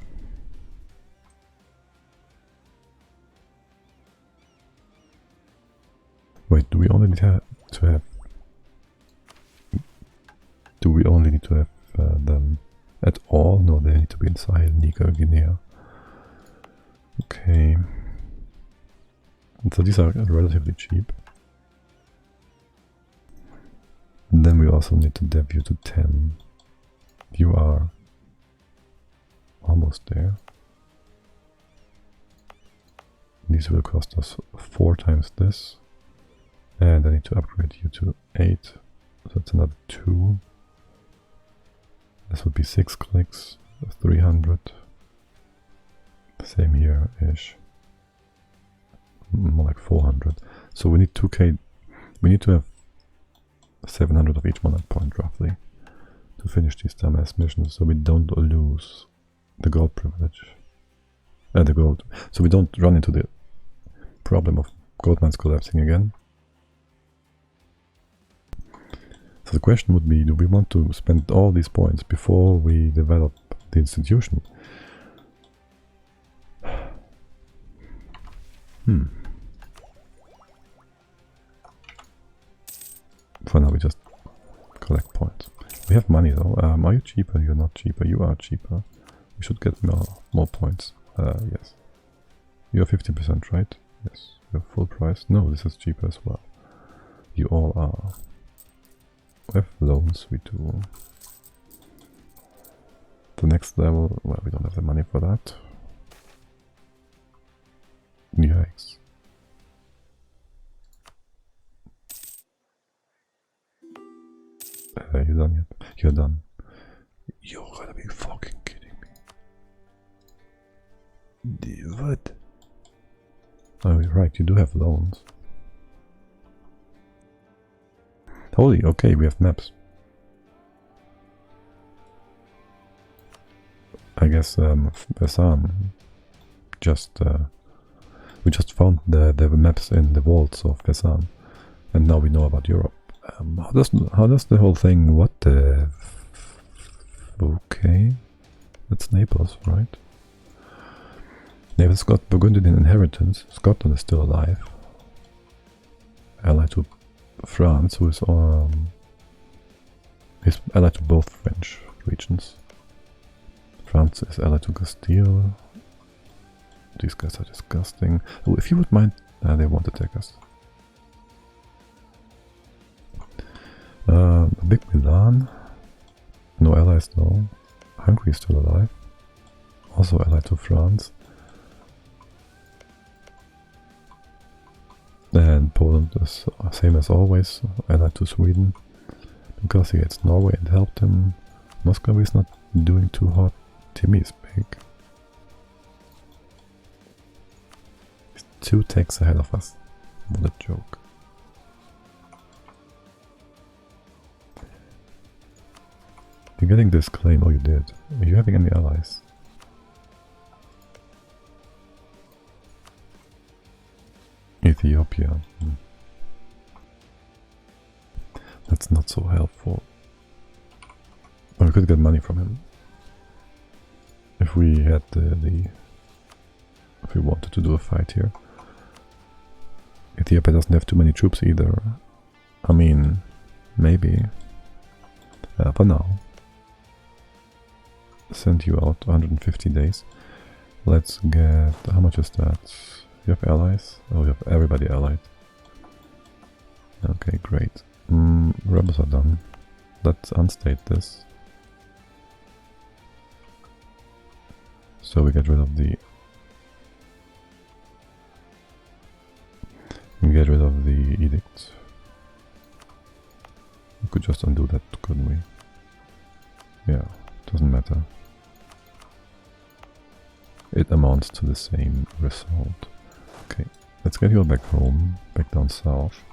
Wait, do we only need to have? Do we only need to have them at all? No, they need to be in Sahel, Niger, Guinea. Okay. So these are relatively cheap. And then we also need to debut to 10. You are almost there. These will cost us 4 times this. And I need to upgrade you to 8. So that's another 2. This would be 6 clicks, 300. Same here-ish. More like 400. So we need 2k. We need to have 700 of each monarch point roughly to finish these dumbass missions, so we don't lose the gold privilege. The gold. So we don't run into the problem of gold mines collapsing again. So the question would be, do we want to spend all these points before we develop the institution? For now we just collect points. We have money though. Are you cheaper? You're not cheaper. You are cheaper. We should get more points. Yes. You're 50%, right? Yes. You're full price. No, this is cheaper as well. You all are. We have loans, we do. The next level, well, we don't have the money for that. Yikes. You done yet? You're done. You're gonna be fucking kidding me. What? Oh, you're right, you do have loans. Holy, okay, we have maps. I guess Vesan just we just found the maps in the vaults of Vesan, and now we know about Europe. How does the whole thing? What the? Okay, that's Naples, right? Naples got Burgundian inheritance. Scotland is still alive, allied to France, who is allied to both French regions. France is allied to Castile. These guys are disgusting. Oh, if you would mind, they won't attack us. Big Milan. No allies though. Hungary is still alive. Also allied to France. And Poland is same as always, allied to Sweden. Because he hates Norway and helped him. Moscow is not doing too hot. Timmy is big. He's 2 techs ahead of us. What a joke. You're getting this claim. Oh, you did. Are you having any allies? Ethiopia. That's not so helpful. But we could get money from him. If we had if we wanted to do a fight here. Ethiopia doesn't have too many troops either. I mean, maybe. For now. Send you out 150 days. Let's get... How much is that? You have allies? Oh, you have everybody allied. Okay, great. Rebels are done. Let's unstate this. So we get rid of the... edict. We could just undo that, couldn't we? Yeah, doesn't matter. It amounts to the same result. Okay, let's get you back home, back down south.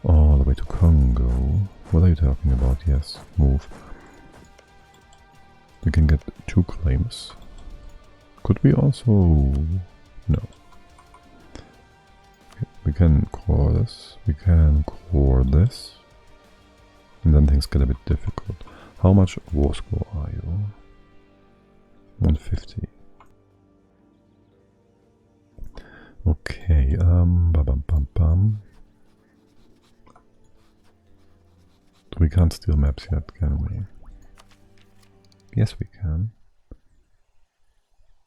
All the way to Congo. What are you talking about? Yes, move. We can get 2 claims. Could we also... No. Okay, we can core this. We can core this. And then things get a bit difficult. How much war score are you? 150. Okay, We can't steal maps yet, can we? Yes, we can.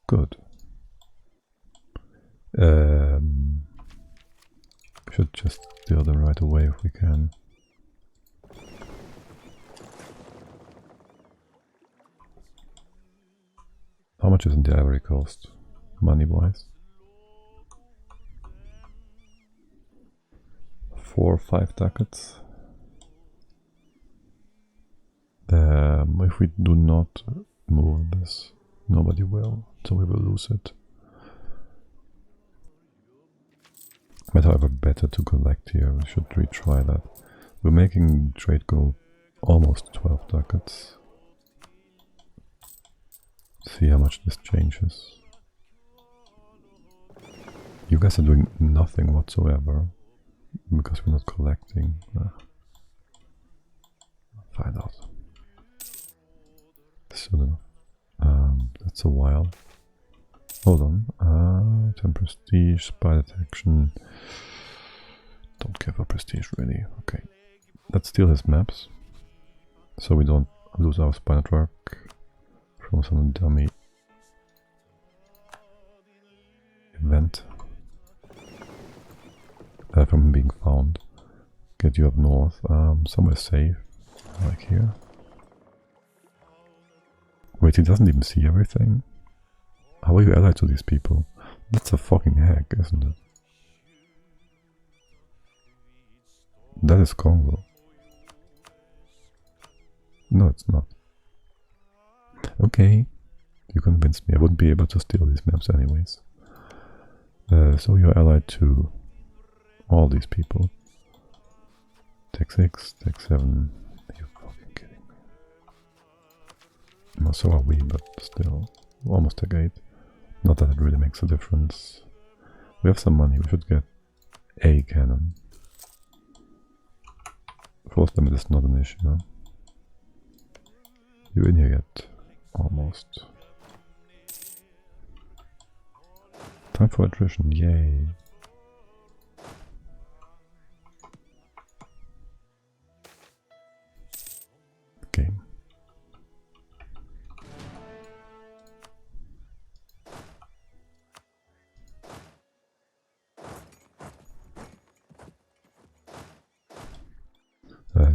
Good. We should just steal them right away if we can. How much is in the Ivory Coast, money-wise? 4 or 5 ducats. If we do not move this, nobody will, so we will lose it. But however, better to collect here, we should retry that. We're making trade go almost 12 ducats. See how much this changes. You guys are doing nothing whatsoever, because we're not collecting. Find out. Soon enough. That's a while. Hold on. 10 prestige, spy detection. Don't care for prestige really. Okay. Let's steal his maps. So we don't lose our spy network from some dummy event. From him being found. Get you up north. Somewhere safe. Like here. Wait, he doesn't even see everything? How are you allied to these people? That's a fucking hack, isn't it? That is Congo. No, it's not. Okay, you convinced me. I wouldn't be able to steal these maps anyways. So you're allied to all these people. Take 6, take 7. Are you fucking kidding me? Well, so are we, but still. Almost take 8. Not that it really makes a difference. We have some money, we should get a cannon. Force limit is not an issue, no? You in here yet? Almost. Time for attrition, yay! Game.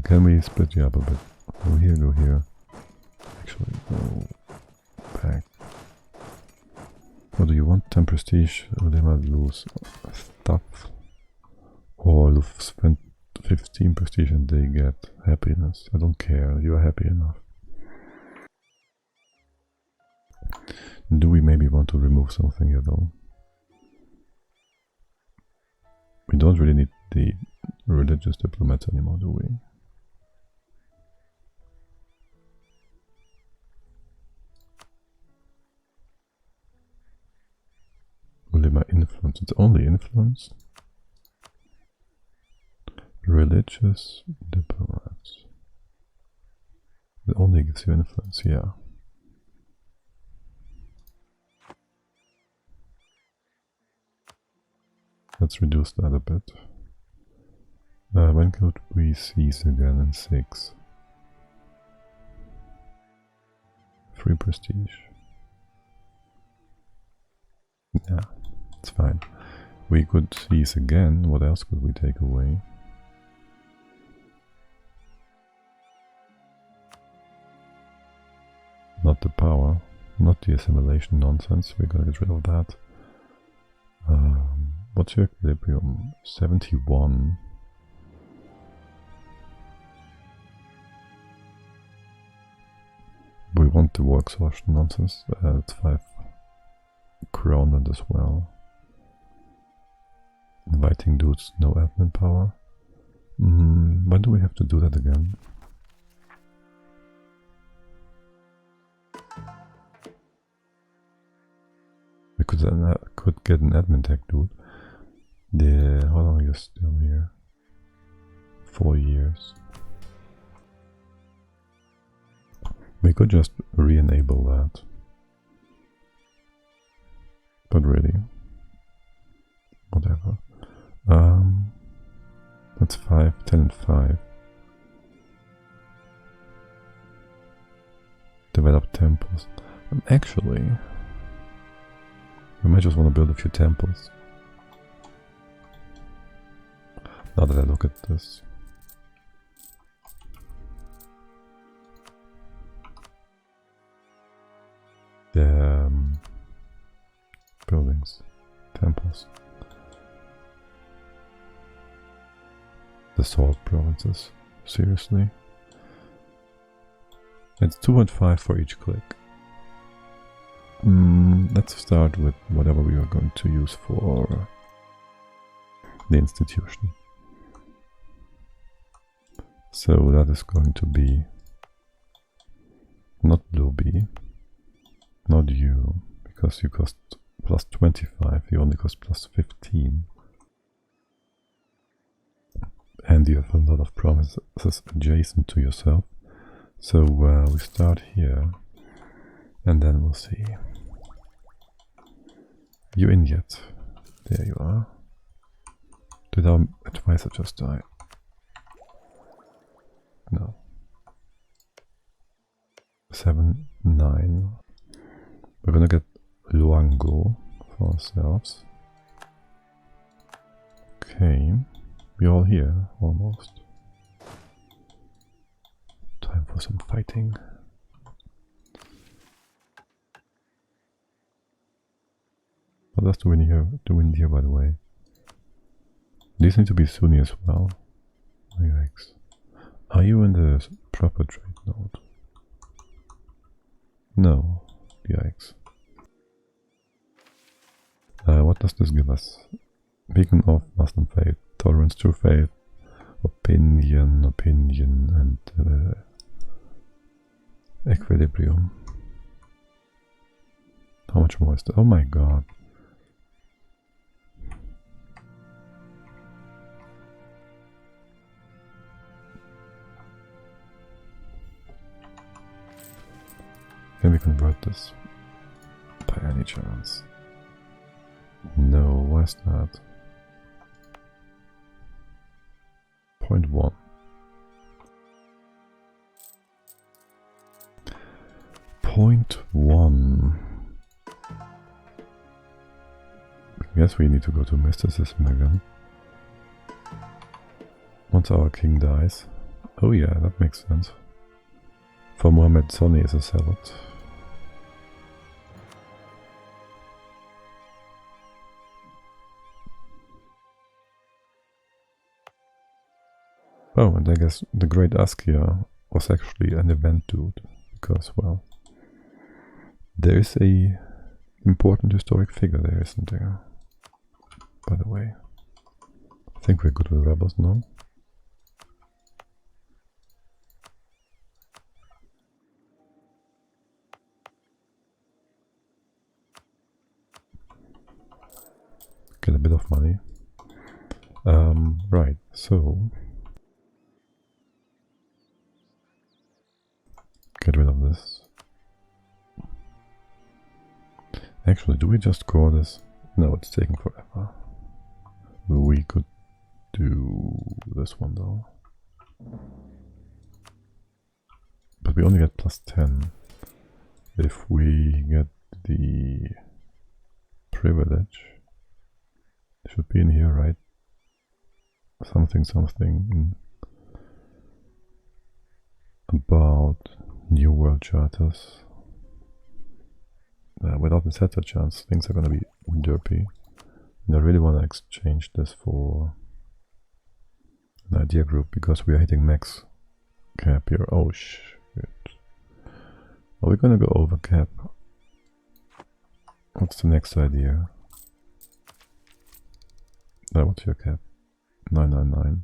Can we split you up a bit? Go here, go here. Actually, go back. What do you want? 10 prestige, or they might lose stuff. Or lose 15 prestige and they get happiness. I don't care, you are happy enough. Do we maybe want to remove something here though? We don't really need the religious diplomats anymore, do we? My influence, it's only influence. Religious diplomats. It only gives you influence, yeah. Let's reduce that a bit. When could we cease again in 6? 3 prestige. Yeah. It's fine. We could cease again. What else could we take away? Not the power. Not the assimilation nonsense. We're gonna get rid of that. What's your equilibrium? 71. We want the war exhaustion nonsense. It's 5 crowned as well. Inviting dudes, no admin power. When do we have to do that again? We could get an admin tech dude. How long are you still here? 4 years. We could just re-enable that. But really, whatever. That's 5, 10 and 5. Develop temples. Actually, we might just want to build a few temples. Now that I look at this. The buildings, temples. The salt provinces. Seriously? It's 2.5 for each click. Let's start with whatever we are going to use for the institution. So that is going to be not blue B, not you, because you cost plus 25, you only cost plus 15. And you have a lot of provinces adjacent to yourself. So we start here, and then we'll see. You in yet? There you are. Did our advisor just die? No. 7, 9. We're gonna get Luango for ourselves. Okay. We're all here, almost. Time for some fighting. What else do we need here, by the way? These need to be Sunni as well. Yikes. Are you in the proper trade node? No. Yikes. What does this give us? Beacon of Muslim faith, tolerance to faith, Opinion, and equilibrium. How much more is that? Oh my god. Can we convert this by any chance? No, why is that? 0.1. Point 1. I guess we need to go to mysticism again. Once our king dies. Oh yeah, that makes sense. For Mohammed Soni is a zealot. Oh, and I guess the Great Askia was actually an event dude, because, well, there is a important historic figure there, isn't there? By the way, I think we're good with rebels now. Get a bit of money. Right, so get rid of this. Actually, do we just core this? No, it's taking forever. We could do this one though. But we only get +10 if we get the privilege. It should be in here, right? Something about New World Charters. Without the setter chance, things are gonna be derpy. And I really want to exchange this for an idea group because we are hitting max cap here. Oh shit. Are we gonna go over cap? What's the next idea? What's your cap? 999.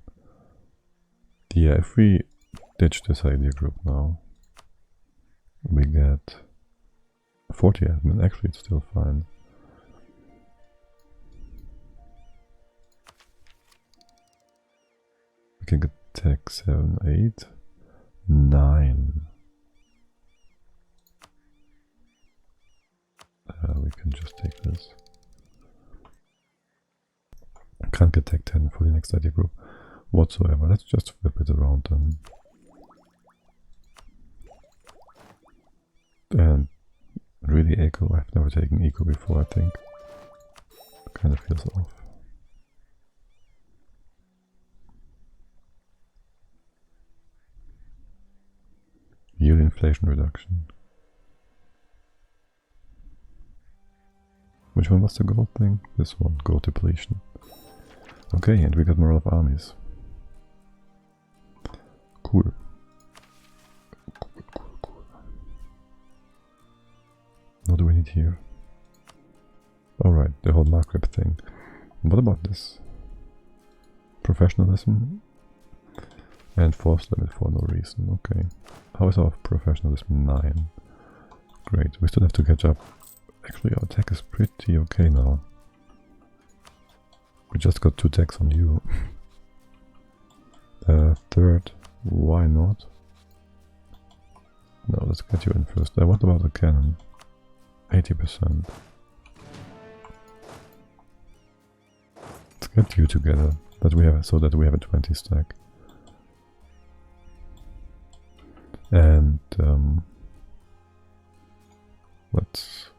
Yeah, if we ditch this idea group now, we get 40 admin. Actually, it's still fine. We can get tech 7, 8, 9. We can just take this. Can't get tech 10 for the next idea group whatsoever. Let's just flip it around then. And really eco. I've never taken eco before, I think. Kind of feels off. Yield inflation reduction. Which one was the gold thing? This one, gold depletion. Okay, and we got morale of armies. Cool. Cool. What do we need here? Alright, the whole Maghreb thing. What about this? Professionalism and force limit for no reason. Okay. How is our professionalism? 9. Great. We still have to catch up. Actually, our tech is pretty okay now. We just got 2 techs on you. Third, why not? No, let's get you in first. What about the cannon? 80%. Let's get you together. That we have, so that we have a 20 stack. And let's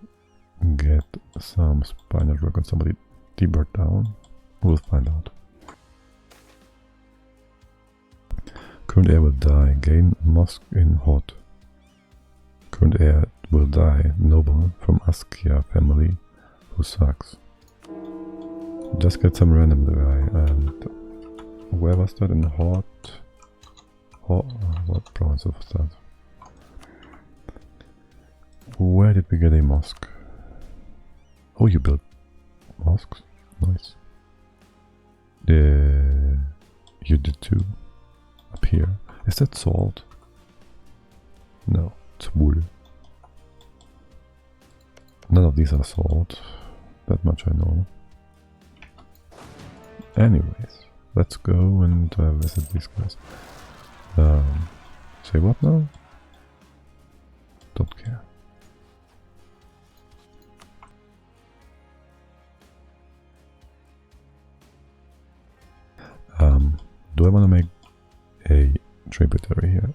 get some spy network on somebody deburred down. We'll find out. Current heir will die. Gain mosque in hot. Current heir will die. Noble from Askia family who sucks. Just get some random guy. And where was that in hot? What province was that? Where did we get a mosque? Oh, you built mosques? Nice. You did too. Up here. Is that salt? No, it's wool. None of these are salt. That much I know. Anyways, let's go and visit these guys. Say what now? Don't care. Do I want to make a tributary here?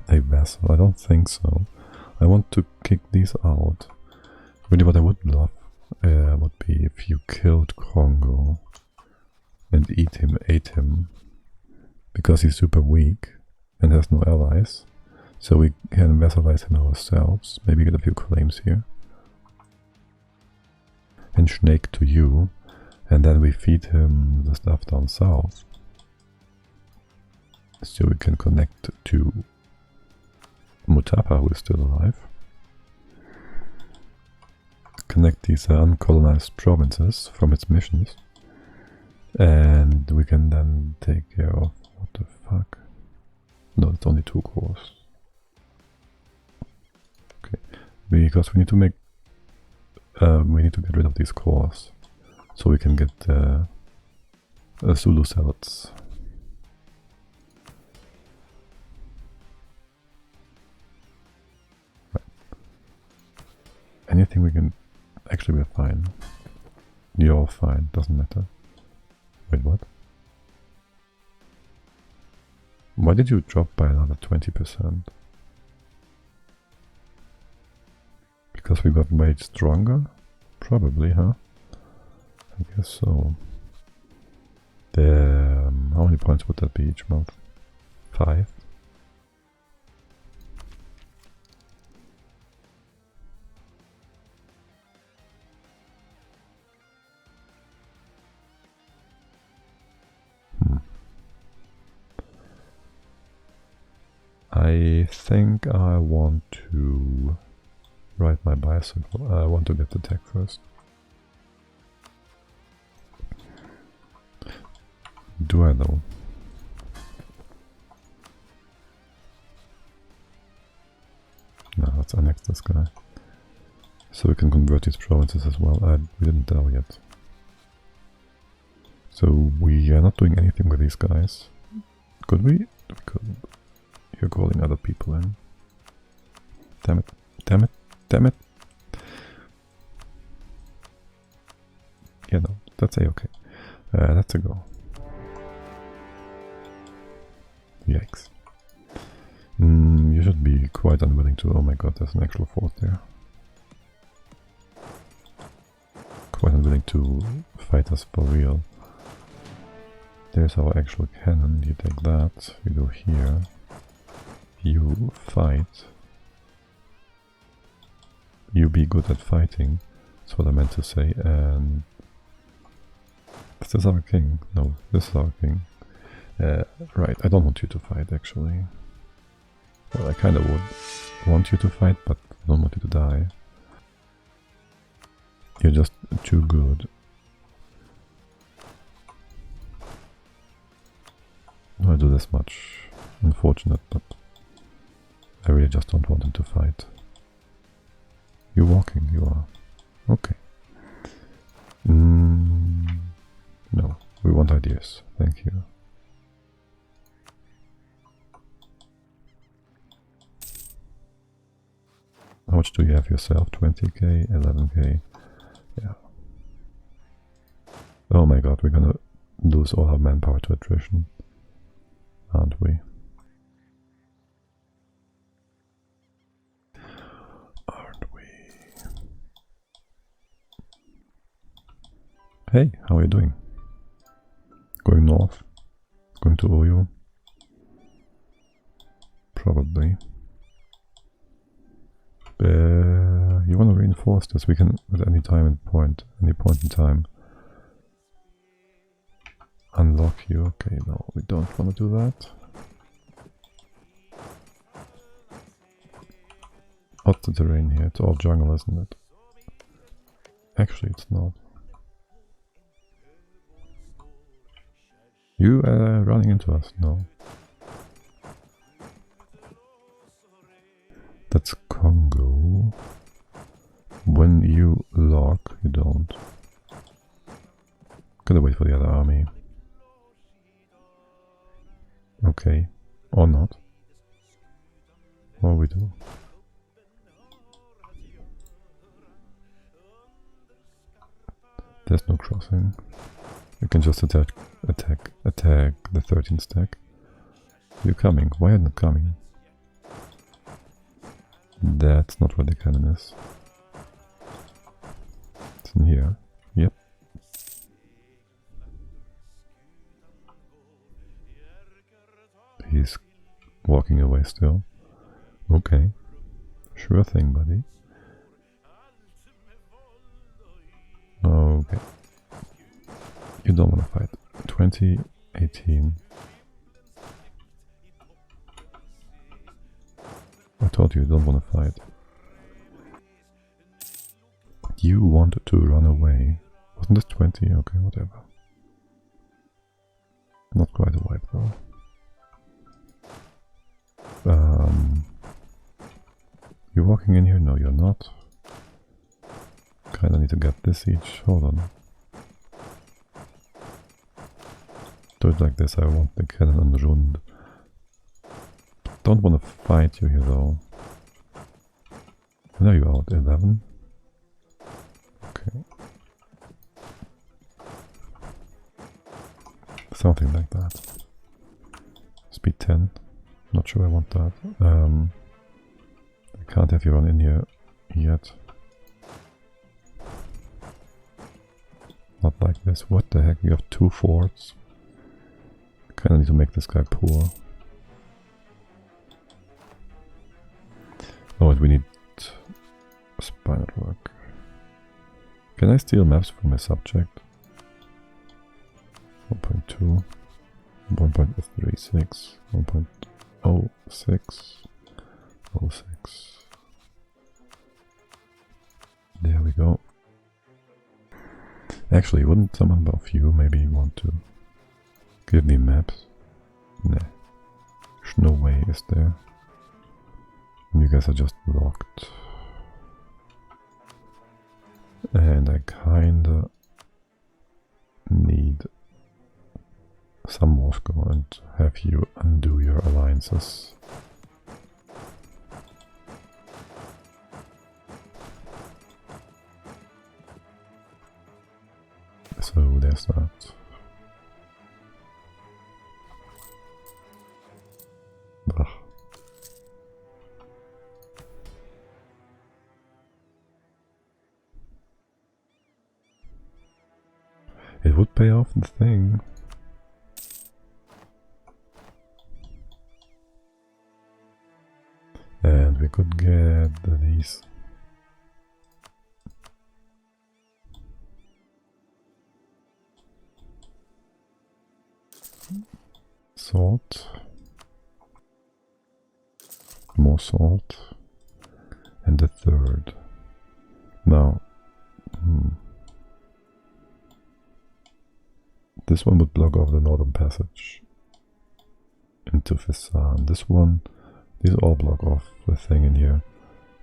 A vessel? I don't think so. I want to kick these out. Really, what I would love would be if you killed Congo and ate him, because he's super weak and has no allies. So we can vassalize him ourselves. Maybe get a few claims here. And Snake to you. And then we feed him the stuff down south. So we can connect to Mutapa, who is still alive. Connect these uncolonized provinces from its missions. And we can then take care of... What the fuck? No, it's only 2 cores. Okay. Because we need to make... we need to get rid of these cores. So we can get Zulu salads. Right. Anything we can... Actually, we're fine. You're all fine, doesn't matter. Wait, what? Why did you drop by another 20%? Because we got made stronger? Probably, huh? I guess so. How many points would that be each month? 5? I think I want to ride my bicycle. I want to get the tech first. Do I though? No, let's annex this guy. So we can convert these provinces as well. We didn't tell yet. So we are not doing anything with these guys. Could we? We couldn't. You're calling other people in. Damn it. Damn it. Damn it. Yeah, no. That's a-okay. That's a go. Yikes. You should be quite unwilling to... Oh my god, there's an actual fort there. Quite unwilling to fight us for real. There's our actual cannon. You take that. You go here. You fight. You be good at fighting. That's what I meant to say. And... Is this our king? No, this is our king. Right, I don't want you to fight, actually. Well, I kind of would want you to fight, but I don't want you to die. You're just too good. I do this much. Unfortunate, but I really just don't want him to fight. You're walking, you are. Okay. No, we want ideas. Thank you. How much do you have yourself? 20k, 11k. Yeah. Oh my god, we're gonna lose all our manpower to attrition. Aren't we? Aren't we? Hey, how are you doing? Going north? Going to Oyo? Probably. You want to reinforce this? We can at any point in time, unlock you. Okay, no, we don't want to do that. What's the terrain here? It's all jungle, isn't it? Actually, it's not. You running into us? No. That's Congo. When you lock, you don't. Gotta wait for the other army. Okay. Or not. What we do? There's no crossing. You can just attack the 13 stack. You're coming. Why are you not coming? That's not where the cannon is. It's in here. Yep. He's walking away still. Okay. Sure thing, buddy. Okay. You don't want to fight. 20, 18. I told you don't want to fight. You wanted to run away. Wasn't this 20? Okay, whatever. Not quite a wipe though. You're walking in here? No, you're not. Kinda need to get this each. Hold on. Do it like this. I want the cannon on Rund. Don't want to fight you here though. When are you out? 11? Okay. Something like that. Speed 10. Not sure I want that. I can't have you run in here yet. Not like this. What the heck? You have 2 forts. Kinda need to make this guy poor. Oh, and we need spy network. Can I steal maps from my subject? 1.2, 1.36, 1.06, 06. There we go. Actually, wouldn't someone of you maybe want to give me maps? Nah. No way is there. You guys are just locked. And I kinda need some Moscow and have you undo your alliances. So there's that. Ugh. It would pay off the thing. And we could get these. Salt. More salt. And the third. Now, this one would block off the northern passage into Fesan. This one, these all block off the thing in here.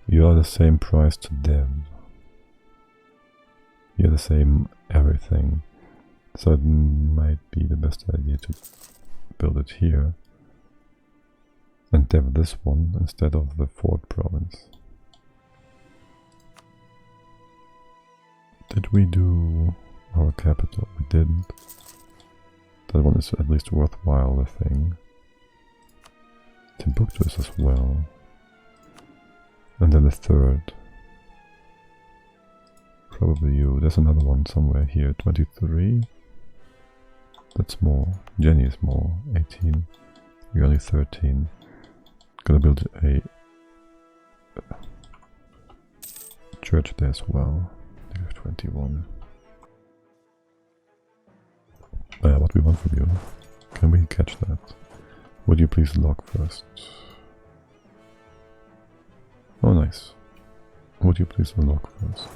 You are the same price to Dev. You're the same everything. So it might be the best idea to build it here and dev this one instead of the Fort province. Did we do our capital? We didn't. That one is at least worthwhile, the thing. Timbuktu is as well. And then the third. Probably you. There's another one somewhere here. 23. That's more. Jenny is more. 18. You're only 13. Gonna build a church there as well. You have 21. What we want from you. Can we catch that? Would you please log first? Oh, nice. Would you please unlock first?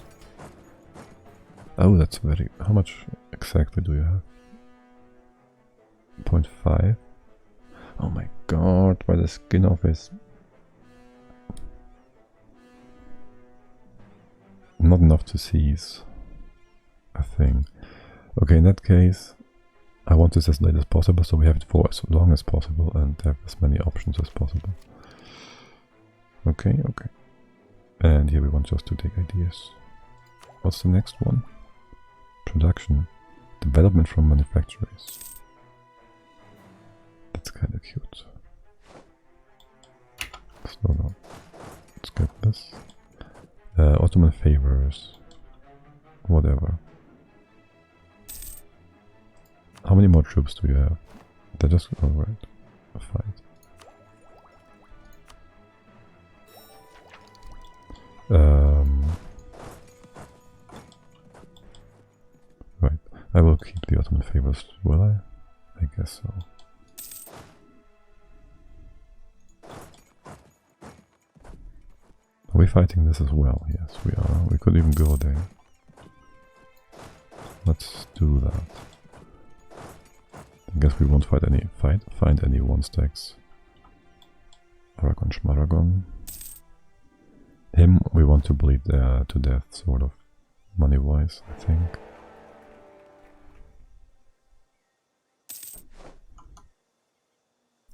Oh, that's very... How much exactly do you have? 0.5. Oh my god, by the skin of his... Not enough to seize a thing. Okay, in that case, I want this as late as possible, so we have it for as long as possible and have as many options as possible. Okay, okay. And here we want just to take ideas. What's the next one? Production. Development from manufacturers. That's kind of cute. Slow down. Let's get this. Ottoman favors. Whatever. How many more troops do you have? They're just... oh right. A fight. Right. I will keep the Ottoman favors, will I? I guess so. Are we fighting this as well? Yes, we are. We could even go there. Let's do that. I guess we won't find any one stacks. Aragon Schmaragon. Him we want to bleed to death, sort of, money-wise, I think.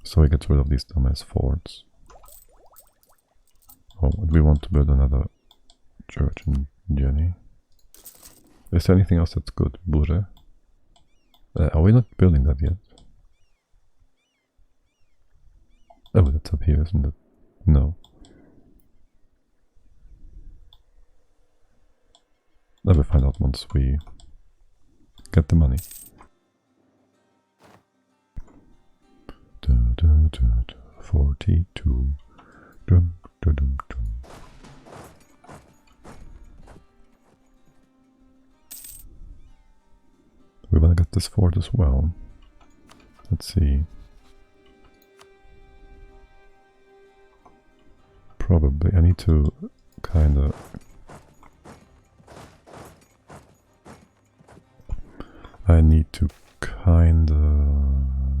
So we get rid of these dumbass forts. Oh, we want to build another church in Jenny. Is there anything else that's good? Bure? Are we not building that yet? Oh, that's up here, isn't it? No. That we'll find out once we get the money. 42. Dum, dum, dum, dum. We want to get this fort as well. Let's see. Probably. I need to kind of...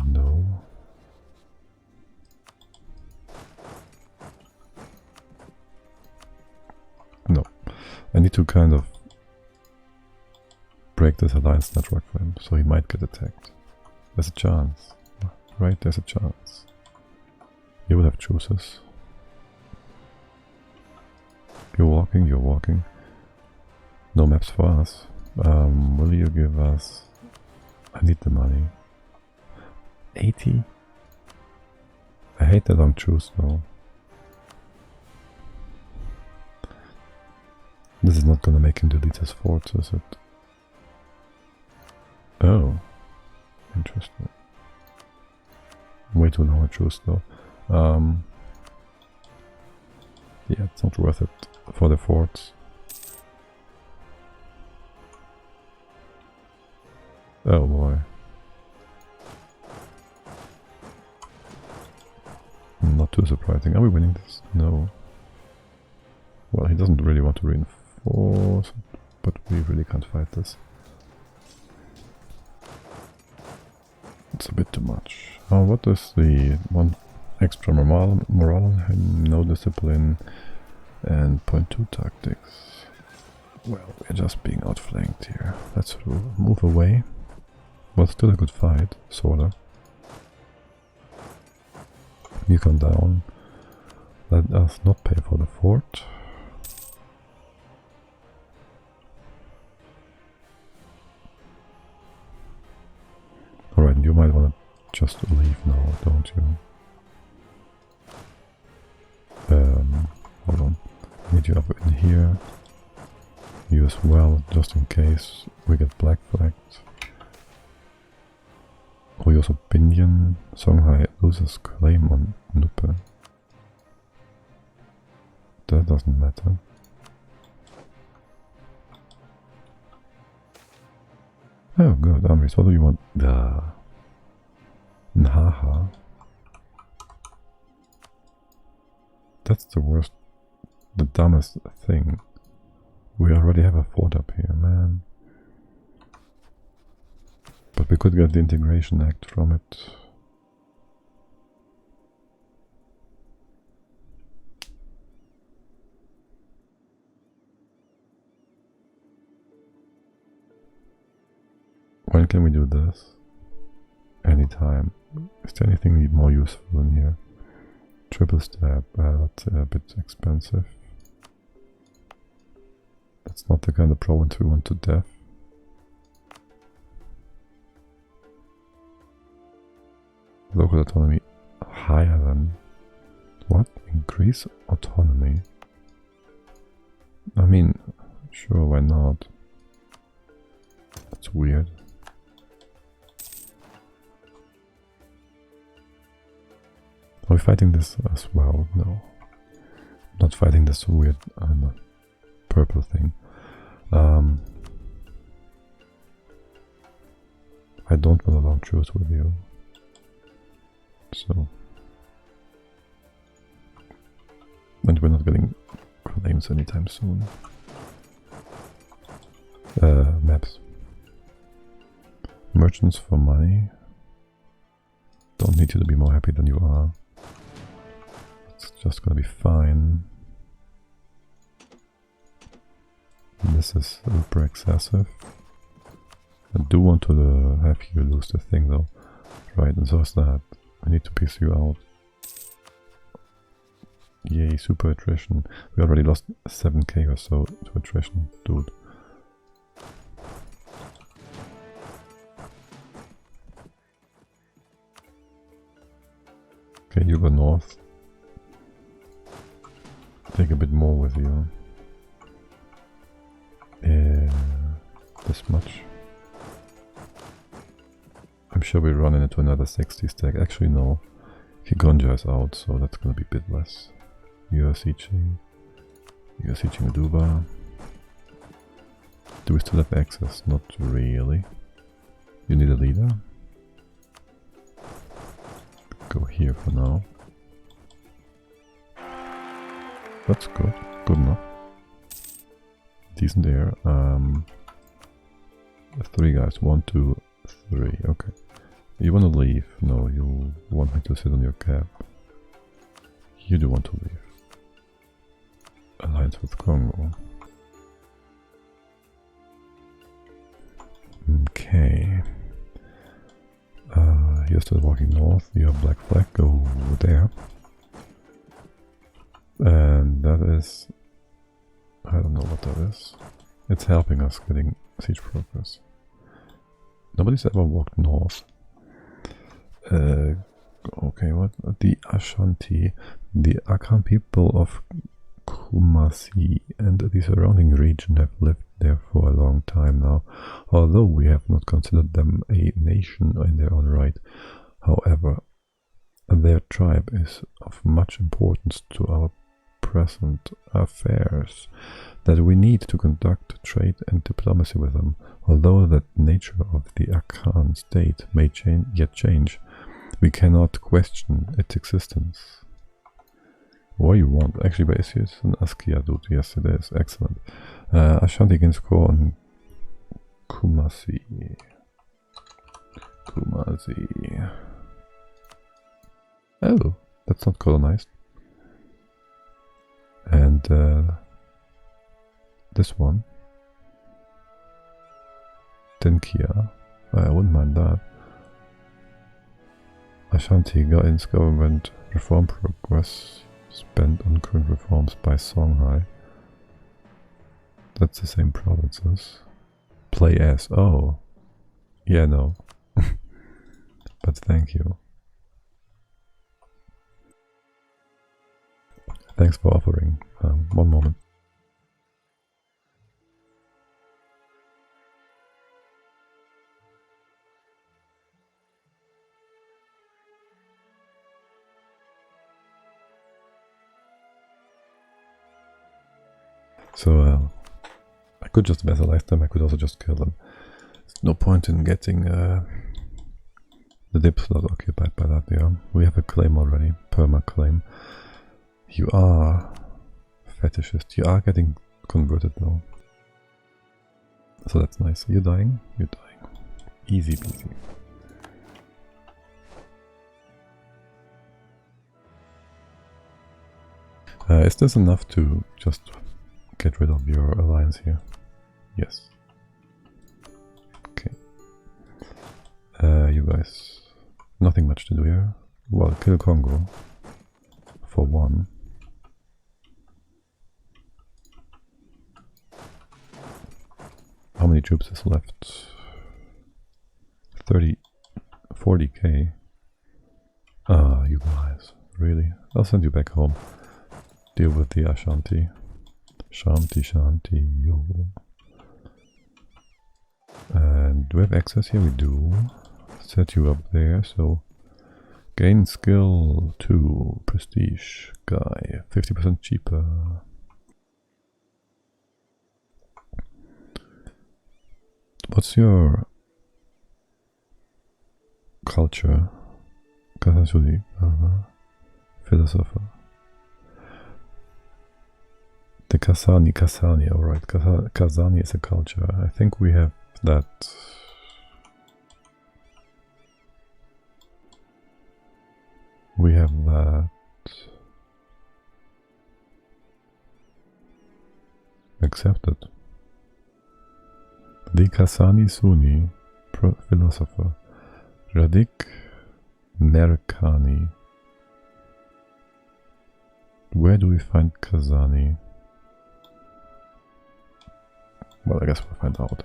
No. No. I need to kind of break this alliance network for him, so he might get attacked. There's a chance. Right, there's a chance. You will have choices. You're walking, you're walking. No maps for us. Will you give us... I need the money. 80? I hate that on choose though. This is not gonna make him delete his forts, is it? Oh. Interesting. Way too long a choose though. Yeah, it's not worth it for the forts. Oh boy. Not too surprising. Are we winning this? No. Well, he doesn't really want to reinforce, but we really can't fight this. It's a bit too much. Oh, what is the one extra morale, no discipline, and 0.2 tactics? Well, we're just being outflanked here. Let's move away. Well, still a good fight, sorta. You come down. Let us not pay for the fort. Alright, you might want to just leave now, don't you? Hold on. I need you up in here. You as well, just in case we get black flagged. We also Pinion. Stronghai loses claim on Nupe. That doesn't matter. Oh good, armies. What do you want? Naha. That's the worst, the dumbest thing. We already have a fort up here, man. But We could get the integration act from it. When can we do this? Anytime. Is there anything more useful in here? Triple stab, that's a bit expensive. That's not the kind of province we want to def. Local autonomy higher than what? Increase autonomy? I mean, sure, why not? That's weird. Are we fighting this as well? No. Not fighting this weird purple thing. I don't want to launch truce with you. So. And we're not getting claims anytime soon. Maps. Merchants for money. Don't need you to be more happy than you are. It's just gonna be fine. This is super excessive. I do want to have you lose the thing though. Right, and so is that. I need to piece you out. Yay, super attrition. We already lost 7k or so to attrition, dude. Okay, you go north. Take a bit more with you. This much. I'm sure we're running into another 60 stack. Actually, no. Higonja is out, so that's gonna be a bit less. You're sieging Duba. Do we still have access? Not really. You need a leader? Go here for now. That's good. Good enough. Decent air. 3 guys. 1, 2, 3. Okay. You want to leave? No, you want me to sit on your cap. You do want to leave. Alliance with Congo. Okay. You're still walking north. You have black flag. Go over there. And that is... I don't know what that is. It's helping us getting siege progress. Nobody's ever walked north. Okay, what? The Ashanti, the Akan people of Kumasi and the surrounding region have lived there for a long time now, although we have not considered them a nation in their own right. However, their tribe is of much importance to our present affairs, that we need to conduct trade and diplomacy with them. Although the nature of the Akan state may yet change, we cannot question its existence. What you want? Actually, but it's an Askia dude. Yes, it is. Excellent. Ashanti can score on Kumasi. Oh, that's not colonized. And this one. Tenkia. I wouldn't mind that. Ashanti guidance government reform progress spent on current reforms by Stronghai. That's the same provinces. Play as. Oh. Yeah, no. But thank you. Thanks for offering. One moment. So, I could just vassalize them, I could also just kill them. There's no point in getting the dip slot occupied by that, yeah. We have a claim already, perma claim. You are fetishist, you are getting converted now. So that's nice. You're dying? You're dying. Easy peasy. Is this enough to just get rid of your alliance here? Yes. Okay. You guys, nothing much to do here. Well, kill Congo for one. How many troops is left? 40k. Ah, you guys, really? I'll send you back home. Deal with the Ashanti. Shanti, yo. And do we have access here? We do. Set you up there, so gain skill 2, prestige guy, 50% cheaper. What's your culture? Philosopher. The Kasani, alright. Kasani is a culture. I think we have that. We have that accepted. The Kasani Sunni philosopher Radik Merkani. Where do we find Kazani? Well, I guess we'll find out.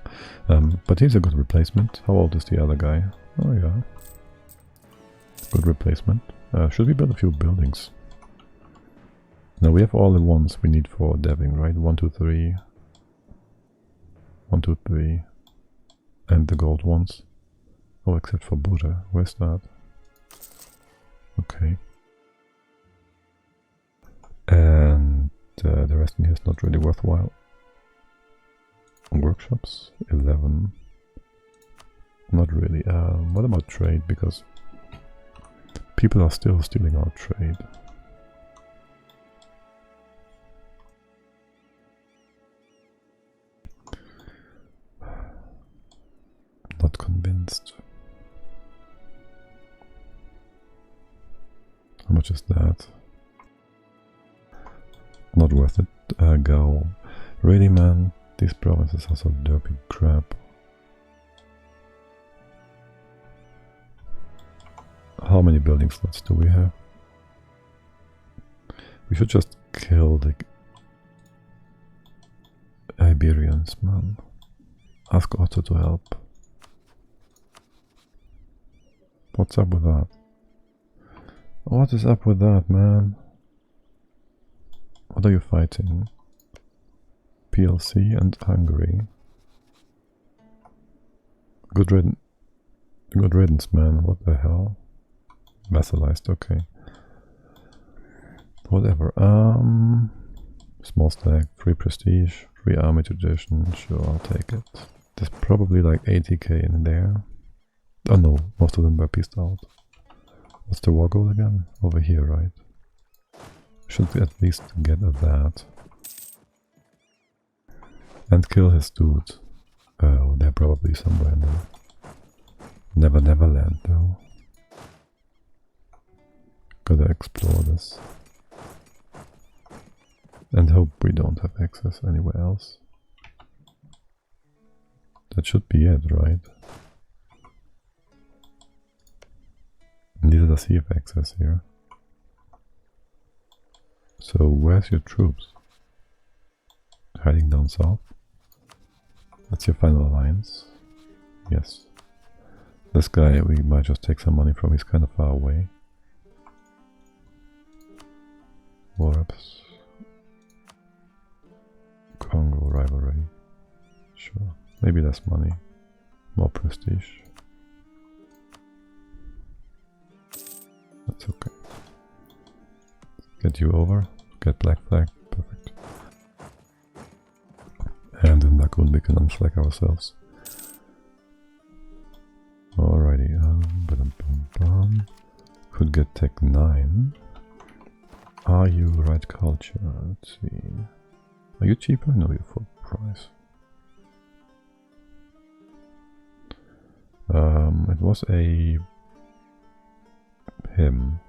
But he's a good replacement. How old is the other guy? Oh yeah. Good replacement. Should we build a few buildings? Now we have all the ones we need for deving, right? 1, 2, 3. 1, 2, 3. And the gold ones. Oh, except for Buddha. Where's that? Okay. And the rest of me is not really worthwhile. Workshops, 11. Not really. What about trade? Because people are still stealing our trade. Not convinced. How much is that? Not worth it. Go. Really, man, these provinces are so derpy crap. How many building slots do we have? We should just kill the Iberians, man. Ask Otto to help. What's up with that? What is up with that, man? What are you fighting? PLC and Hungary. Good riddance, man. What the hell? Vassalized, okay. Whatever. Small stack, free prestige, free army tradition. Sure, I'll take it. There's probably like 80k in there. Oh no, most of them were pieced out. What's the war goal again? Over here, right? Should at least get at that. And kill his dude. Oh, they're probably somewhere in the Neverland though. Gotta explore this. And hope we don't have access anywhere else. That should be it, right? Neither does he have access here. So where's your troops? Hiding down south? That's your final alliance? Yes. This guy, we might just take some money from, he's kind of far away. War ups. Congo rivalry. Sure. Maybe less money. More prestige. That's okay. Get you over. Get black flag. Perfect. And in Lagoon we can unflag ourselves. Alrighty. Could get tech 9. Are you right culture? Let's see. Are you cheaper? No, you're full price. It was a him.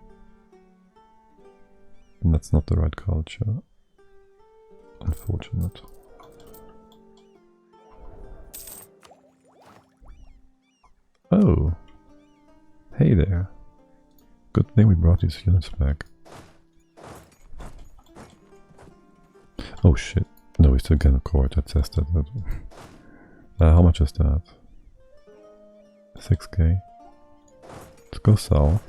And that's not the right culture. Unfortunate. Oh! Hey there! Good thing we brought these units back. Oh shit. No, we still get a core that says that. How much is that? 6k. Let's go south.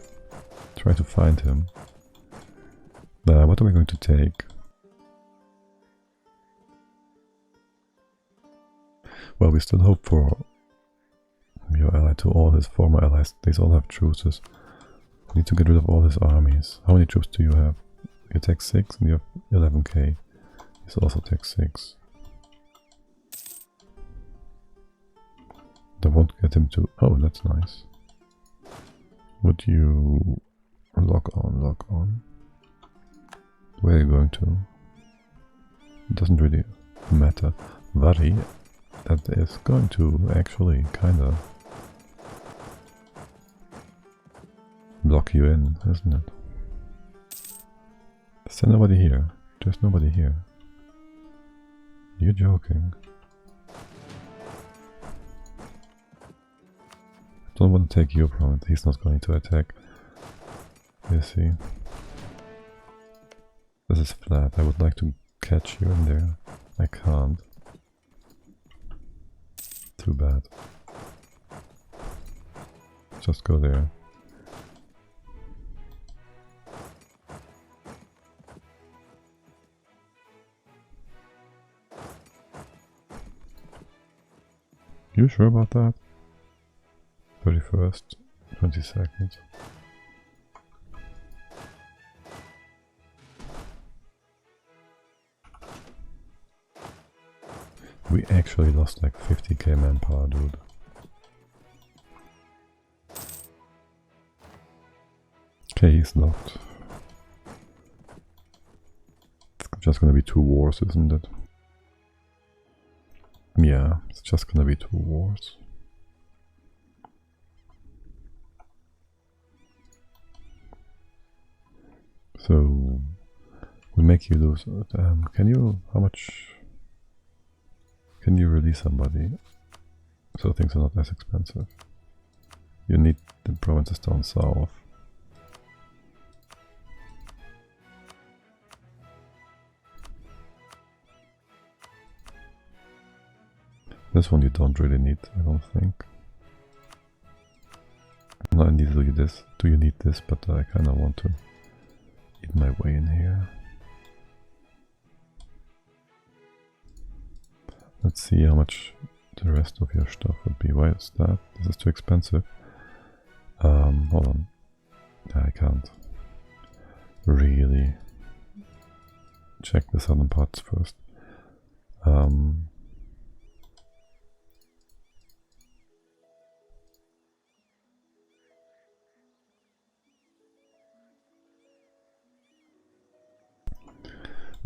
Try to find him. What are we going to take? Well, we still hope for your ally to all his former allies. These all have truces. We need to get rid of all his armies. How many troops do you have? You take 6 and you have 11k. He's also take 6. I won't get him to... Oh, that's nice. Would you... Lock on. Where are you going to? It doesn't really matter. Worry, that is going to actually kinda block you in, isn't it? Is there nobody here? There's nobody here. You're joking. I don't want to take your province. He's not going to attack. You see? This is flat. I would like to catch you in there. I can't. Too bad. Just go there. You sure about that? 31st, 22nd. We actually lost like 50k manpower, dude. Okay, he's locked. It's just gonna be 2 wars, isn't it? Yeah, it's just gonna be 2 wars. So, we'll make you lose. Can you, how much, can you release somebody so things are not as expensive? You need the provinces down south. This one you don't really need, I don't think. No, I need to do this. Do you need this? But I kind of want to eat my way in here. Let's see how much the rest of your stuff would be. Why is that? This is too expensive. Hold on. I can't really check the southern parts first.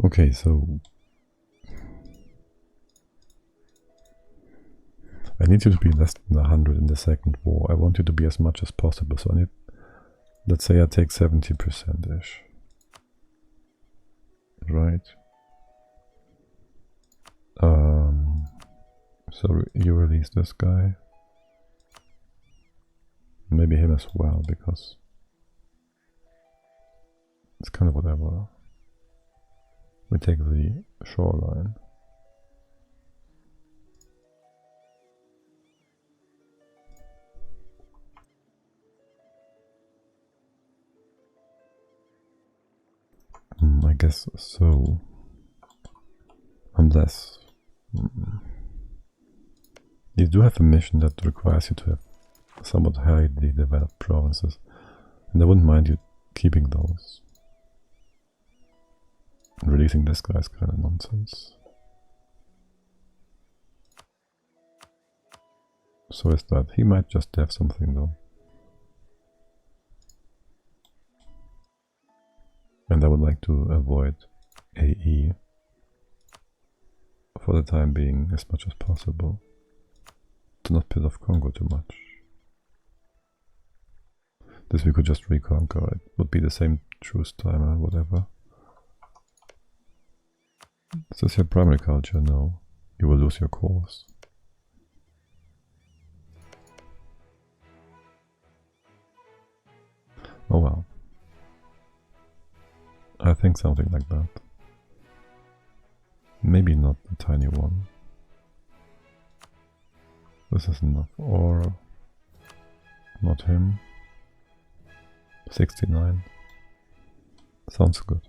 Okay, so I need you to be less than 100 in the second war. I want you to be as much as possible, so I need, let's say I take 70%-ish. Right. So you release this guy. Maybe him as well, because it's kind of whatever. We take the shoreline. I guess so. Unless you do have a mission that requires you to have somewhat highly developed provinces, and I wouldn't mind you keeping those. Releasing this guy is kind of nonsense. So is that. He might just have something though. And I would like to avoid AE for the time being as much as possible. To not piss off Congo too much. This we could just reconquer. It would be the same truce timer, whatever. Is this your primary culture? No. You will lose your course. Oh well. I think something like that. Maybe not a tiny one. This is enough. Or not him. 69. Sounds good.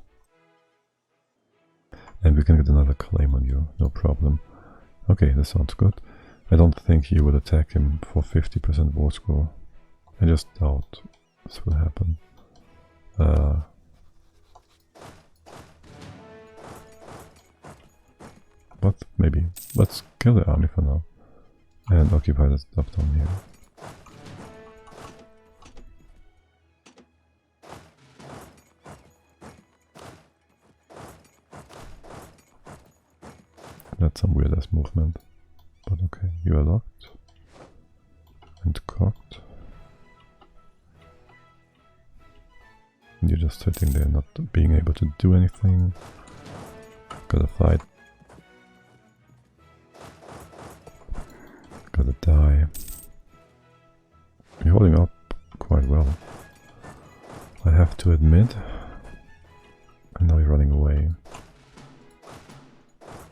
And we can get another claim on you, no problem. Okay, this sounds good. I don't think you would attack him for 50% war score. I just doubt this will happen. But maybe. Let's kill the army for now. And occupy the stuff down here. That's some weird ass movement. But okay, you are locked. And cocked. And you're just sitting there not being able to do anything. Gotta fight. Gotta die. You're holding up quite well, I have to admit. And now you're running away.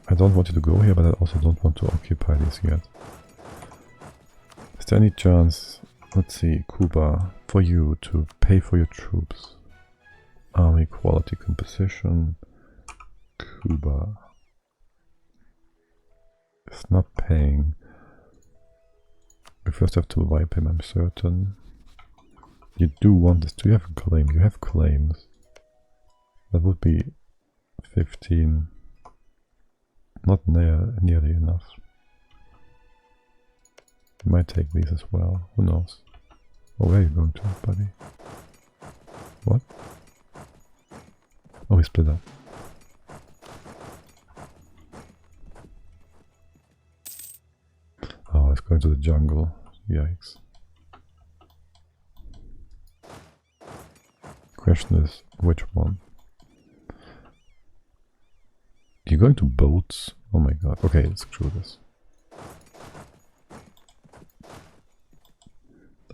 I don't want you to go here, but I also don't want to occupy this yet. Is there any chance, let's see, Cuba, for you to pay for your troops? Army quality composition. Cuba is not paying. We first have to wipe him, I'm certain. You do want this. Do you have a claim? You have claims. That would be 15. Not nearly enough. You might take these as well. Who knows? Oh, where are you going to, buddy? What? Oh, we split up. Oh, it's going to the jungle. Yikes. Question is, which one? You're going to boats? Oh my god. Okay, let's screw this.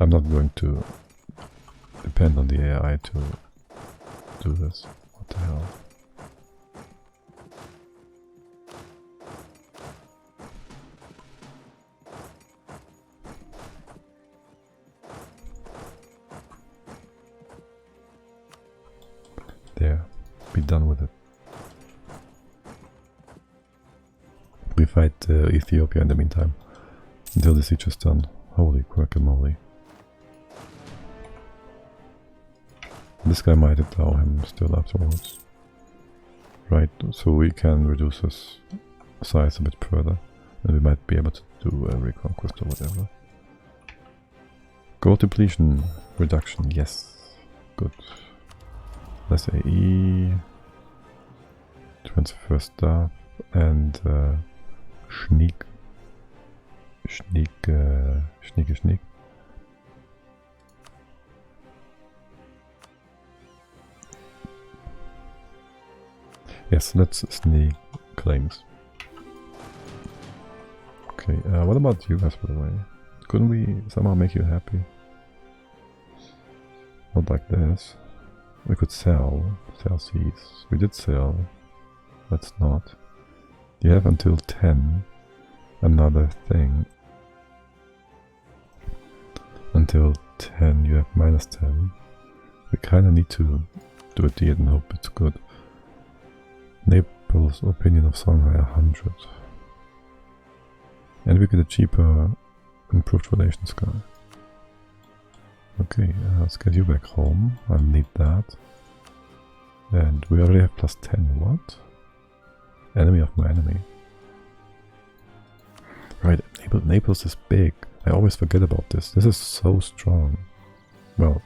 I'm not going to depend on the AI to do this. What the hell? There. Be done with it. We fight Ethiopia in the meantime. Until the siege is done. Holy guacamole. This guy might allow him still afterwards. Right, so we can reduce his size a bit further. And we might be able to do a reconquest or whatever. Gold depletion reduction, yes. Good. Less AE. Transfer staff. And Sneak. Sneak. Yes, let's sneak claims. Okay, what about you guys, by the way? Couldn't we somehow make you happy? Not like this. We could sell seeds. We did sell. Let's not. You have until 10. Another thing. Until 10, you have minus 10. We kinda need to do a deal and hope it's good. Naples' opinion of Stronghai 100. And we get a cheaper, improved relations guy. Okay, let's get you back home. I'll need that. And we already have plus 10. What? Enemy of my enemy. Right, Naples is big. I always forget about this. This is so strong. Well,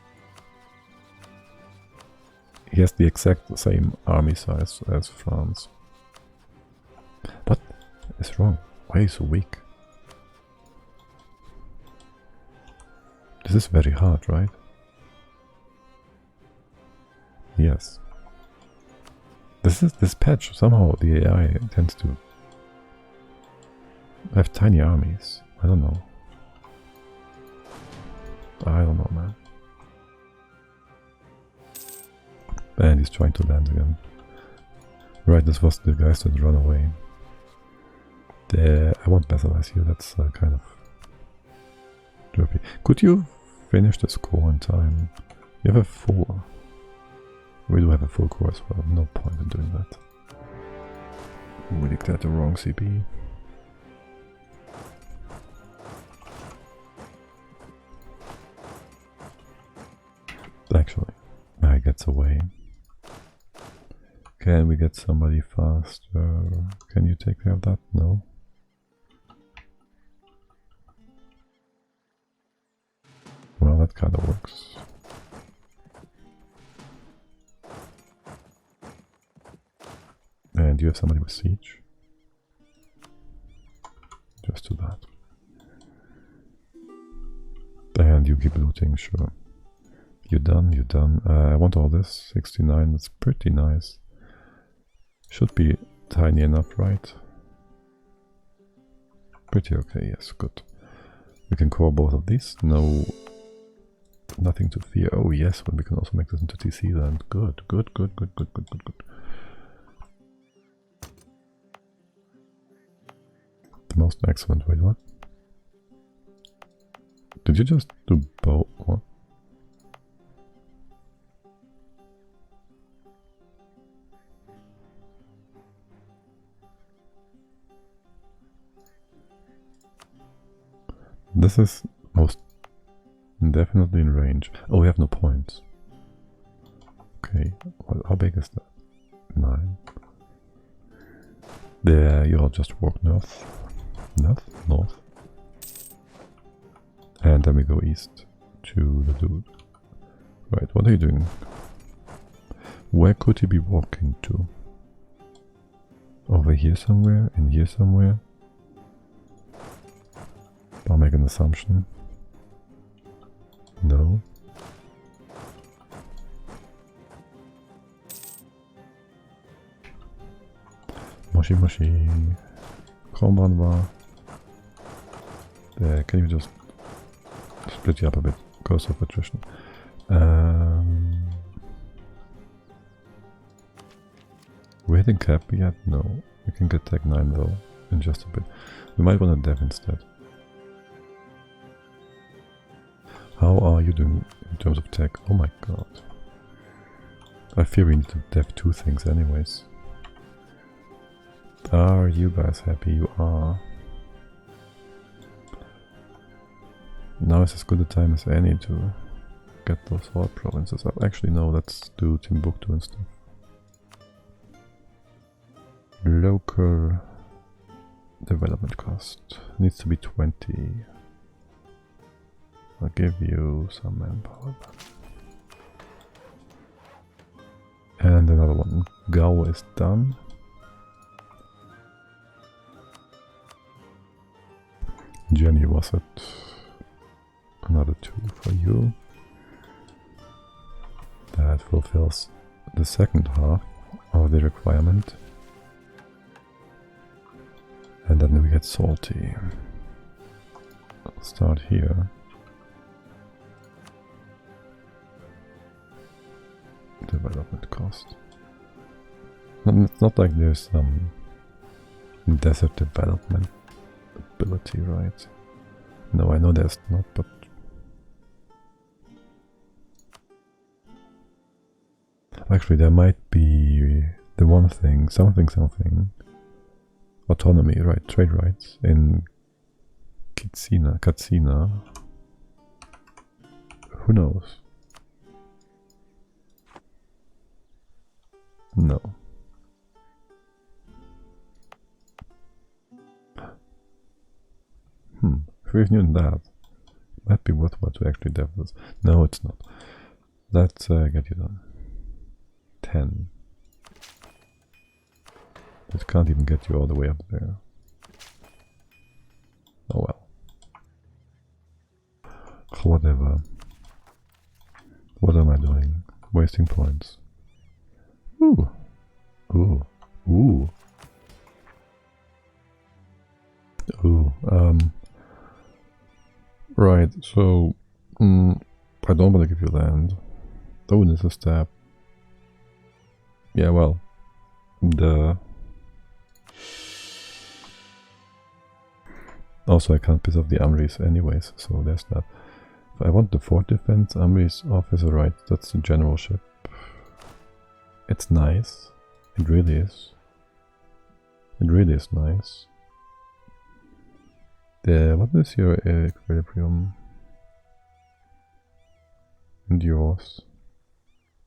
he has the exact same army size as France. What is wrong? Why are you so weak? This is very hard, right? Yes. This patch, somehow the AI tends to have tiny armies. I don't know. I don't know, man. And he's trying to land again. Right, this was the guys that run away. I won't Basilize you, that's kind of derpy. Could you finish the score in time? You have a full... We do have a full core as well, no point in doing that. We declared the wrong CP. Actually, I gets away. Can we get somebody faster? Can you take care of that? No. Well, that kind of works. And you have somebody with siege? Just do that. And you keep looting, sure. You're done, you're done. I want all this. 69, that's pretty nice. Should be tiny enough, right? Pretty okay, yes, good. We can core both of these. No, nothing to fear. Oh yes, but we can also make this into TC then. Good, good, good, good, good, good, good, good. The most excellent. Wait, what? Did you just do both? What? This is most definitely in range. Oh, we have no points. Okay, well, how big is that? 9. There, you all just walk north. North. And then we go east to the dude. Right, what are you doing? Where could he be walking to? Over here somewhere? In here somewhere? I'll make an assumption. No. Moshi moshi. Konbanwa. There, can you just split you up a bit because of attrition? We're hitting cap yet? No. We can get tech 9 though in just a bit. We might want to dev instead. How are you doing in terms of tech? Oh my god. I fear we need to dev 2 things anyways. Are you guys happy? You are. Now is as good a time as any to get those hard provinces up. Actually no, let's do Timbuktu and stuff. Local development cost needs to be 20. I'll give you some manpower. And another one. Gao is done. Jenny was it. Another 2 for you. That fulfills the second half of the requirement. And then we get salty. I'll start here. Development cost. It's not like there's some desert development ability, right? No, I know there's not, but actually there might be the one thing, something, autonomy, right, trade rights in Katsina. Who knows? No. If we've known that, might be worthwhile to actually dev this. No, it's not. Let's get you done. 10. It can't even get you all the way up there. Oh well. Whatever. What am I doing? Wasting points. Ooh. Ooh. Ooh. Ooh. Right, so I don't want to give you land. Though this is a step. Yeah, well. Also I can't piss off the Amris anyways, so there's that. If I want the fort defense, Amris officer, right, that's the generalship. It's nice. It really is. It really is nice. What is your equilibrium? And yours?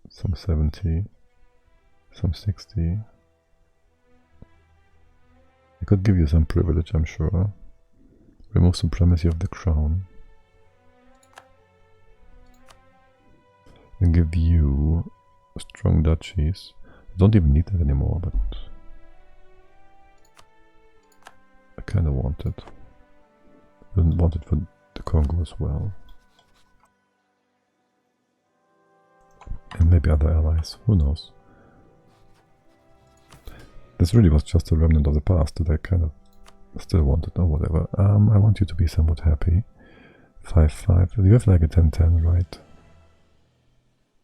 Some 70. Some 60. I could give you some privilege, I'm sure. Remove supremacy of the crown. And give you strong duchies. I don't even need that anymore, but I kind of want it. I want it for the Congo as well. And maybe other allies, who knows. This really was just a remnant of the past that I kind of still wanted or whatever. I want you to be somewhat happy. 5-5. You have like a 10-10, right?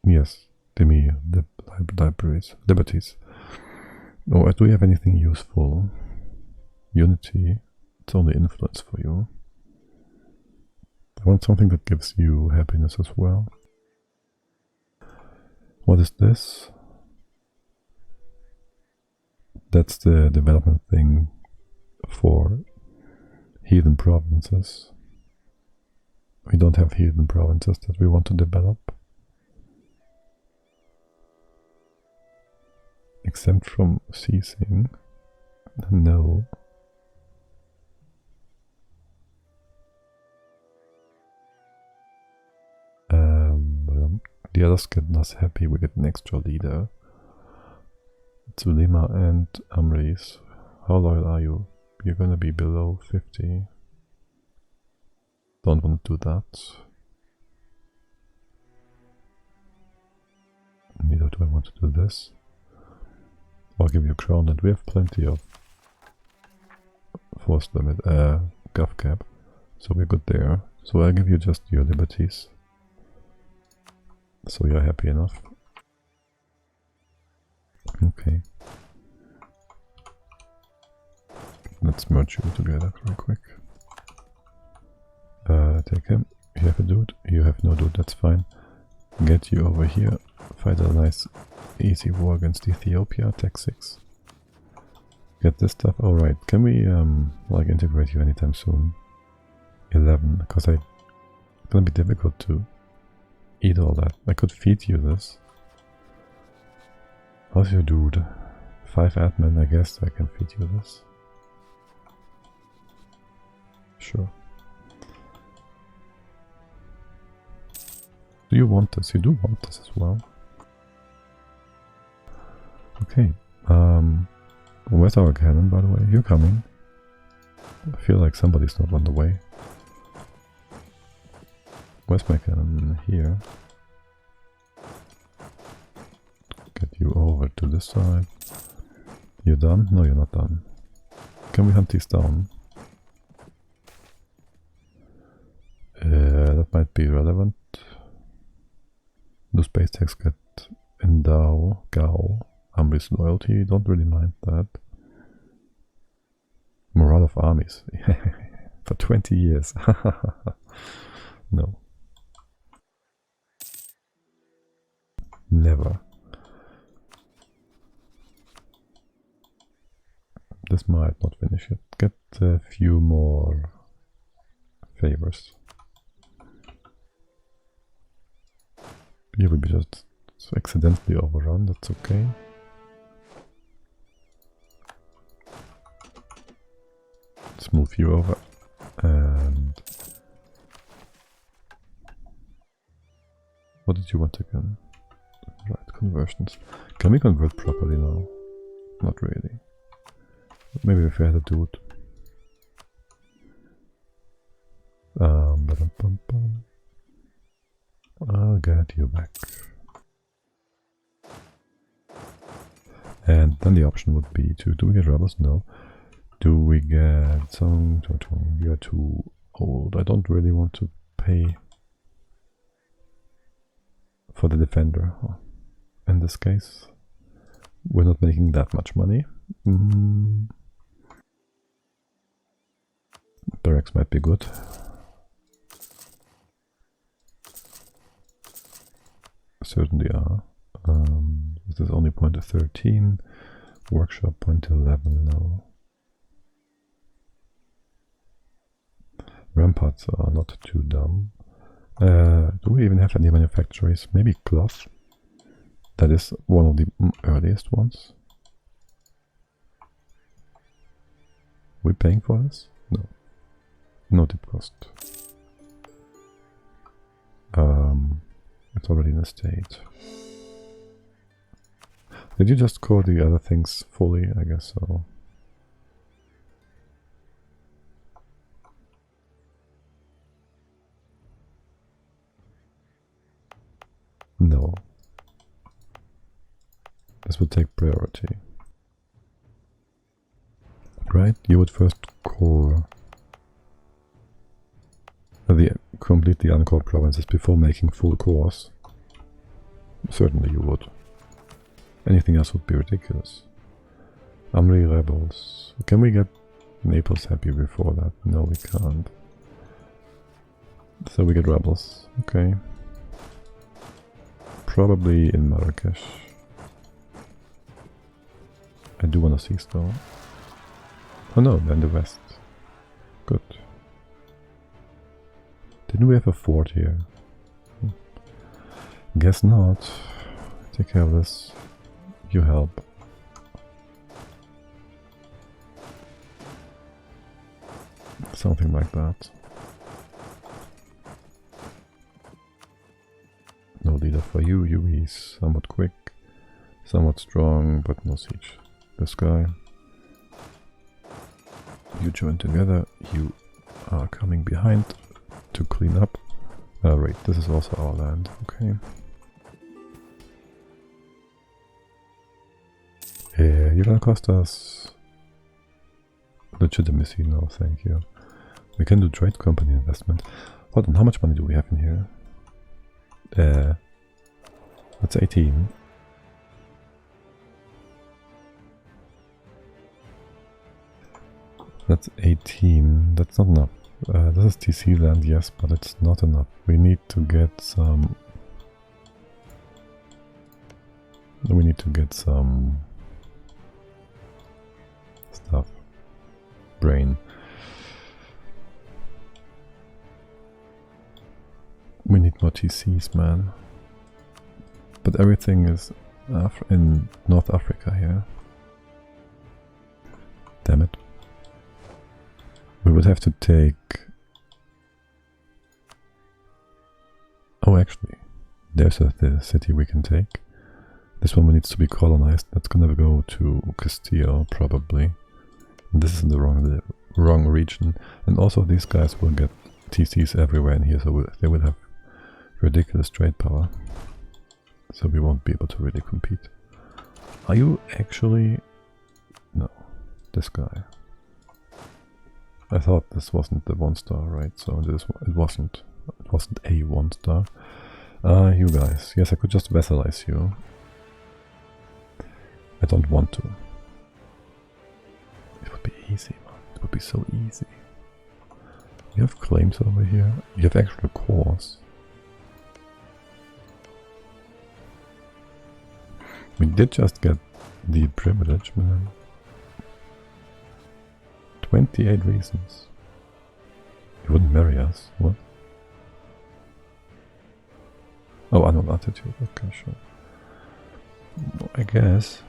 Yes. Give me the liberties. Or do you have anything useful? Unity. It's only influence for you. I want something that gives you happiness as well. What is this? That's the development thing for heathen provinces. We don't have heathen provinces that we want to develop. Exempt from ceasing. No. The others get us happy, we get an extra leader. Zulema and Amris. How loyal are you? You're gonna be below 50. Don't want to do that. Neither do I want to do this. I'll give you a crown, and we have plenty of force limit, gov cap. So we're good there. So I'll give you just your liberties. So you're happy enough. Okay. Let's merge you together real quick. Take him. You have a dude. You have no dude, that's fine. Get you over here. Fight a nice easy war against Ethiopia. Tech 6. Get this stuff. Alright, can we like integrate you anytime soon? 11, because it's gonna be difficult to eat all that. I could feed you this. How's your dude? 5 admin, I guess I can feed you this. Sure. Do you want this? You do want this as well. Okay. Where's our cannon, by the way? You're coming. I feel like somebody's not on the way. Where's my cannon? Here. Get you over to this side. You're done? No, you're not done. Can we hunt these down? That might be relevant. Do space tax get endow, Gao, Amris loyalty? Don't really mind that. Morale of armies. For 20 years. No. Never. This might not finish it. Get a few more favors. You will be just accidentally overrun, that's okay. Let's move you over. And what did you want again? Right, conversions. Can we convert properly now? Not really. Maybe if we had a dude. Ba-dum-bum-bum. I'll get you back. And then the option would be to, do we get rebels? No. Do we get some... You are too old. I don't really want to pay for the defender. In this case, we're not making that much money. Barracks might be good. Certainly are. This is only point to 13. Workshop point to 11. No. Ramparts are not too dumb. Do we even have any manufactories? Maybe cloth. That is one of the earliest ones. We paying for this? No. No tip cost. It's already in a state. Did you just core the other things fully? I guess so. No. This would take priority. Right? You would first core the completely uncored provinces before making full cores. Certainly you would. Anything else would be ridiculous. Amri rebels. Can we get Naples happy before that? No, we can't. So we get rebels. Okay. Probably in Marrakesh. I do want to see though. Oh no, then the west. Good. Didn't we have a fort here? Guess not. Take care of this. You help. Something like that. No leader for you. You is somewhat quick, somewhat strong, but no siege. This guy. You join together. You are coming behind to clean up. Right, this is also our land. Okay. You're gonna cost us legitimacy. No, thank you. We can do trade company investment. Hold on, how much money do we have in here? That's 18. That's 18. That's not enough. This is TC land, yes, but it's not enough. We need to get some... We need to get some... stuff. Brain. We need more TCs, man. But everything is in North Africa here. Damn it. We would have to take... Oh, actually, there's the city we can take. This one needs to be colonized. That's gonna go to Castile, probably. And this is in the wrong region. And also these guys will get TCs everywhere in here, so they will have ridiculous trade power. So we won't be able to really compete. Are you actually... No, this guy. I thought this wasn't the 1-star, right? So this it wasn't a 1-star. You guys. Yes, I could just vassalize you. I don't want to. It would be easy, man. It would be so easy. You have claims over here. You have actual cores. We did just get the privilege, man. 28 reasons. You wouldn't marry us. What? Oh, unknown attitude. Okay, sure. Well, I guess.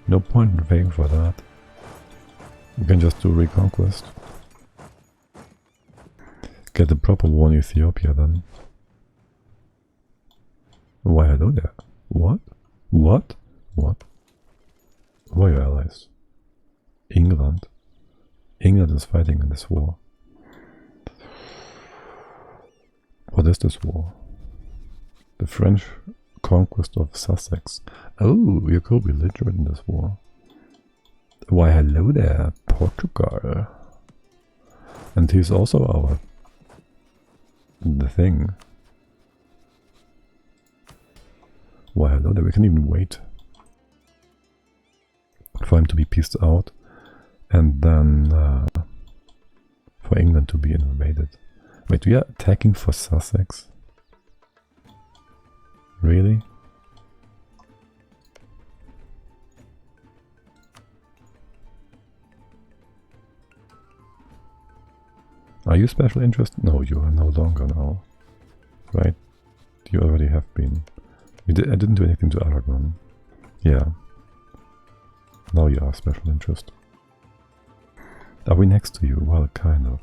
No point in paying for that. We can just do reconquest. Get a proper war in Ethiopia then. Why hello there? What? What? What? Who are your allies? England. England is fighting in this war. What is this war? The French conquest of Sussex. Oh, you're co-belligerent in this war. Why, hello there, Portugal. And he's also our... the thing. Why, hello there, we can even wait for him to be pieced out, and then for England to be invaded. Wait, we are attacking for Sussex? Really? Are you special interest? No, you are no longer now. Right? You already have been. I didn't do anything to Aragon. Yeah. Now you are special interest. Are we next to you? Well, kind of.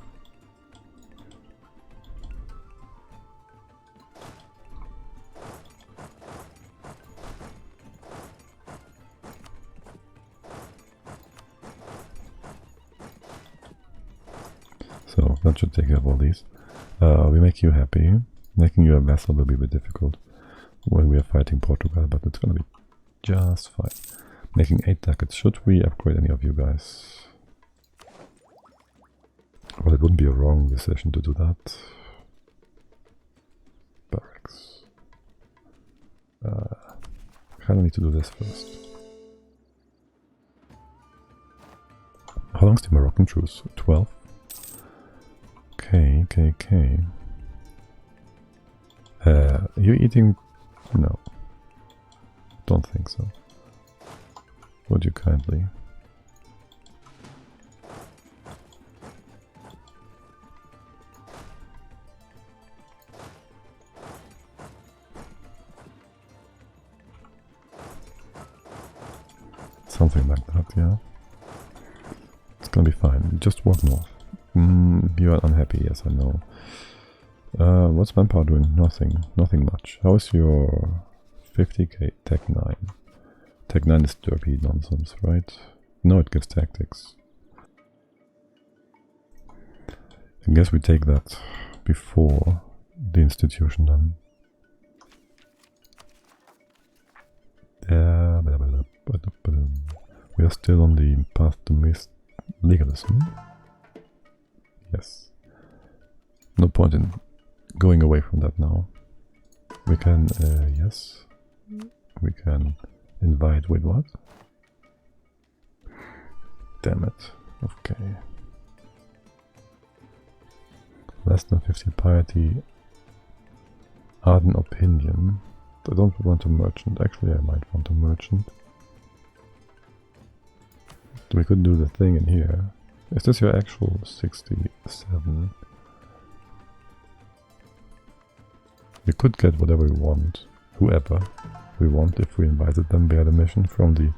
So, that should take care of all these. We make you happy. Making you a vassal will be a bit difficult when we are fighting Portugal, but it's gonna be just fine. Making 8 ducats. Should we upgrade any of you guys? Well, it wouldn't be a wrong decision to do that. Barracks. Kinda need to do this first. How long's the Moroccan truce? 12? Okay. You eating? No. Don't think so. Would you kindly? Something like that, yeah. It's gonna be fine. Just walk north. You are unhappy, yes, I know. What's manpower doing? Nothing much. How is your 50k Tech 9? Tech 9 is derpy nonsense, right? No, it gives tactics. I guess we take that before the institution then. We are still on the path to legalism. Yes. No point in going away from that now. We can, yes. We can invite, wait, what? Damn it. Okay. Less than 50 piety. Ardent opinion. I don't want a merchant. Actually, I might want a merchant. We could do the thing in here. Is this your actual 67? We could get whatever we want, whoever we want, if we invited them via the mission from the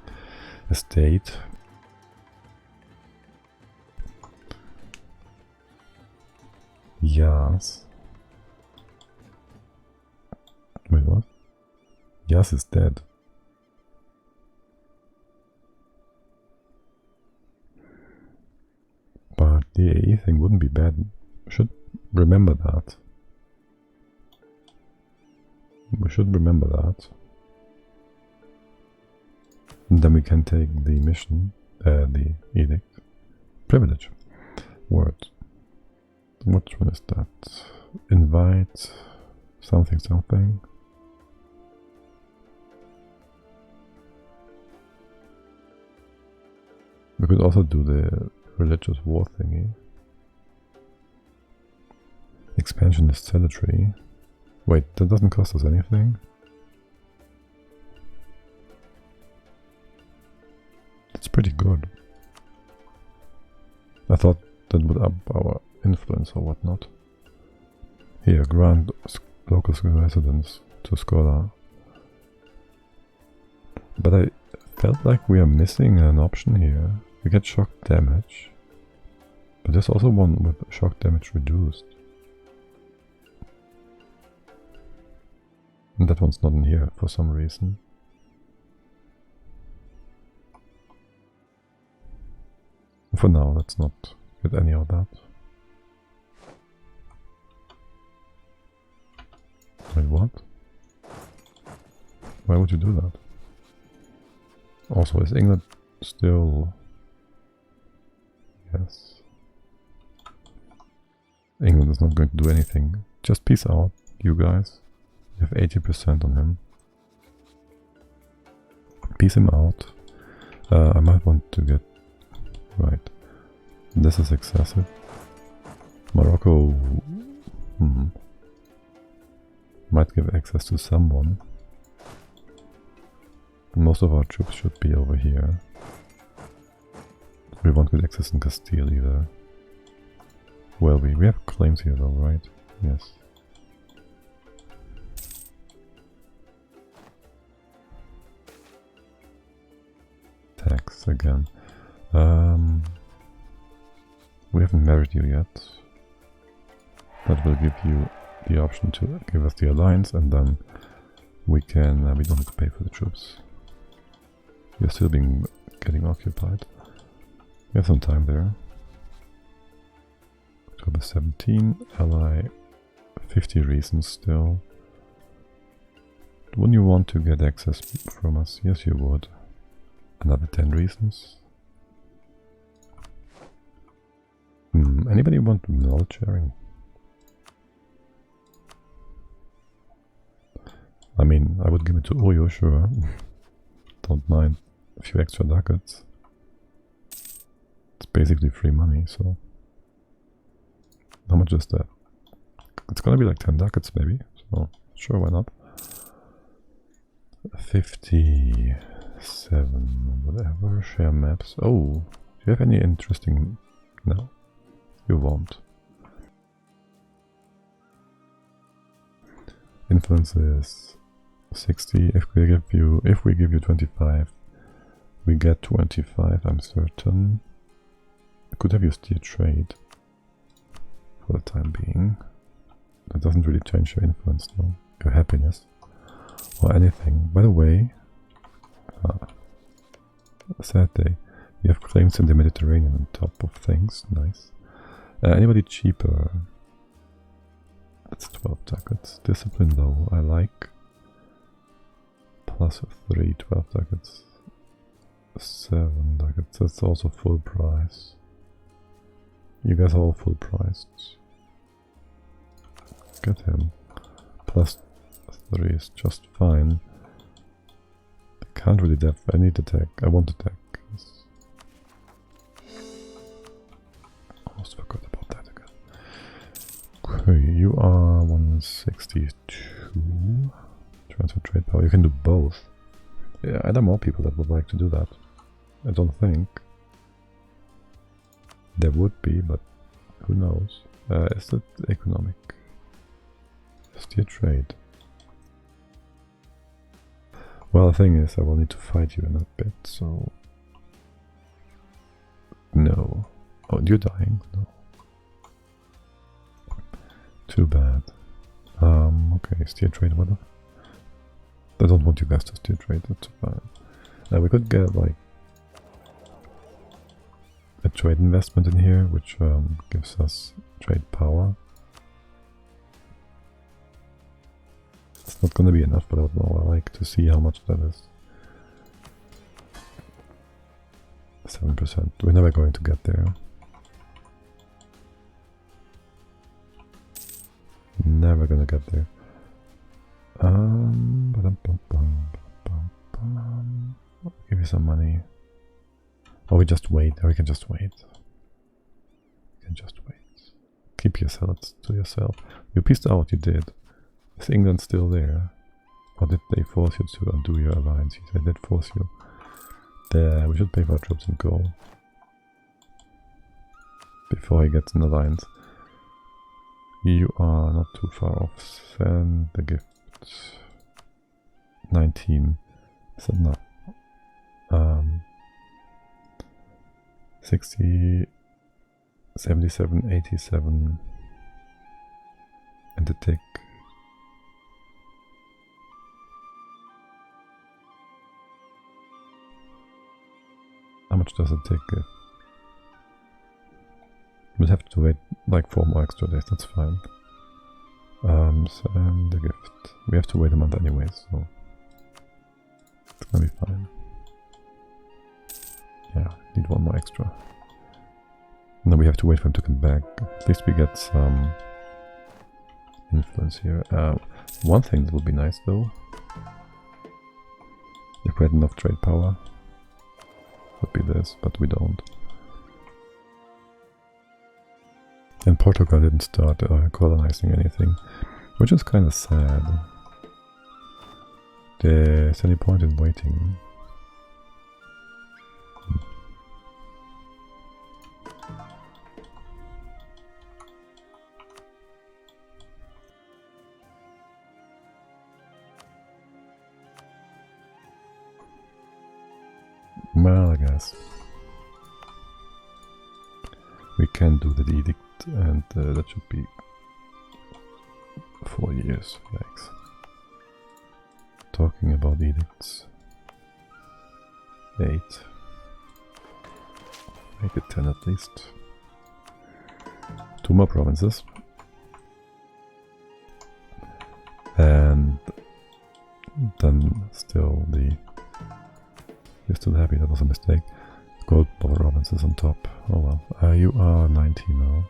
estate. Yes. Wait, what? Yas is dead. But the AE thing wouldn't be bad. Should remember that. We should remember that. And then we can take the mission, the edict. Privilege. Word. Which one is that? Invite something. We could also do the religious war thingy. Expansionist cemetery. Wait, that doesn't cost us anything? It's pretty good. I thought that would up our influence or whatnot. Here, grant local residence to scholar. But I felt like we are missing an option here. We get shock damage. But there's also one with shock damage reduced. And that one's not in here for some reason. For now, let's not get any of that. Wait, what? Why would you do that? Also, is England still... Yes. England is not going to do anything. Just peace out, you guys. You have 80% on him. Peace him out. I might want to get... Right. This is excessive. Morocco... might give access to someone. Most of our troops should be over here. We won't get access in Castile either. Well, we have claims here though, right? Yes. Tax again. We haven't married you yet. That will give you the option to give us the alliance, and then we can... we don't have to pay for the troops. You're still getting occupied. We have some time there. October 17, ally 50 reasons still. Wouldn't you want to get access from us? Yes, you would. Another 10 reasons. Anybody want knowledge sharing? I mean, I would give it to Oyo, sure. Don't mind a few extra ducats. It's basically free money, so... How much is that? It's gonna be like 10 ducats maybe, so sure, why not? 57, whatever, share maps. Oh, do you have any interesting... No, you won't. Influence is 60. If we give you 25, we get 25, I'm certain. I could have you steer trade for the time being. That doesn't really change your influence though, your happiness or anything. By the way, a sad day. You have claims in the Mediterranean on top of things. Nice. Anybody cheaper? That's 12 ducats. Discipline low, I like. Plus 3, 12 ducats. 7 ducats, that's also full price. You guys are all full priced. Get him. Plus 3 is just fine. I can't really def. I need attack. I want attack. Yes. Almost forgot about that again. Okay, you are 162. Transfer trade power. You can do both. Yeah, are there more people that would like to do that? I don't think. There would be, but who knows? Is it economic? Steer trade. Well, the thing is, I will need to fight you in a bit, so... No. Oh, you're dying? No. Too bad. Okay, steer trade, whatever. I don't want you guys to steer trade, that's fine. We could get, like, a trade investment in here, which gives us trade power. It's not gonna be enough, but I don't know, I like to see how much that is. 7%. We're never going to get there. Never gonna get there. I'll give you some money. Or we just wait. Or we can just wait. We can just wait. Keep your salads to yourself. You pieced out, you did. Is England still there? Or did they force you to undo your alliance? They did force you. There, we should pay for our troops and go. Before he gets an alliance. You are not too far off. Send the gift. 19. Is that not? 60, 77, 87. And the tick. How much does it take? We'll have to wait like 4 more extra days, that's fine. Send the gift. We have to wait a month anyway, so... It's gonna be fine. Yeah, need one more extra. Now we have to wait for him to come back. At least we get some influence here. One thing that would be nice though, if we had enough trade power, would be this, but we don't. And Portugal didn't start colonizing anything, which is kind of sad. There's any point in waiting? Well, I guess we can do the edict, and that should be 4 years. Yikes. Talking about edicts. 8. Make it 10 at least. 2 more provinces. And then still the... You're still happy, that was a mistake. Gold provinces on top. Oh well. You are 90 now.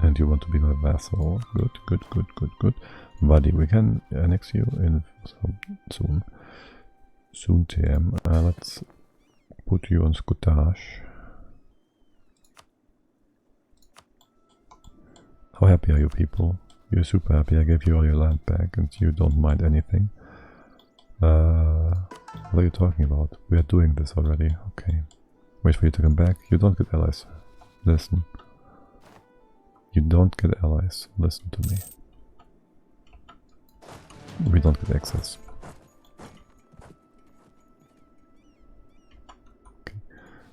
And you want to be my vassal. Good, good, good, good, good. Buddy, we can annex you in soon. Soon, TM. Let's put you on Scottish. How happy are you people? You're super happy. I gave you all your land back and you don't mind anything. What are you talking about? We are doing this already. Okay. Wait for you to come back. You don't get allies. Listen. You don't get allies. Listen to me. We don't get access. Okay.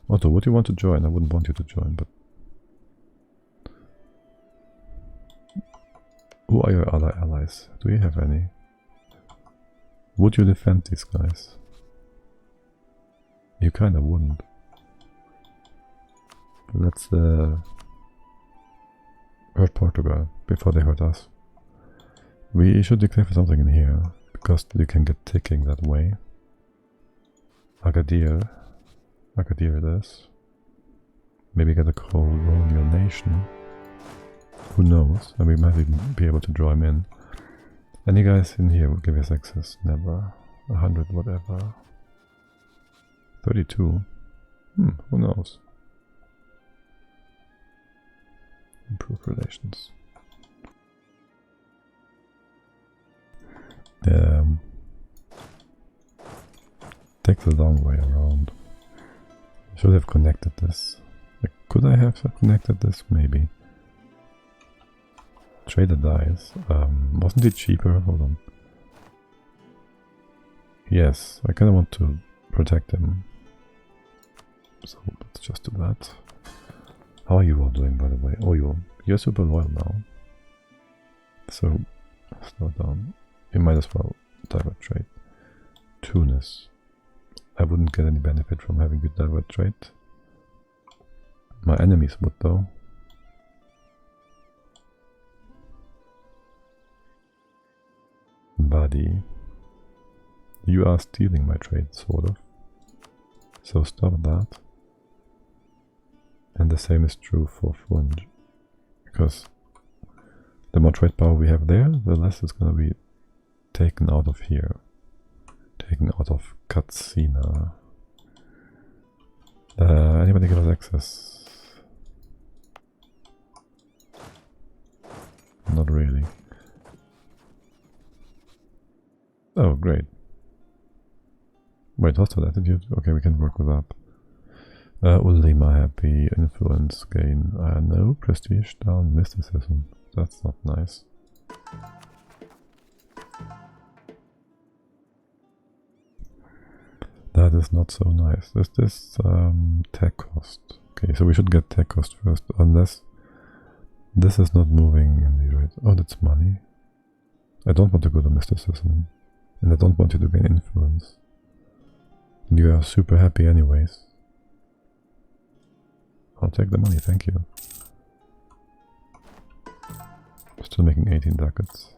Otto, would you want to join? I wouldn't want you to join, but... Who are your other allies? Do you have any? Would you defend these guys? You kinda wouldn't. Let's hurt Portugal before they hurt us. We should declare for something in here, because you can get ticking that way. Agadir. Agadir it is. Maybe get a colonial nation. Who knows? And we might even be able to draw him in. Any guys in here would give us access? Never. 100 whatever. 32? Who knows? Improve relations. Take the long way around. Should have connected this. Could I have connected this? Maybe. Trader dies. Wasn't it cheaper? Hold on. Yes, I kind of want to protect him. So let's just do that. How are you all doing, by the way? Oh, you're super loyal now. So, slow down. You might as well divert trade. Tunis. I wouldn't get any benefit from having good divert trade. My enemies would though. Buddy. You are stealing my trade, sort of. So stop that. And the same is true for Funj. Because the more trade power we have there, the less it's gonna be taken out of here. Taken out of Katsina. Anybody give us access? Not really. Oh, great. Wait, hostile attitude? Okay, we can work with that. Ulima happy, influence gain. No, prestige down, mysticism. That's not nice. That is not so nice. Is this tech cost? Okay, so we should get tech cost first, unless this is not moving in the right. Oh, that's money. I don't want to go to mysticism, and I don't want you to gain influence. And you are super happy anyways. I'll take the money, thank you. Still making 18 ducats.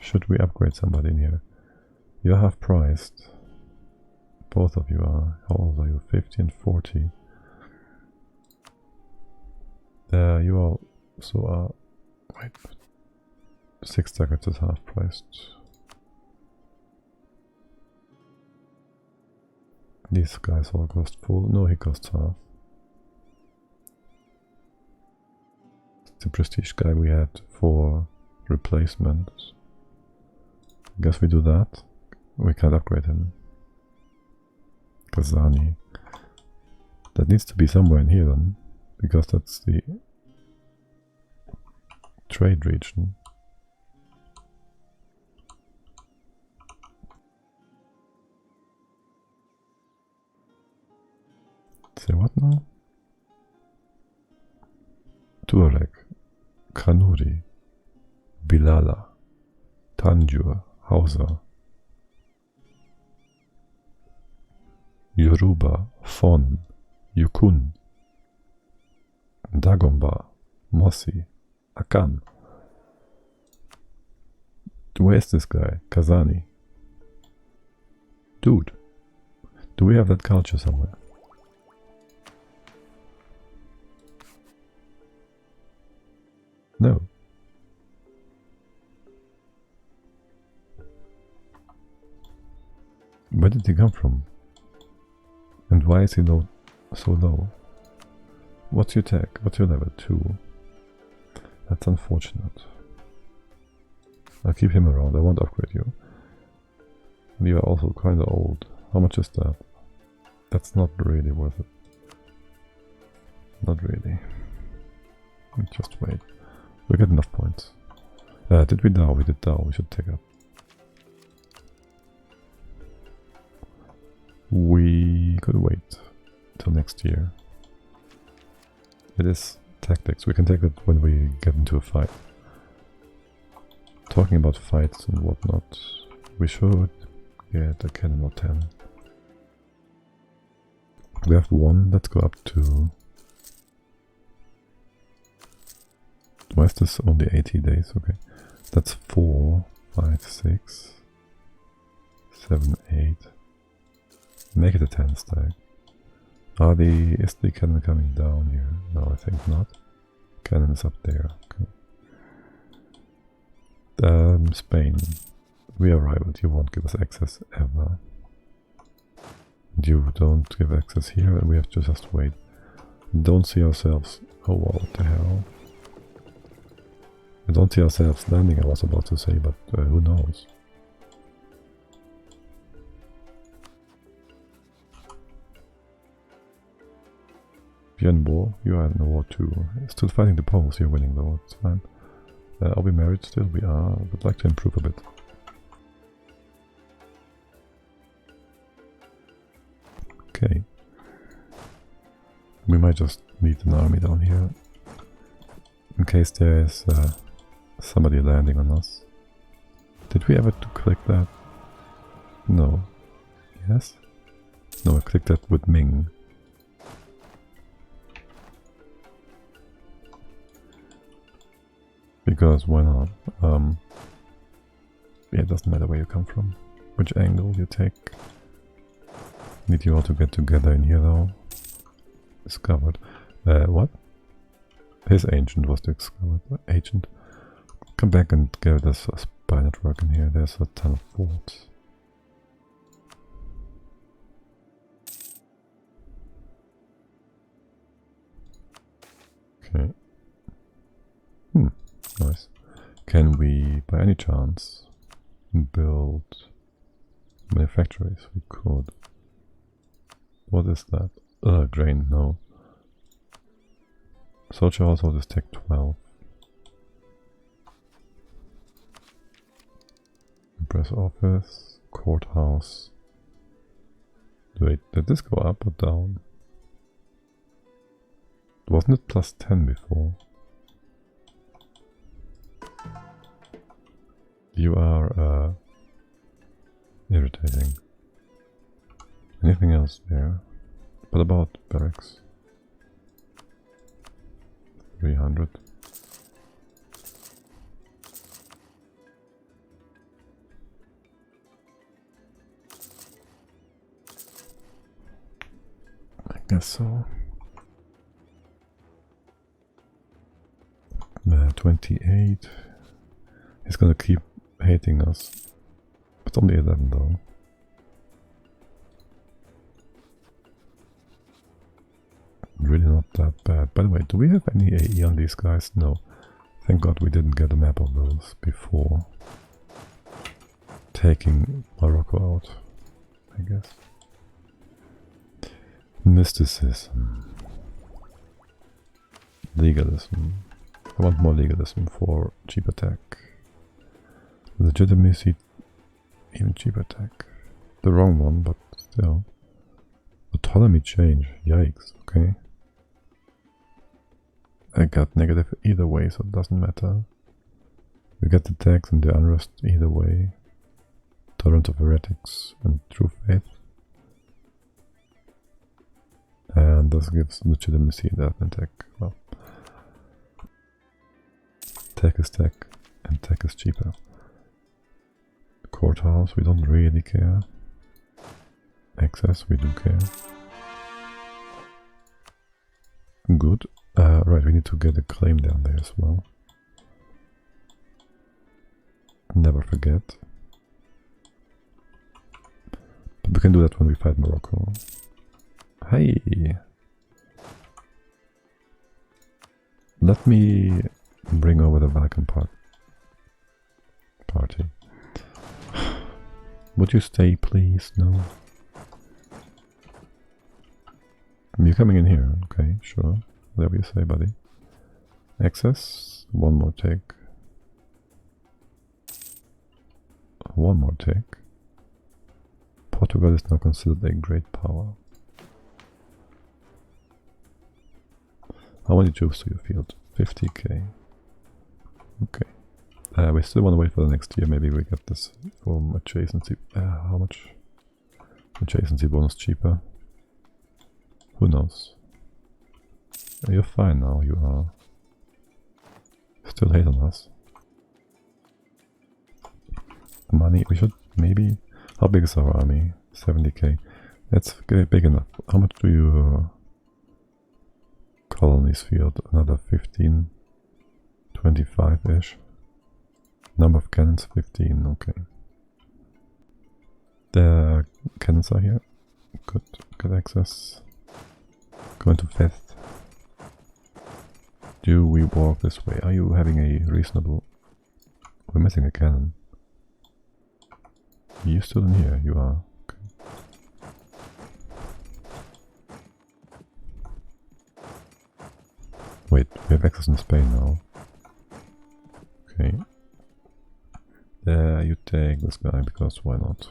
Should we upgrade somebody in here? You're half priced. Both of you are. How old are you? 50 and 40. There you also are. Wait. 6 targets is half priced. These guys all cost full. No, he costs half. The prestige guy we had for replacement. Guess we do that. We can't upgrade him. Kazani. That needs to be somewhere in here then, because that's the trade region. Say what now? Tuareg, Kanuri, Bilala, Tanjur, Hausa, Yoruba, Fon, Yukun, Dagomba, Mossi, Akan. Where is this guy? Kazani. Dude, do we have that culture somewhere? No. Where did he come from? And why is he so low? What's your tech? What's your level? 2. That's unfortunate. I'll keep him around. I won't upgrade you. And you are also kind of old. How much is that? That's not really worth it. Not really. Just wait. We get enough points. Did we DAO? We did DAO. We should take up. We could wait till next year. It is tactics. We can take it when we get into a fight. Talking about fights and whatnot, we should get a cannon or 10. We have 1. Let's go up to... Why is this only 80 days? Okay. That's 4, 5, 6, 7, 8. Make it a 10 stack. Is the cannon coming down here? No, I think not. Cannon is up there. Okay. Spain. We are rivaled. You won't give us access ever. You don't give access here, and we have to just wait. Don't see ourselves. Oh wow, what the hell? We don't see ourselves landing, I was about to say, but who knows? Bienbo, you are in the war too. Still fighting the Poles, you're winning though, it's fine. Are we married still? We are. I would like to improve a bit. Okay. We might just need an army down here. In case there is somebody landing on us. Did we ever click that? No. Yes? No, I clicked that with Ming. Because why not? Yeah, it doesn't matter where you come from. Which angle you take. Need you all to get together in here though. Discovered. What? His agent was discovered. Agent. Come back and give us a spy network in here. There's a ton of forts. Okay. Nice. Can we, by any chance, build manufactories? We could. What is that? Grain, no. Soldier household is tech 12. Press office, courthouse. Wait, did this go up or down? Wasn't it plus 10 before? You are irritating. Anything else there? What about barracks? 300. guess so. 28. He's gonna keep hating us. It's only 11 though. Really not that bad. By the way, do we have any AE on these guys? No. Thank God we didn't get a map of those before taking Morocco out, I guess. Mysticism. Legalism. I want more legalism for cheap attack. Legitimacy, even cheap attack. The wrong one, but still. Autonomy change. Yikes, okay. I got negative either way, so it doesn't matter. We get the tax and the unrest either way. Tolerance of heretics and true faith. And this gives legitimacy that and tech. Well, tech is tech, and tech is cheaper. Courthouse, we don't really care. Access, we do care. Good. Right, we need to get a claim down there as well. Never forget. But we can do that when we fight Morocco. Hey! Let me bring over the Balkan party. Would you stay, please? No. You're coming in here. Okay, sure. Whatever you say, buddy. Access. One more take. One more take. Portugal is now considered a great power. How many troops do you field? 50k. Okay. We still want to wait for the next year. Maybe we get this from adjacency. How much? Adjacency bonus cheaper. Who knows? You're fine now, you are. Still hate on us. Money, we should maybe... How big is our army? 70k. That's big enough. How much do you... colonies field? Another 15... 25-ish. Number of cannons, 15, okay. The cannons are here. Good, get access. Going to fifth. Do we walk this way? Are you having a reasonable... We're missing a cannon. You still in here? You are. Okay. Wait, we have access in Spain now. Okay. There, you take this guy, because why not?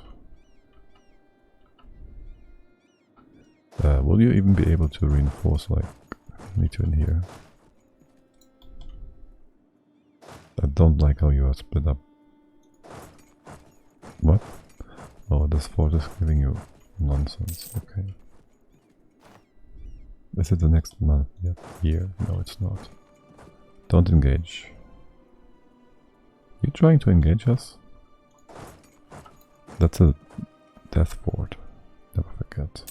Will you even be able to reinforce, like, meet you in here? I don't like how you are split up. What? Oh, this fort is giving you nonsense. Okay. Is it the next month yet? Year? No, it's not. Don't engage. You trying to engage us? That's a death fort. Never forget.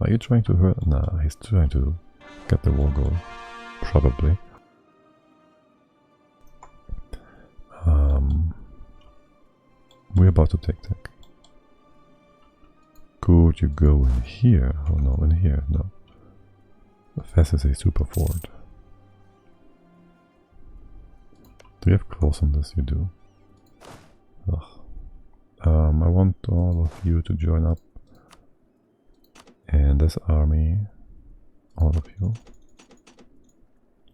Are you trying to hurt? Nah, he's trying to get the war goal. Probably. We're about to take tech. Could you go in here? Oh no, in here, no. Fast is a super fort. Do you have claws on this? You do. Ugh. I want all of you to join up. And this army, all of you.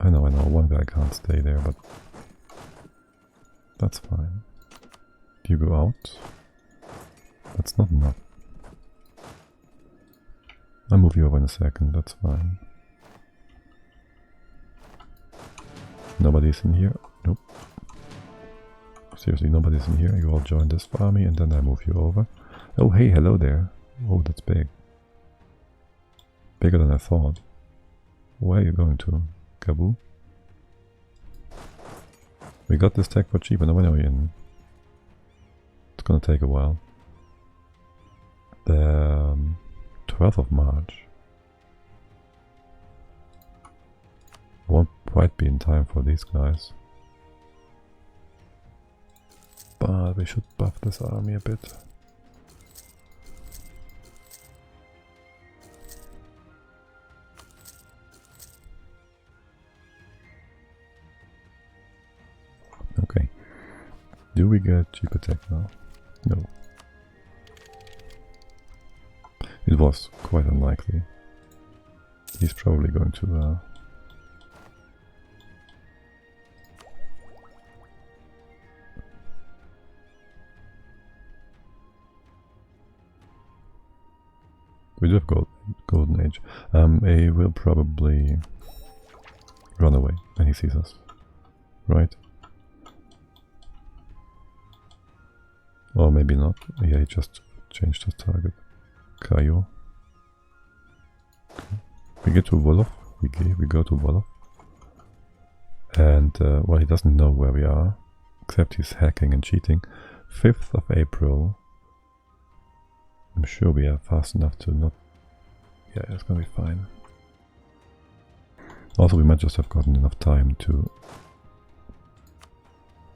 I know, one guy can't stay there, but that's fine. Do you go out? That's not enough. I'll move you over in a second, that's fine. Nobody's in here? Nope. Seriously, nobody's in here. You all join this army and then I move you over. Oh, hey, hello there. Oh, that's big. Bigger than I thought. Where are you going to? Kabul? We got this tech for cheap, and when are we in? It's gonna take a while. The 12th of March. Won't quite be in time for these guys. But we should buff this army a bit. Okay. Do we get cheap attack now? No. It was quite unlikely. He's probably going to we do have golden age. He will probably run away when he sees us. Right? Or maybe not. Yeah, he just changed his target. Kayo. Okay. We get to Wolof. We go to Wolof. And, well, he doesn't know where we are. Except he's hacking and cheating. 5th of April. I'm sure we are fast enough to not... Yeah, it's gonna be fine. Also, we might just have gotten enough time to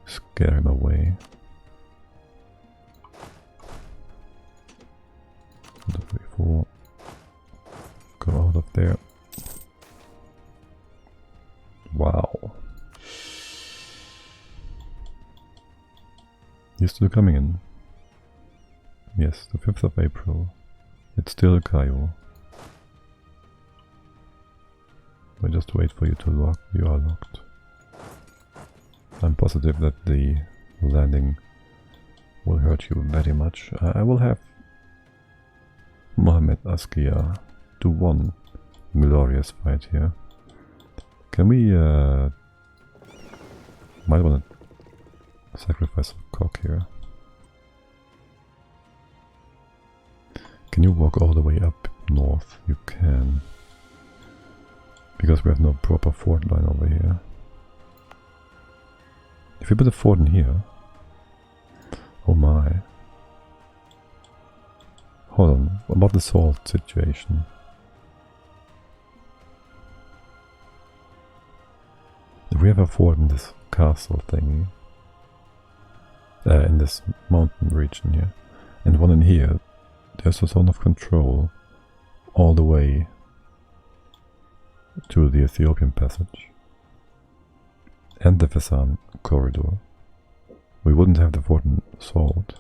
scare him away. 1, 2, 3, 4. Go out of there. Wow. He's still coming in. Yes, the 5th of April. It's still Kayo. We'll just wait for you to lock. You are locked. I'm positive that the landing will hurt you very much. I will have Mohammed Askia do one glorious fight here. Can we might want to sacrifice a cock here. Can you walk all the way up north? You can. Because we have no proper fort line over here. If we put a fort in here... Oh my. Hold on, about the salt situation. If we have a fort in this castle thingy, in this mountain region here, and one in here, there's a zone of control all the way to the Ethiopian passage and the Fezzan corridor. We wouldn't have the fort in salt.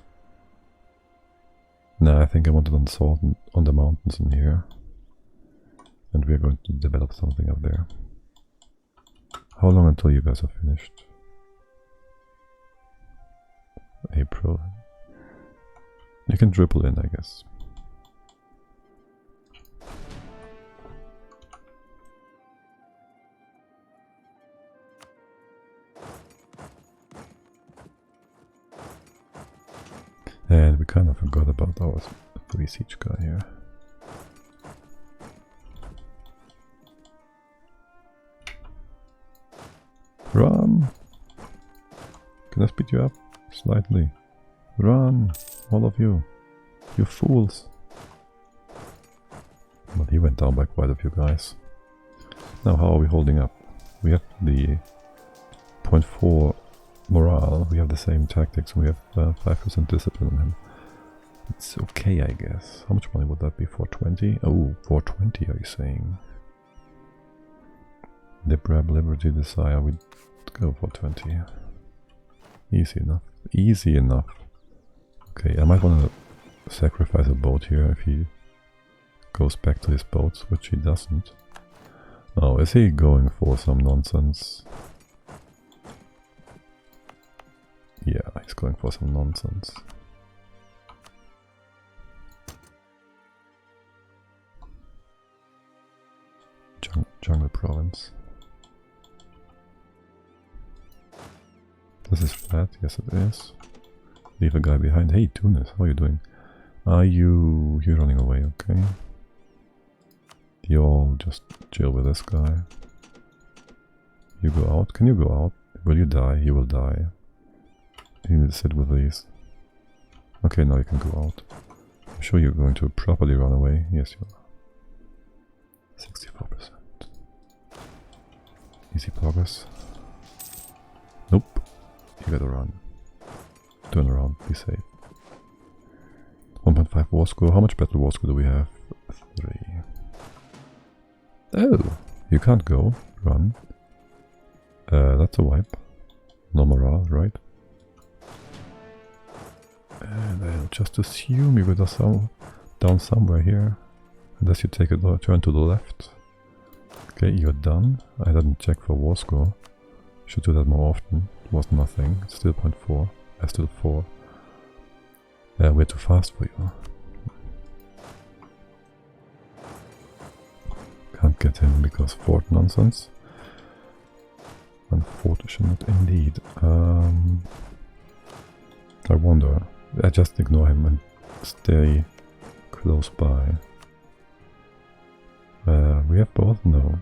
No, I think I want it on salt on the mountains in here. And we're going to develop something up there. How long until you guys are finished? April. You can dribble in, I guess. And we kind of forgot about our 3 siege guy here. Run! Can I speed you up? Slightly. Run! All of you. You fools! But he went down by quite a few guys. Now how are we holding up? We have the 0.4 morale, we have the same tactics, we have 5% discipline on him. It's okay, I guess. How much money would that be? 420? Oh, 420 are you saying? Librab, Liberty, Desire, we'd go for 20. Easy enough. Easy enough. Okay, I might want to sacrifice a boat here if he goes back to his boats, which he doesn't. Oh, is he going for some nonsense? Yeah, he's going for some nonsense. Jungle province. This is flat, yes it is. Leave a guy behind. Hey Tunis, how are you doing? Are you... you're running away, okay. You all just chill with this guy. You go out, can you go out? Will you die? You will die. You need to sit with these. Okay, now you can go out. I'm sure you're going to properly run away. Yes, you are. 64%. Easy progress. Nope. You gotta run. Turn around, be safe. 1.5 war score. How much battle war score do we have? 3. Oh! You can't go. Run. That's a wipe. No morale, right? And I'll just assume you go down somewhere here. Unless you take a turn to the left. Okay, you're done. I didn't check for war score. Should do that more often. It was nothing. It's still 0.4. Still 4. We're too fast for you. Can't get him because fort nonsense. Unfortunate indeed. I wonder. I just ignore him and stay close by. We have both? No.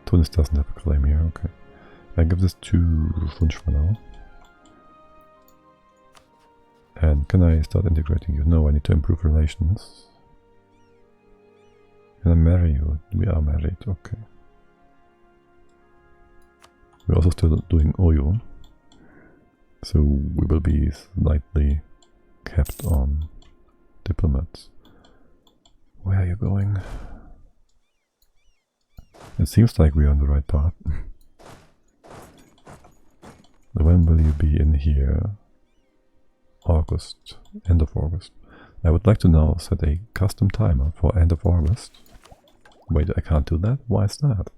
Tunis doesn't have a claim here, okay. I give this to Funch for now. And can I start integrating you? No, I need to improve relations. Can I marry you? We are married, okay. We're also still doing Oyo. So we will be slightly kept on diplomats. Where are you going? It seems like we are on the right path. When will you be in here? August. End of August. I would like to now set a custom timer for end of August. Wait, I can't do that? Why is that?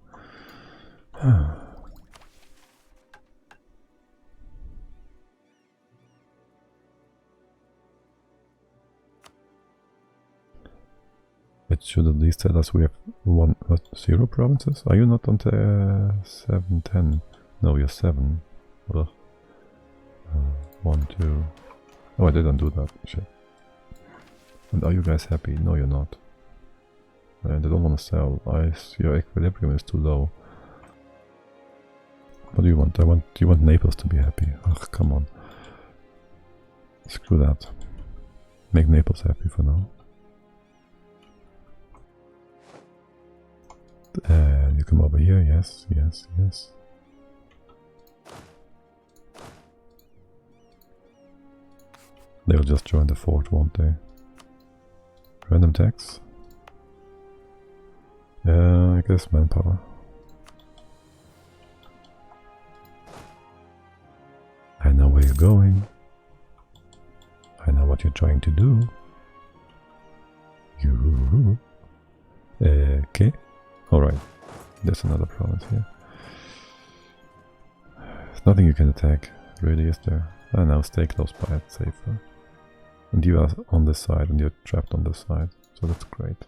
It should at least tell us we have 0 provinces. Are you not on the 7, 10? No, you're 7. Ugh. 1, 2. Oh, I didn't do that. Shit. And are you guys happy? No, you're not. And I don't want to sell. Your equilibrium is too low. What do you want? You want Naples to be happy. Ugh, come on. Screw that. Make Naples happy for now. And you come over here, yes, yes, yes. They'll just join the fort, won't they? Random tax? I guess manpower. I know where you're going. I know what you're trying to do. You. Okay. Alright. There's another province here. There's nothing you can attack, really, is there? I know, stay close by, it's safer. And you are on this side, and you're trapped on this side, so that's great.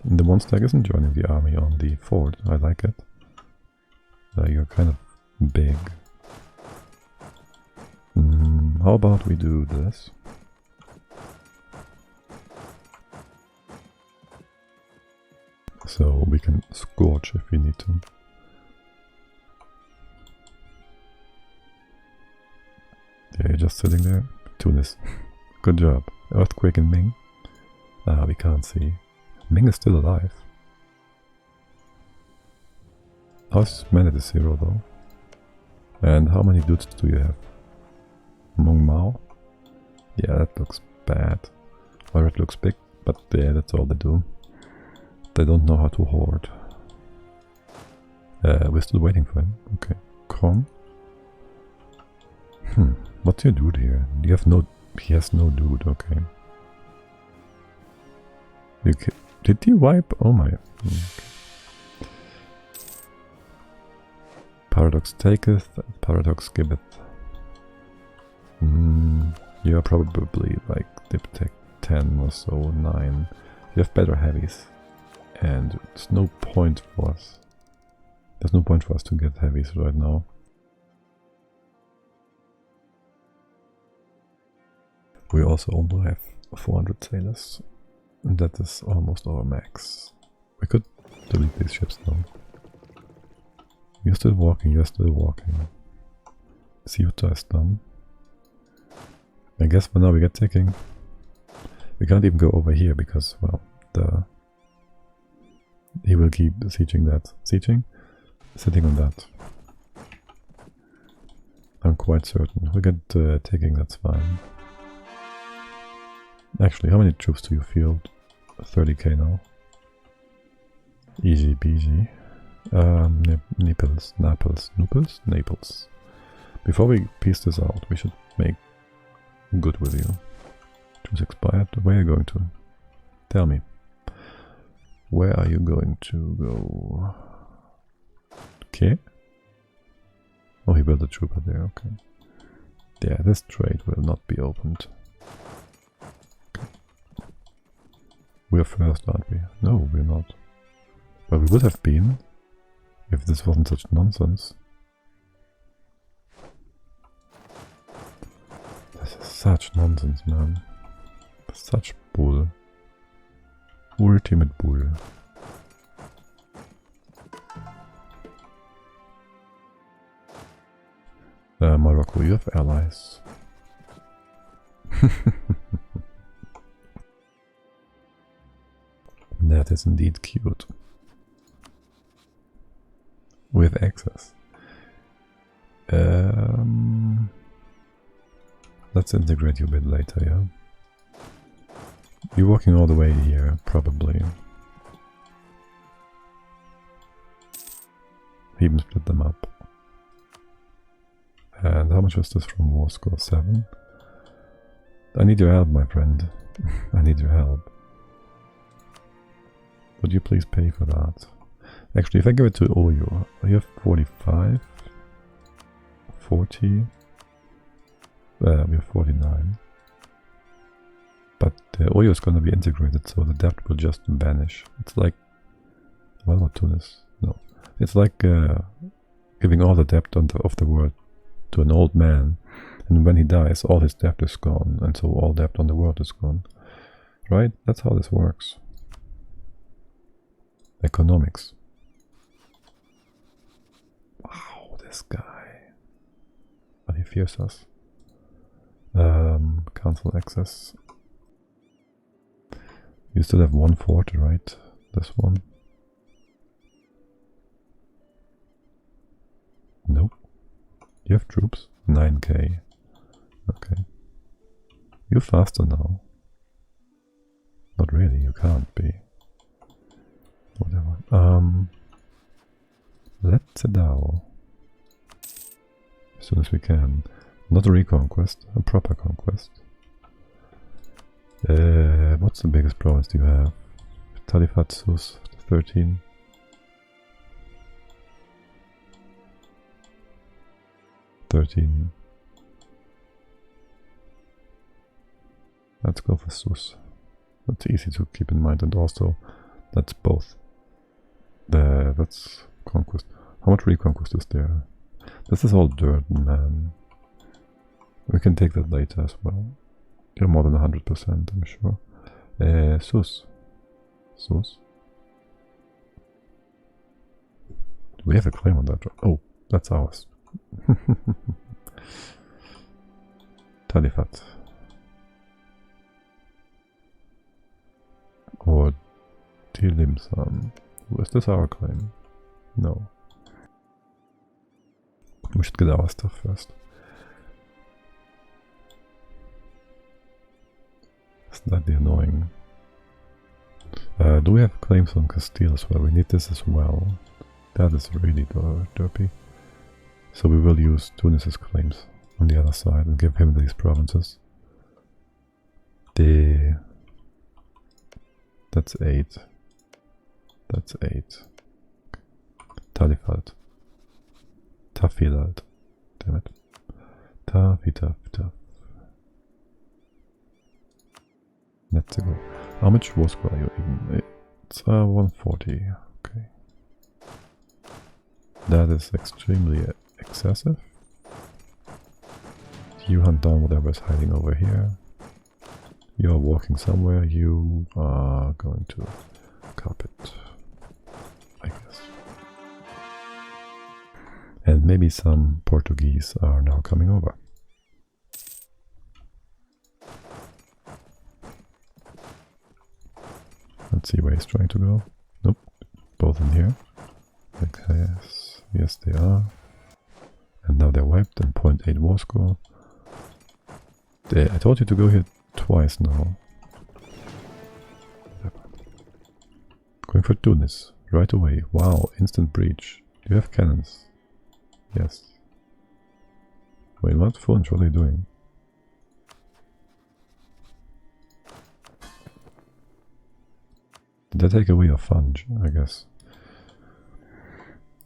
And the monster isn't joining the army on the fort, I like it. You're kind of big. How about we do this? So we can scorch if we need to. Yeah, you're just sitting there. Tunis. Good job. Earthquake in Ming. Ah, we can't see. Ming is still alive. Us minute is 0 though. And how many dudes do you have? Mong Mao? Yeah, that looks bad. Or it looks big, but yeah, that's all they do. They don't know how to hoard. We're still waiting for him. Okay. Kong. What's your dude here? You have no... He has no dude, okay. Did he wipe? Oh my... Okay. Paradox taketh, paradox giveth. You're probably like Diptech 10 or so, 9. You have better heavies. And there's no point for us. There's no point for us to get heavies right now. We also only have 400 sailors. And that is almost our max. We could delete these ships now. You're still walking, you're still walking. Ceuta is done. I guess for now we get taking. We can't even go over here because, well, he will keep sieging that. Sieging? Sitting on that. I'm quite certain. We'll get taking, that's fine. Actually, how many troops do you field? 30k now. Easy peasy. Naples. Before we piece this out, we should make good with you. Troops expired. Where are you going to? Tell me. Where are you going to go? Okay. Oh, he built a trooper there, okay. Yeah, this trade will not be opened. Okay. We're first, aren't we? No, we're not. But we would have been if this wasn't such nonsense. This is such nonsense, man. Such bull. Ultimate bull. Morocco, you have allies. That is indeed cute. With access. Let's integrate you a bit later, yeah? You're walking all the way here, probably. Even split them up. And how much was this from war score? 7? I need your help, my friend. I need your help. Would you please pay for that? Actually, if I give it to Oyo, you have 45, 40, we have 49. But Oyo is going to be integrated, so the debt will just vanish. It's like, what about Tunis? No. It's like giving all the debt of the world to an old man, and when he dies, all his debt is gone, and so all debt on the world is gone. Right? That's how this works. Economics. Wow, this guy. But he fears us. Council access. You still have one fort, right? This one. Nope. You have troops? 9k. Okay. You're faster now. Not really, you can't be. Whatever. Let's Sedao. As soon as we can. Not a reconquest, a proper conquest. What's the biggest province do you have? Talifatsus 13. Let's go for Sus. That's easy to keep in mind, and also that's both. That's conquest. How much reconquest is there? This is all dirt, man. We can take that later as well. You're more than 100%, I'm sure. Sus. Do we have a claim on that? Oh, that's ours. Talifat. Or Tilimsan. Is this our claim? No. We should get our stuff first. Slightly annoying. Do we have claims on Castile as well? We need this as well. That is really derpy. So we will use Tunis's claims on the other side and give him these provinces. That's 8. That's 8. Talifat. Tafilalt. Damn it. Tough. Let's go. How much war score are you even? It's 140. Okay. That is extremely excessive. You hunt down whatever is hiding over here. You are walking somewhere. You are going to carpet, I guess. And maybe some Portuguese are now coming over. Let's see where he's trying to go. Nope. Both in here. Okay, yes they are. And now they're wiped and 0.8 war score. I told you to go here twice now. Going for Tunis. Right away. Wow, instant breach. Do you have cannons? Yes. Wait, what? Funch, what are you doing? Did I take away your funge? I guess.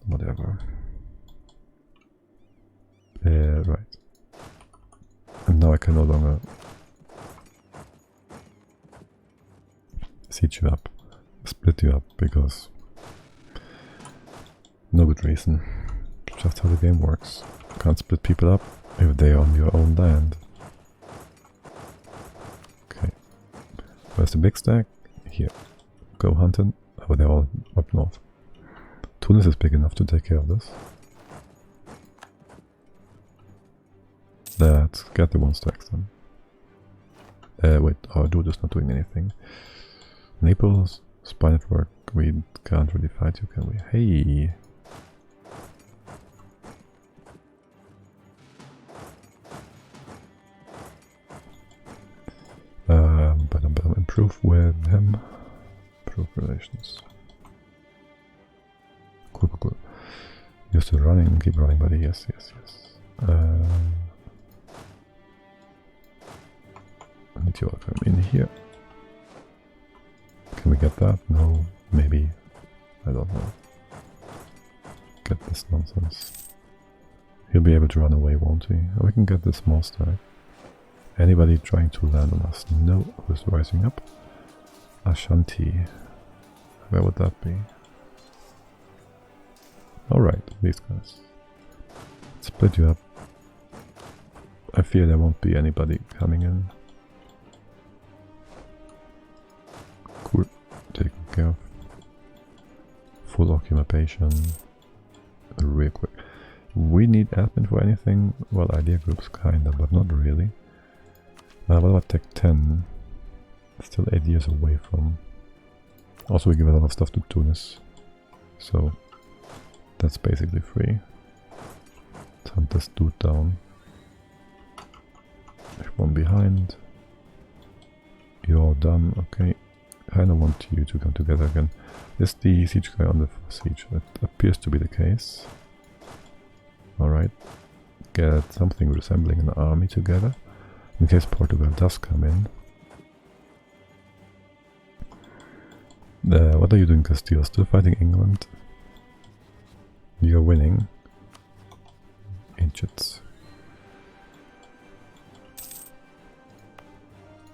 Whatever. Right. And now I can no longer siege you up, split you up, because no good reason. Just how the game works. You can't split people up if they are on your own land. Okay. Where's the big stack? Here. Go hunting. Oh, they're all up north. Tunis is big enough to take care of this. Let's get the one stacks then. Wait, our dude is not doing anything. Naples, spy network, we can't really fight you, can we? Hey! But improve with him. Improve relations. Cool. You're still running, keep running, buddy. Yes. I need you all come in here. Can we get that? No, maybe. I don't know. Get this nonsense. He'll be able to run away, won't he? Oh, we can get this small stack. Anybody trying to land on us? No. Who's rising up? Ashanti. Where would that be? Alright, these guys. Split you up. I fear there won't be anybody coming in. Cool. Taken care of. Full occupation. Real quick. We need admin for anything? Well, idea groups kinda, but not really. What about Tech 10? Still 8 years away from. Also, we give a lot of stuff to Tunis. So, that's basically free. Let's hunt this dude down. There's one behind. You're all done, okay. Kinda want you to come together again. Is the siege guy on the siege? It appears to be the case. Alright. Get something resembling an army together. In case Portugal does come in. What are you doing, Castile? Still fighting England? You're winning. Idiots.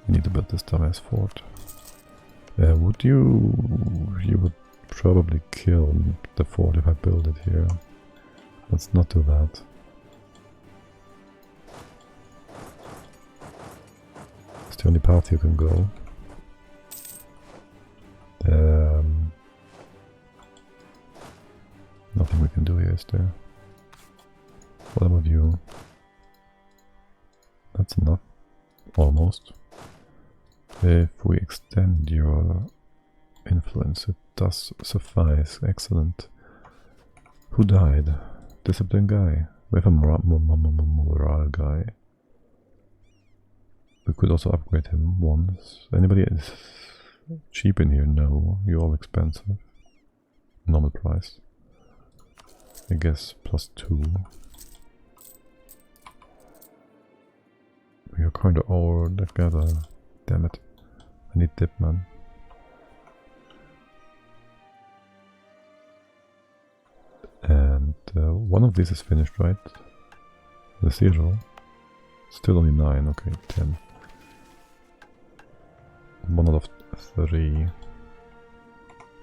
We need to build this dumbass fort. Would you... You would probably kill the fort if I build it here. Let's not do that. It's the only path you can go. Nothing we can do here, is there? What about you? That's enough. Almost. If we extend your influence, it does suffice. Excellent. Who died? Discipline guy. We have a morale guy. We could also upgrade him once. Anybody is cheap in here? No. You're all expensive. Normal price. I guess +2. You're kinda all together. Damn it. I need dip, man. And one of these is finished, right? The zero. Still only 9, okay, 10. 1 out of 3.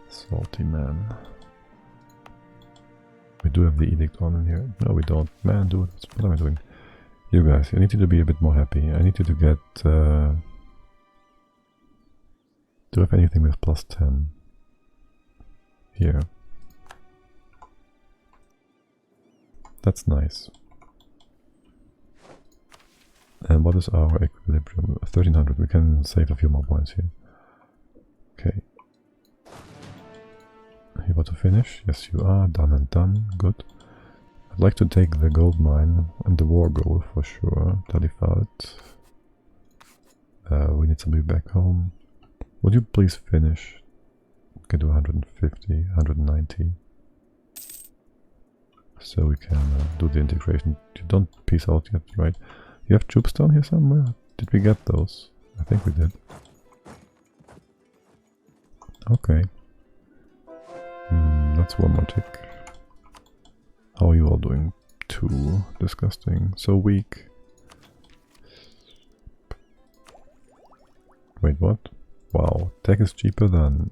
Salty man. We do have the edict on in here. No, we don't. Man, dude, what am I doing? You guys, I need you to be a bit more happy. I need you to get... do you have anything with +10? Here. That's nice. And what is our equilibrium? 1300. We can save a few more points here. Okay. about to finish? Yes, you are. Done and done. Good. I'd like to take the gold mine and the war goal for sure. Talifat. We need somebody back home. Would you please finish? We can do 150, 190. So we can do the integration. You don't peace out yet, right? You have troops down here somewhere? Did we get those? I think we did. Okay. That's one more tick. How are you all doing? Too disgusting. So weak. Wait, what? Wow. Tech is cheaper than...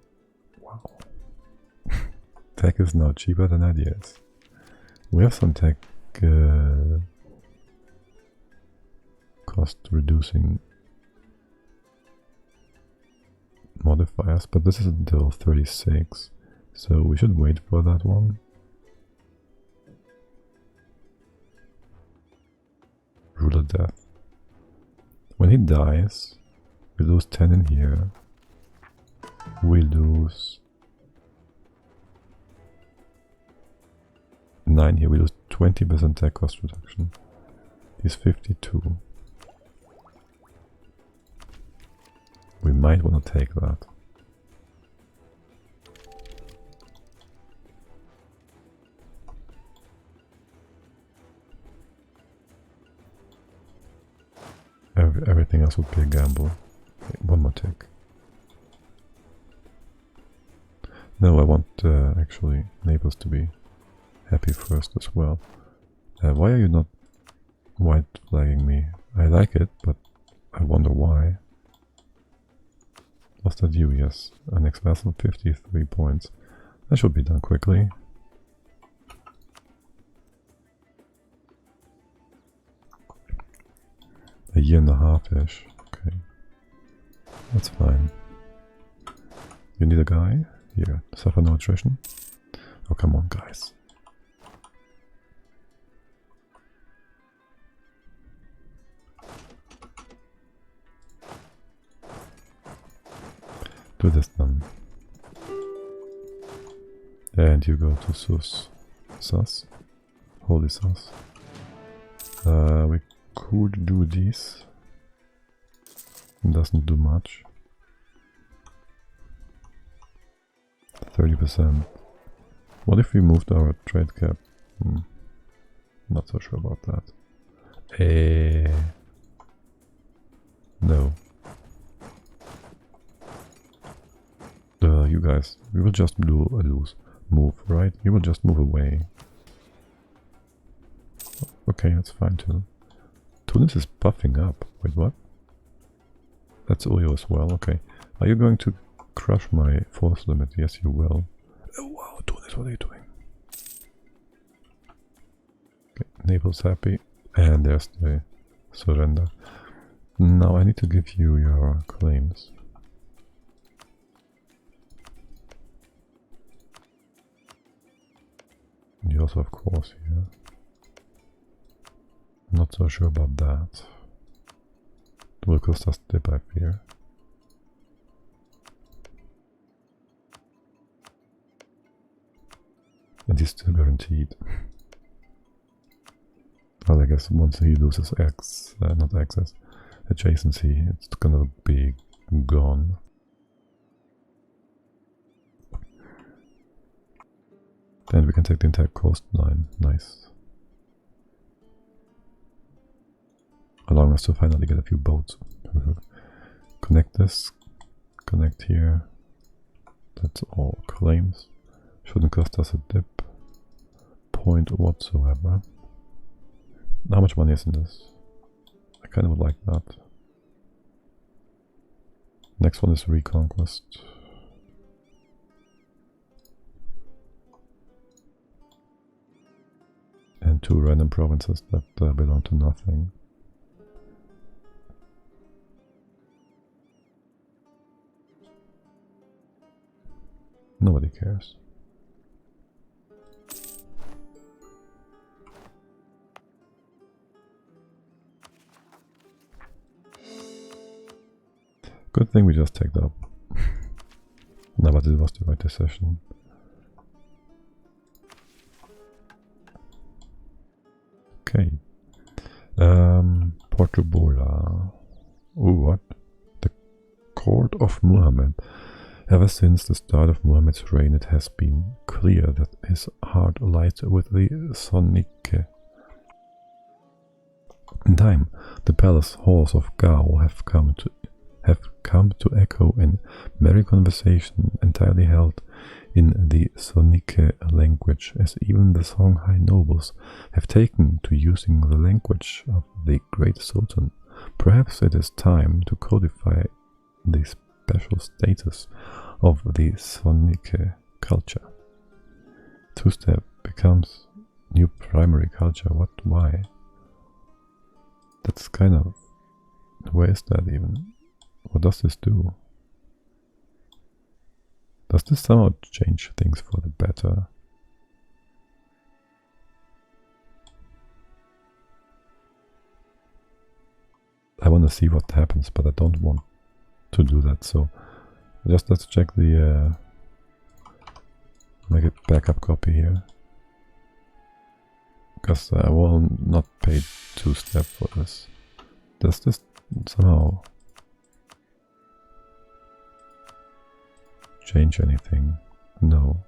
Wow. Tech is now cheaper than ideas. We have some tech cost reducing modifiers, but this is until 36, so we should wait for that one. Ruler death. When he dies, we lose 10 in here. We lose 9 here. We lose 20% tech cost reduction. He's 52. We might want to take that. Everything else would be a gamble. Okay, one more tick. No, I want actually neighbors to be happy first as well. Why are you not white flagging me? I like it, but I wonder why. Was that you? Yes. An ex-vessel, 53 points. That should be done quickly. A year and a half-ish. Okay. That's fine. You need a guy? Here. Suffer no attrition? Oh, come on, guys. Do this then. And you go to Sus. Holy Sus. We could do this. It doesn't do much. 30%. What if we moved our trade cap? Not so sure about that. No. You guys, we will just do a loose move, right? You will just move away. Okay, that's fine too. Tunis is buffing up. Wait, what? That's Oyo as well, okay. Are you going to crush my force limit? Yes, you will. Oh wow, Tunis, what are you doing? Okay, Naples happy. And there's the surrender. Now I need to give you your claims. You also have course here. Not so sure about that. It will cost us dip, I fear. And he's still guaranteed. Well, I guess once he loses not access, adjacency, it's gonna be gone. Then we can take the entire coastline. Nice. Allowing us to finally get a few boats. Connect this. Connect here. That's all claims. Shouldn't cost us a dip. Point whatsoever. How much money is in this? I kind of would like that. Next one is Reconquest. And 2 random provinces that belong to nothing. Nobody cares. Good thing we just tagged up. No, but it was the right decision. Portubola. Oh, what? The court of Muhammad. Ever since the start of Muhammad's reign, it has been clear that his heart lies with the Sonike. In time, the palace halls of Gao have come to echo in merry conversation entirely held in the Sonike language, as even the Stronghai nobles have taken to using the language of the great Sultan. Perhaps it is time to codify the special status of the Sonike culture. Two-step becomes new primary culture. What? Why? That's kind of... Where is that even? What does this do? Does this somehow change things for the better? I want to see what happens, but I don't want to do that, so just let's check the make a backup copy here, because I will not pay two-step for this. Does this somehow change anything? No.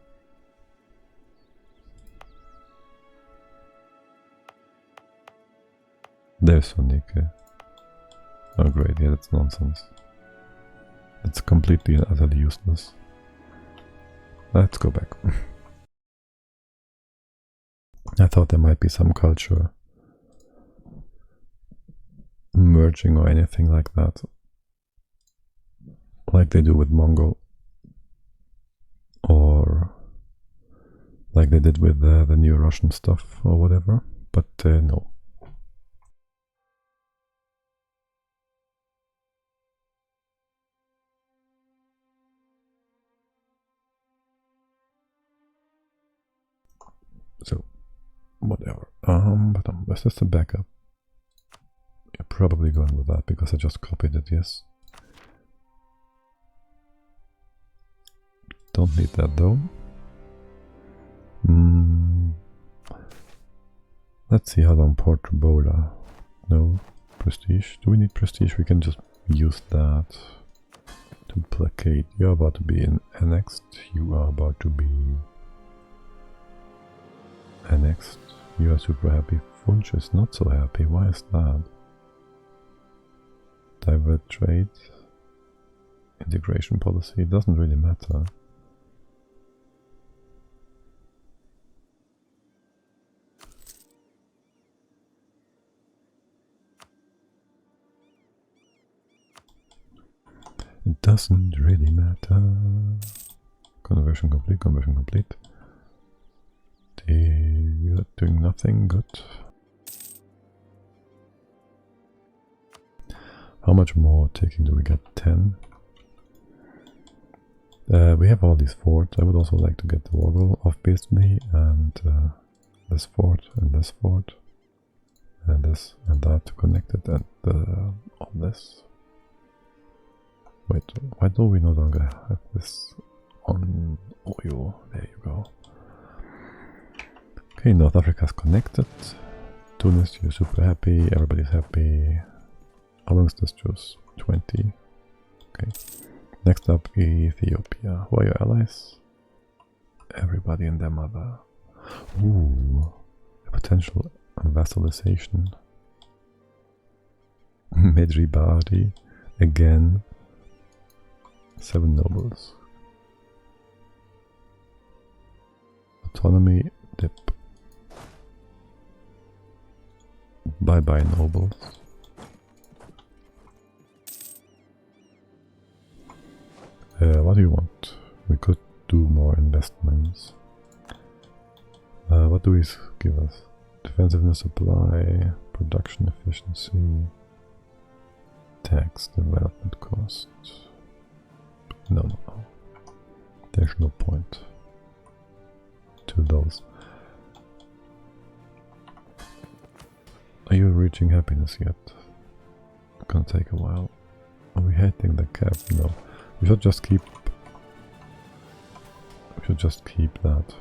There's Sonike. Oh great, yeah, that's nonsense. It's completely and utterly useless. Let's go back. I thought there might be some culture merging or anything like that, like they do with Mongol, or like they did with the new Russian stuff or whatever, but no. So, whatever. But is this the backup? You're probably going with that because I just copied it, yes. Don't need that though. Let's see how long Portubola. No prestige. Do we need prestige? We can just use that to placate. You're about to be annexed. You are about to be annexed. You are super happy. Funch is not so happy. Why is that? Divert trade. Integration policy. It doesn't really matter. It doesn't really matter. Conversion complete, conversion complete. You're doing nothing good. How much more taking do we get? 10. We have all these forts. I would also like to get the Wargle obviously, and this fort and this fort and this and that to connect it, and all this. Wait, why do we no longer have this on oil? There you go. Okay, North Africa's connected. Tunis, you're super happy. Everybody's happy. How long is this juice? 20. Okay. Next up, Ethiopia. Who are your allies? Everybody and their mother. Ooh, a potential vassalization. Medribari again. 7 nobles. Autonomy dip. Bye bye nobles. What do you want? We could do more investments. What do we give us? Defensiveness, supply, production efficiency, tax, development cost. No. There's no point to those. Are you reaching happiness yet? It's gonna take a while. Are we hitting the cap? No. We should just keep. We should just keep that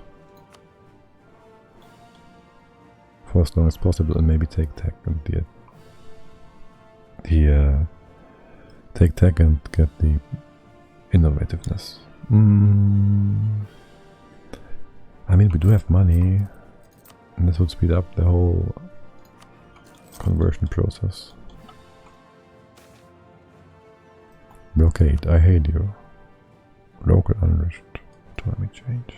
for as long as possible, and maybe take tech and the the take tech and get the innovativeness. I mean, we do have money, and this would speed up the whole conversion process. Blockade, I hate you. Local unrest, climate change.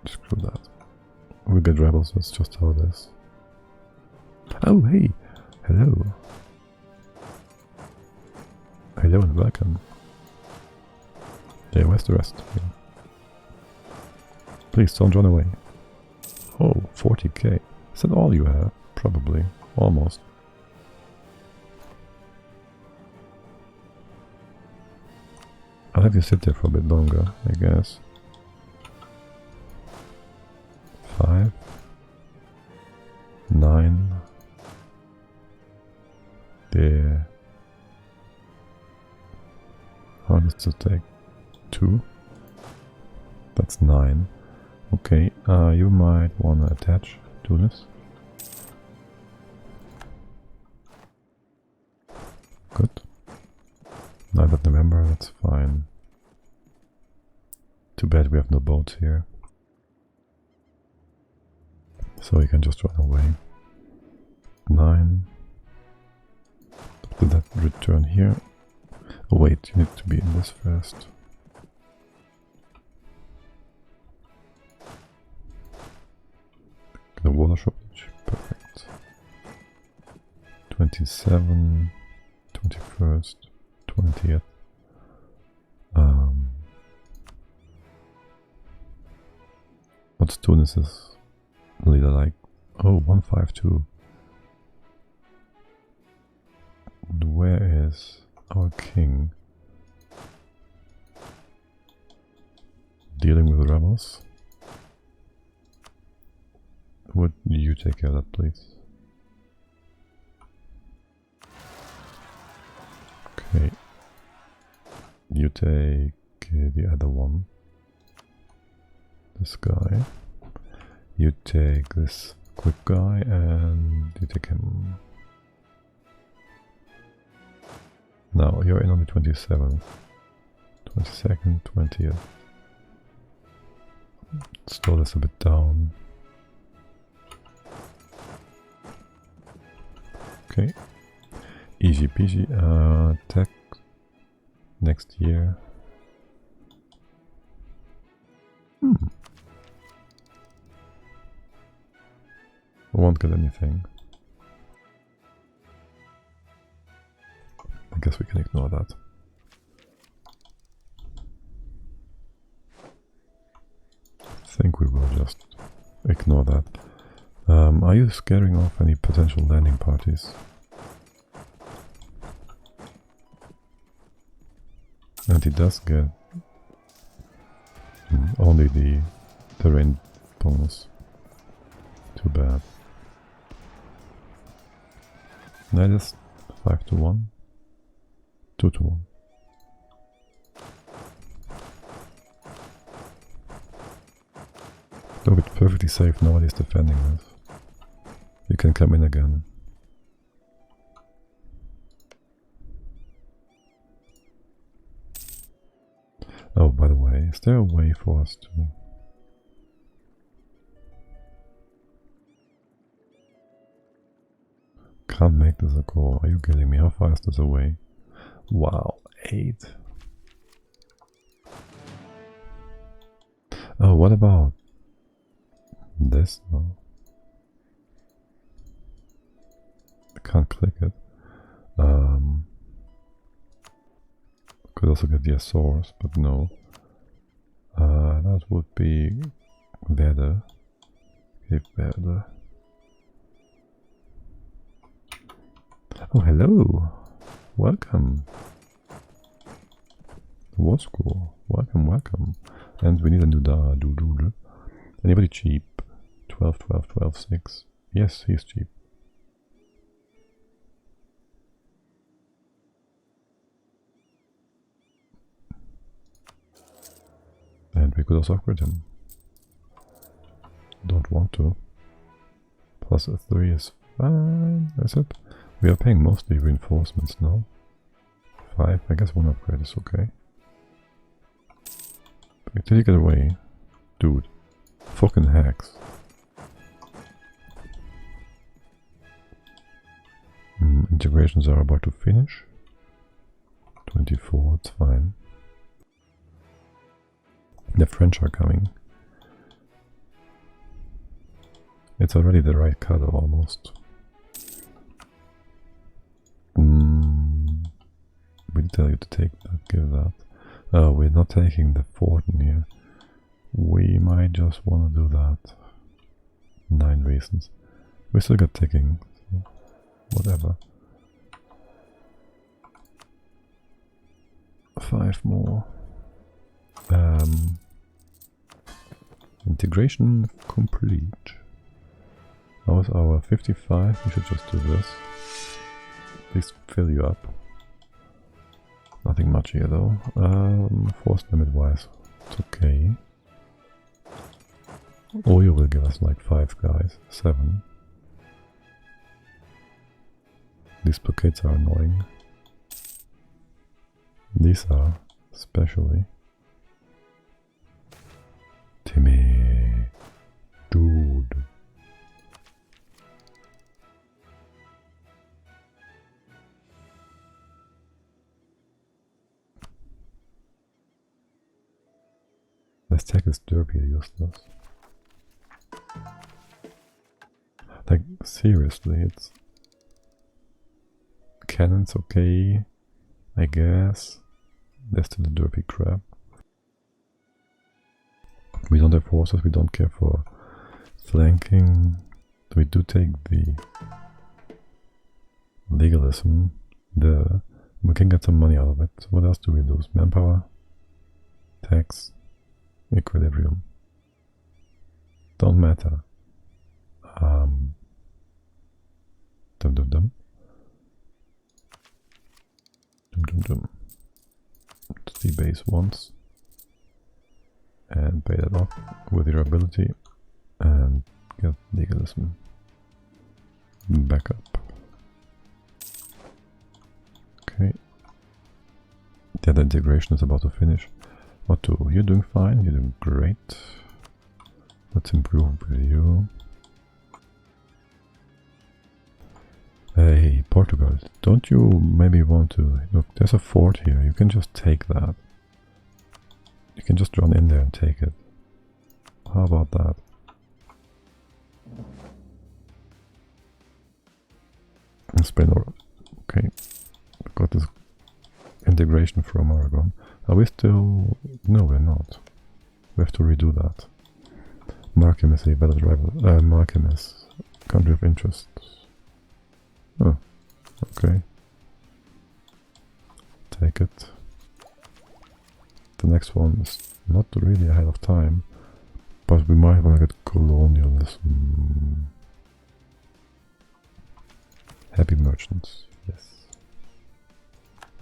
Screw that. We get rebels, that's just how it is. Oh, hey! Hello! Hello and welcome. Yeah, where's the rest? Yeah. Please don't run away. Oh, 40k. Is that all you have? Probably. Almost. I'll have you sit there for a bit longer, I guess. 5, 9. There. How does it take? 2? That's 9. Okay, you might wanna attach to this. Good. 9th of November, that's fine. Too bad we have no boats here. So we can just run away. 9. Did that return here? Oh wait, you need to be in this first. The water shortage, perfect. 27, 21st, 20th. What stone is this leader like? Oh, 152. Where is our king? Dealing with rebels? Would you take care of that, please? Okay. You take the other one. This guy. You take this quick guy and you take him. Now, you're in on the 27th. 22nd, 20th. Slow this a bit down. Okay. Easy peasy. Tech next year. I won't get anything. I guess we can ignore that. I think we will just ignore that. Are you scaring off any potential landing parties? And he does get only the terrain bonus. Too bad. No, just 5 to 1. 2 to 1. Though it's perfectly safe, nobody's defending us. You can come in again. Oh, by the way, is there a way for us to... Can't make this a call. Are you kidding me? How far is this away? Wow, 8. Oh, what about this? No. I can't click it. Could also get the Azores, but no. That would be better. If better. Oh, hello! Welcome! War School. Welcome, welcome. And we need a new doodle. Anybody cheap? 12, 12, 12, 6. Yes, he's cheap. And we could also upgrade him. Don't want to. Plus 3 is fine, is it? We are paying mostly reinforcements now. 5, I guess 1 upgrade is okay. Did you get away? Dude. Fucking hacks. Integrations are about to finish. 24, it's fine. The French are coming. It's already the right color almost. We tell you to take that, give that. Oh, we're not taking the fort in here. We might just want to do that. 9 reasons. We still got ticking, so whatever. 5 more. Integration complete. How is our 55? We should just do this. At least fill you up. Nothing much here though. Force limit wise, it's okay. Oil will give us like 5 guys, 7. These blockades are annoying. These are, especially. Timmy, dude. Let's take this derby useless. Like, seriously, it's... Cannon's okay, I guess. There's still the derby crap. We don't have horses, we don't care for flanking. We do take the legalism. We can get some money out of it. What else do we lose? Manpower, tax, equilibrium. Don't matter. See base once and pay that off with your ability and get legalism back up. Okay. The other integration is about to finish. Otto, you're doing fine, you're doing great. Let's improve with you. Hey, Portugal, don't you maybe want to... Look, there's a fort here, you can just take that. You can just run in there and take it. How about that? Spain or... Okay. Got this integration from Aragon. Are we still... No, we're not. We have to redo that. Markham is a valid rival. Markham is country of interest. Oh, okay. Take it. The next one is not really ahead of time, but we might want to get colonialism. Happy merchants, yes.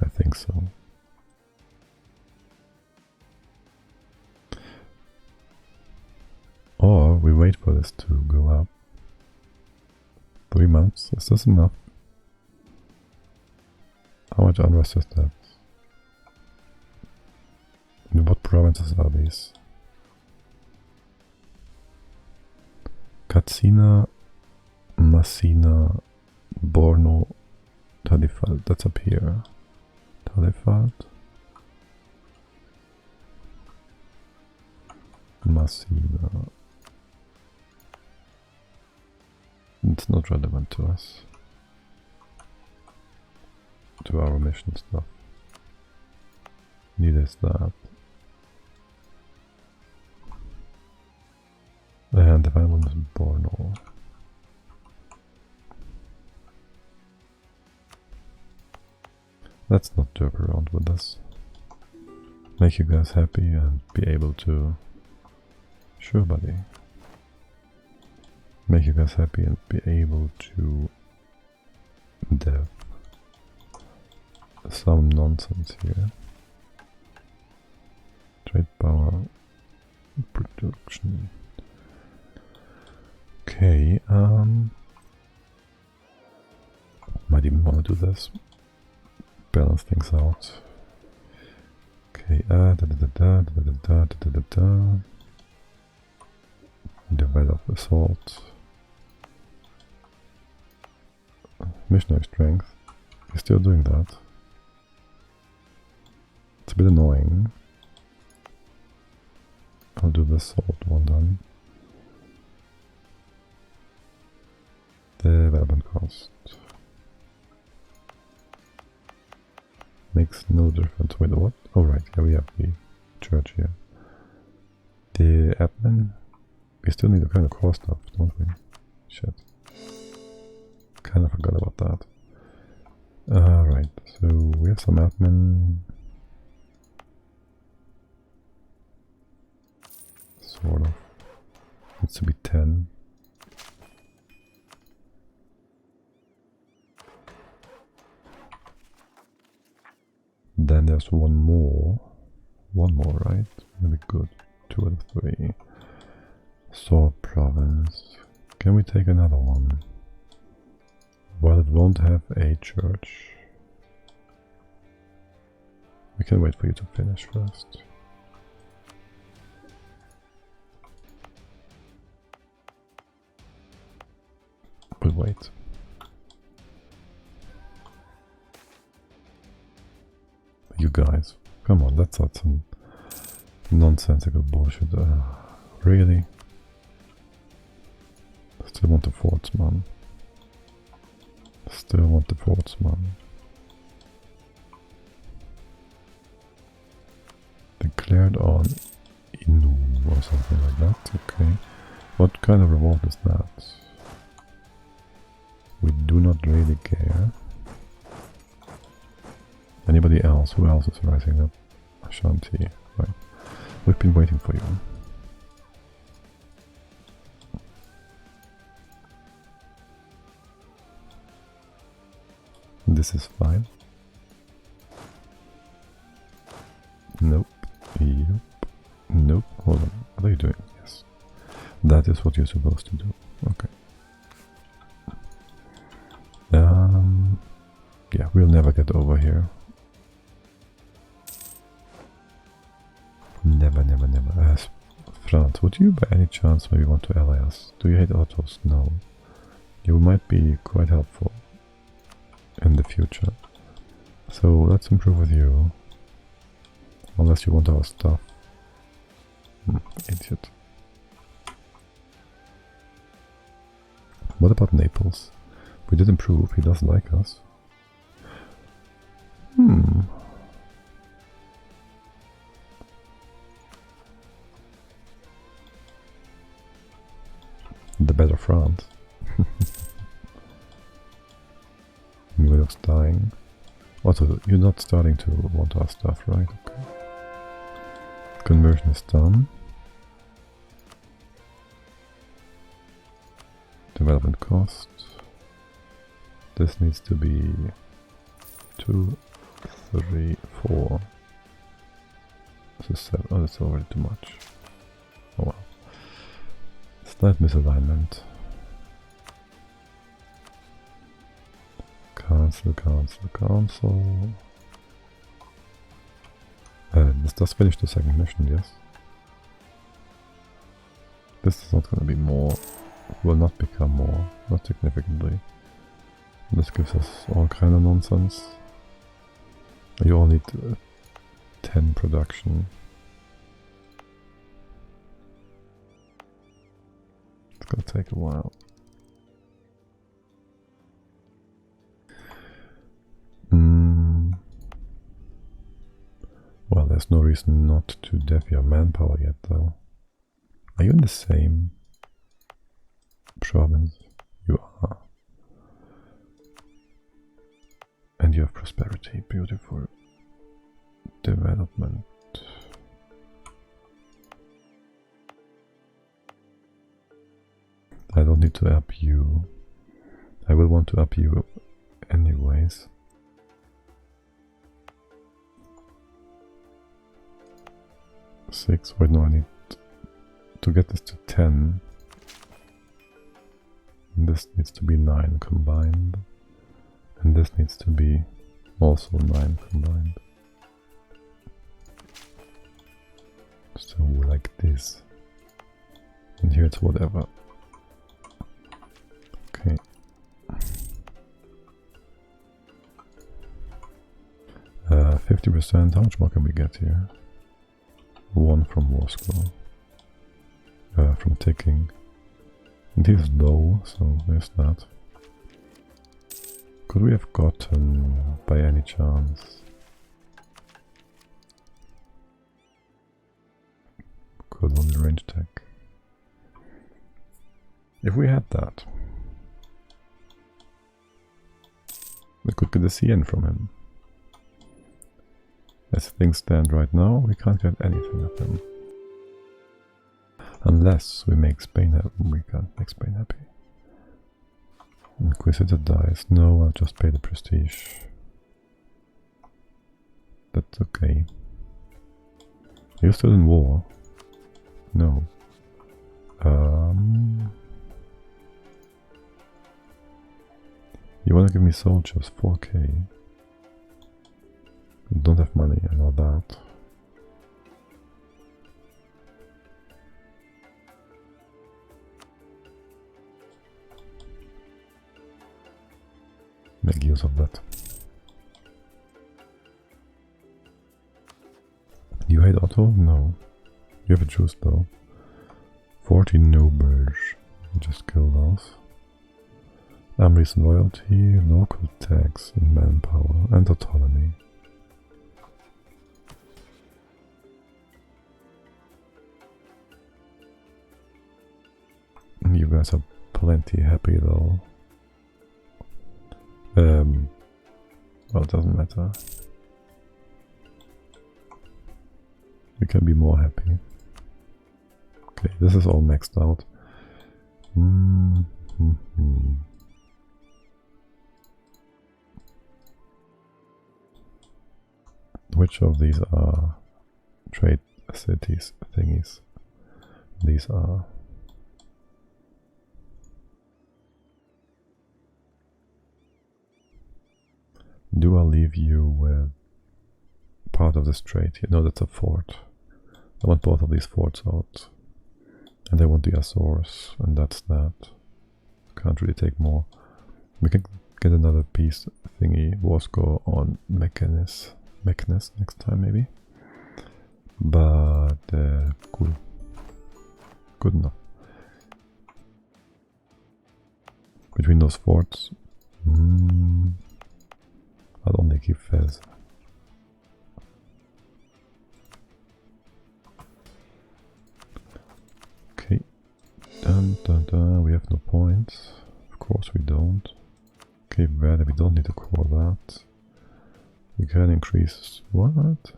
I think so. Or we wait for this to go up. 3 months, is this enough? How much unrest is that? In what provinces are these? Katsina, Massina, Borno, Tadifalt, that's up here. Tadifalt, Massina. It's not relevant to us. To our mission stuff. Neither is that. And the final one is Borno. Let's not joke around with this. Make you guys happy and be able to... Sure, buddy. Make you guys happy and be able to dev some nonsense here. Trade power, production. Okay, might even want to do this. Balance things out. Okay, develop assault. Missionary strength. He's still doing that. It's a bit annoying. I'll do the assault one then. Development cost. Makes no difference. Wait, what? Oh right, yeah, we have the church here. The admin. We still need a kind of core stuff, don't we? Shit. Kind of forgot about that. Alright, so we have some admin. Sort of. Needs to be 10. Then there's one more. One more, right? That'd be good. 2 out of 3. Sword province. Can we take another one? Well, it won't have a church. We can wait for you to finish first. We'll wait. You guys, come on, that's not some nonsensical bullshit. Really? Still want the forts, man. Still want the forts, man. Declared on Inu or something like that. Okay. What kind of reward is that? We do not really care. Anybody else? Who else is rising up? Ashanti. Right. We've been waiting for you. This is fine. Nope. Yep. Nope. Hold on. What are you doing? Yes. That is what you're supposed to do. Okay. Yeah, we'll never get over here. Never, never, never. France, would you by any chance maybe want to ally us? Do you hate autos? No. You might be quite helpful in the future. So let's improve with you. Unless you want our stuff. Idiot. What about Naples? We did improve, he does like us. The better France. Miller's dying. Also, you're not starting to want our stuff, right? Okay. Conversion is done. Development cost. This needs to be 2, 3, 4. This is 7. Oh, that's already too much. Oh well. Slight misalignment. Cancel, cancel, cancel. This does finish the second mission, yes. This is not going to be more. Will not become more. Not significantly. This gives us all kind of nonsense. You all need 10 production. It's gonna take a while. Well, there's no reason not to dev your manpower yet, though. Are you in the same province? You are. And you have prosperity. Beautiful. Development. I don't need to up you. I will want to up you anyways. Six. Wait, no, I need to get this to 10. This needs to be 9 combined. And this needs to be also 9 combined. So like this. And here it's whatever. Okay. 50%, how much more can we get here? 1 from War Scroll. From ticking. And he's low, so there's that. Could we have gotten, by any chance, could on the range tech? If we had that, we could get a CN from him. As things stand right now, we can't get anything of him. Unless we make Spain happy. We can't make Spain happy. Inquisitor dies. No, I'll just pay the prestige. That's okay. You're still in war? No. You wanna give me soldiers? 4k. Don't have money, I know that. Make use of that. You hate Otto? No. You have a juice though. 40 nobles. Just kill those. Amri's loyalty, local tax, and manpower, and autonomy. You guys are plenty happy though. Well, it doesn't matter. You can be more happy. Okay, this is all maxed out. Which of these are trade cities thingies? These are. Do I leave you with part of this trade here? No, that's a fort. I want both of these forts out. And I want the Azores, and that's that. Can't really take more. We can get another piece thingy, war score on Mechanus next time maybe. But cool. Good enough. Between those forts, I'll only keep Fez. Okay. Dun dun dun. We have no points. Of course we don't. Okay, Verde, we don't need to core that. We can increase what?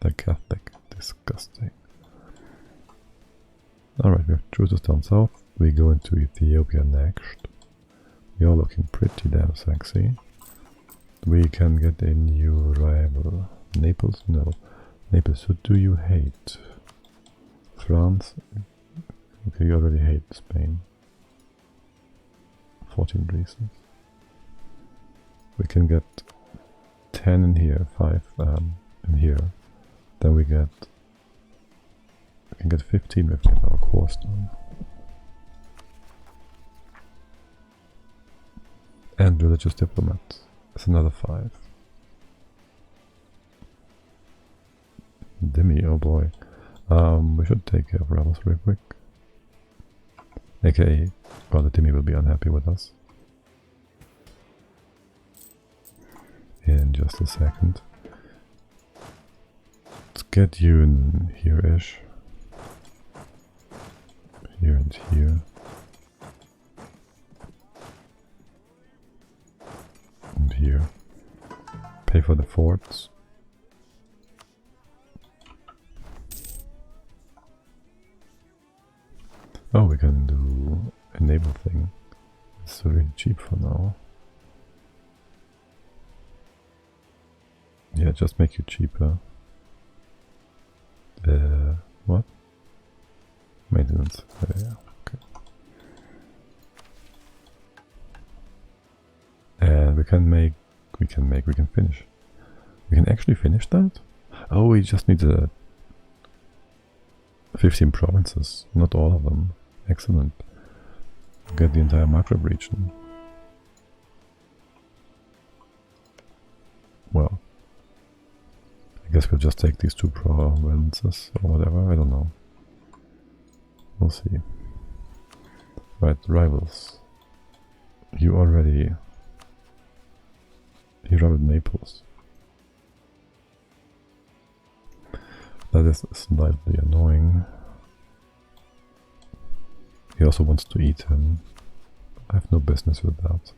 The Catholic. Disgusting. Alright, we have truces down south. We go into Ethiopia next. You're looking pretty damn sexy. We can get a new rival. Naples? No. Naples, who do you hate? France? Okay, you already hate Spain. 14 reasons. We can get 10 in here, 5 in here. Then we can get 15 if we get our course done. And religious diplomat is another 5. Dimmy, oh boy. We should take care of rebels real quick. AKA, well, the Dimmy will be unhappy with us. In just a second. Let's get you in here-ish. Here and here. And here. Pay for the forts. Oh, we can do a naval thing. It's really cheap for now. Yeah, just make you cheaper. What? Maintenance. Yeah, okay. we can finish. We can actually finish that? Oh, we just need 15 provinces, not all of them. Excellent. Get the entire Maghreb region. Well, I guess we'll just take these 2 provinces or whatever, I don't know. We'll see. Right, rivals. You rivaled Naples. That is slightly annoying. He also wants to eat him. I have no business with that.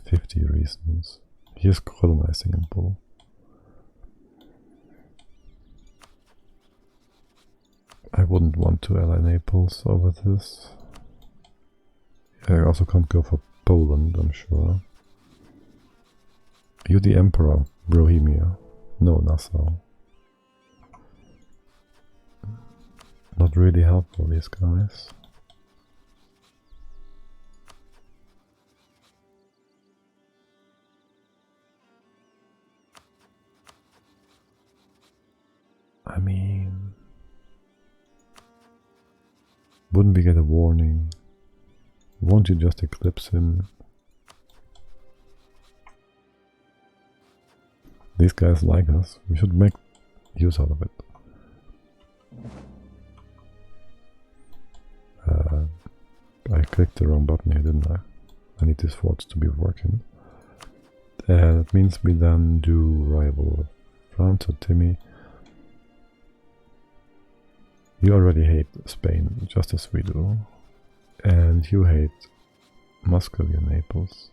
"50 reasons." He is colonizing in Bull. I wouldn't want to ally Naples over this. I also can't go for Poland, I'm sure. You the Emperor, Bohemia. No, Nassau. Not really helpful, these guys. I mean... wouldn't we get a warning? Won't you just eclipse him? These guys like us. We should make use out of it. I clicked the wrong button here, didn't I? I need these forts to be working. That means we then do rival France or Timmy. You already hate Spain, just as we do. And you hate Muscovy and Naples.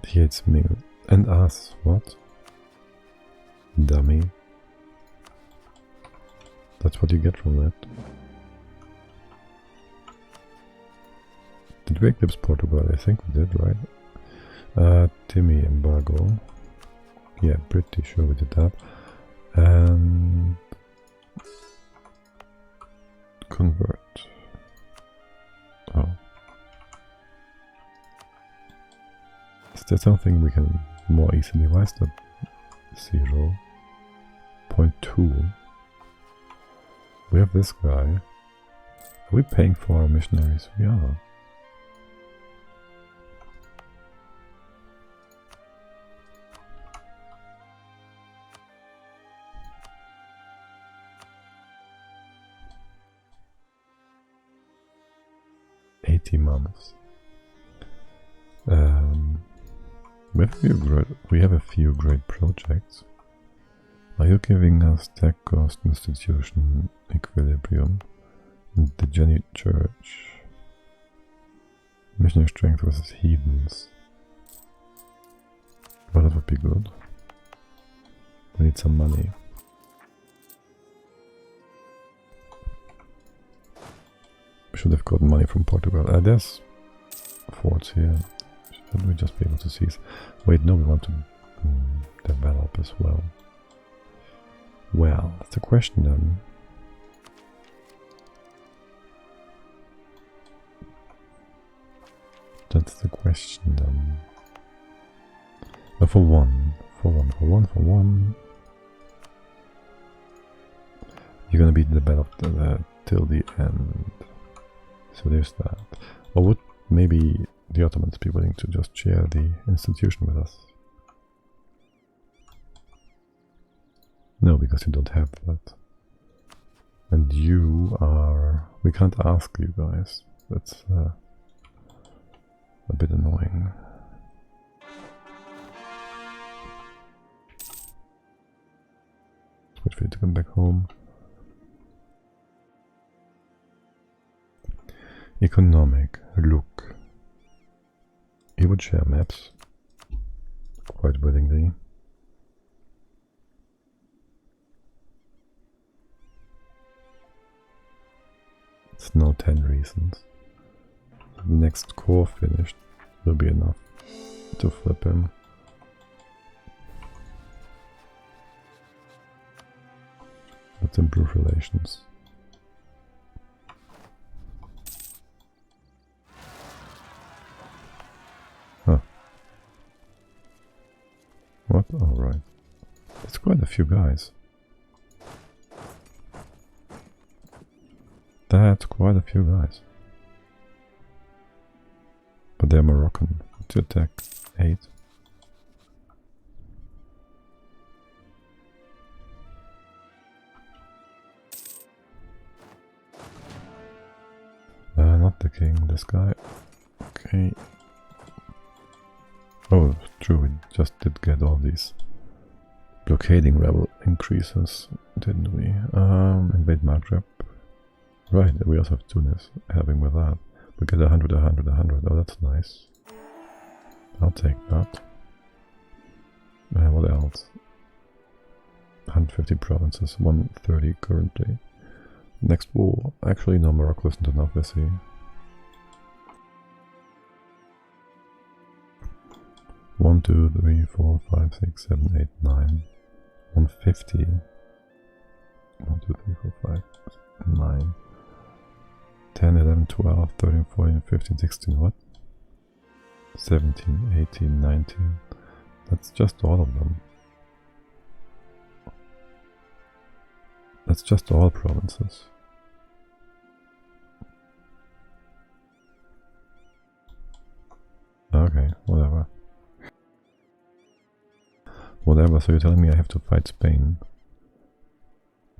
He hates me and us. What? Dummy. That's what you get from that. Did we eclipse Portugal? I think we did, right? Timmy embargo. Yeah, pretty sure we did that. And convert. Oh. Is there something we can more easily? Why is that 0.2? We have this guy. Are we paying for our missionaries? We are. Months. We have a few great projects. Are you giving us tech cost, institution, equilibrium, the Jenny Church, missionary strength versus heathens? Well, that would be good. We need some money. Should have gotten money from Portugal. There's forts here. Should we just be able to seize? Wait, no, we want to develop as well. Well, that's the question then. That's the question then. But for one. You're gonna be developed till the end. So there's that. Or would maybe the Ottomans be willing to just share the institution with us? No, because you don't have that. And you are... we can't ask you guys. That's a bit annoying. Let's wait for you to come back home. Economic, look. He would share maps quite willingly. It's now 10 reasons. The next core finished. will be enough to flip him. Let's improve relations. Huh. What? Alright. It's quite a few guys. That's quite a few guys. But they're Moroccan. To attack 8. Not the king, this guy. Okay. Oh, true, we just did get all these blockading rebel increases, didn't we? Invade Maghreb. Right, we also have Tunis, having with that. We get 100, 100, 100. Oh, that's nice. I'll take that. What else? 150 provinces, 130 currently. Next war. Actually, no, Morocco isn't enough, let's see. One, 2, 3, 4, 5, 6, 7, 8, 9. 150. 1, 2, 3, 4, 5, 9. 10, 11, 12, 13, 14, 15, 16, what? 17, 18, 19. That's just all of them. That's just all provinces. Okay, whatever. Whatever, so you're telling me I have to fight Spain.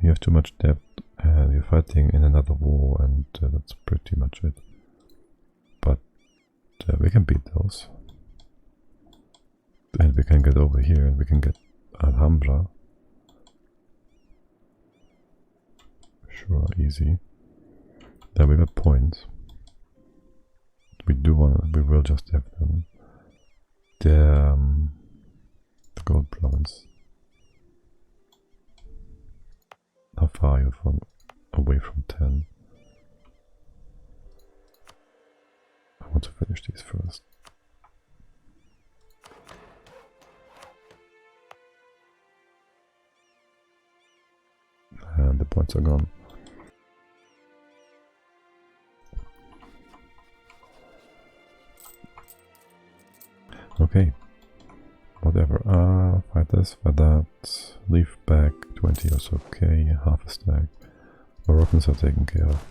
You have too much debt and you're fighting in another war, and that's pretty much it. But we can beat those. And we can get over here and we can get Alhambra. Sure, easy. Then we got points. We will just have them. The gold province. How far are you from away from 10? I want to finish these first. And the points are gone. Okay. Whatever. Fight this, fight that. Leave back 20 is okay. Half a stack. Moroccans are taken care of.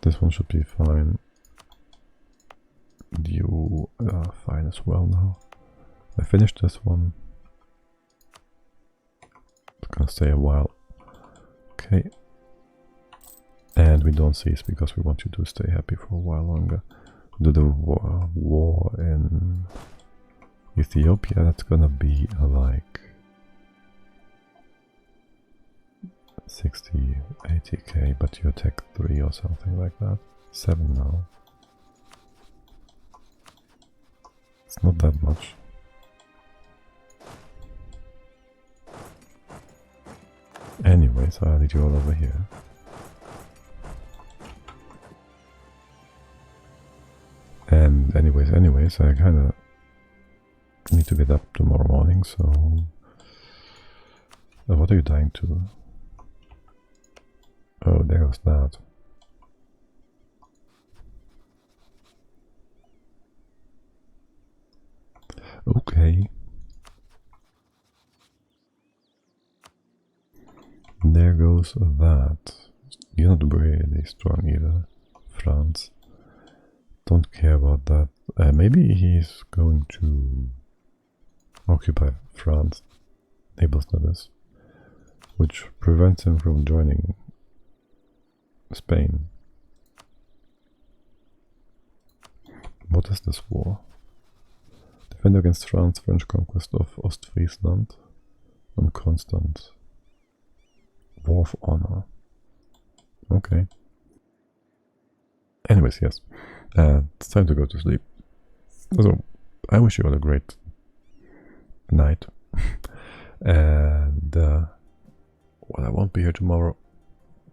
This one should be fine. You are fine as well now. I finished this one. It's gonna stay a while. Okay. And we don't cease because we want you to stay happy for a while longer. Do the war in Ethiopia, that's gonna be like 60, 80k, but you attack 3 or something like that. 7 now. It's not that much. Anyways, I'll lead you all over here. And anyways, I kinda need to get up tomorrow morning, so... what are you dying to? Oh, there goes that. Okay. There goes that. You're not really strong either, France. Don't care about that. Maybe he's going to occupy France, naval status, which prevents him from joining Spain. What is this war? Defend against France, French conquest of Ostfriesland, and constant. War of honor. Okay. Anyways, yes. It's time to go to sleep. So, I wish you all a great night. And, well, I won't be here tomorrow.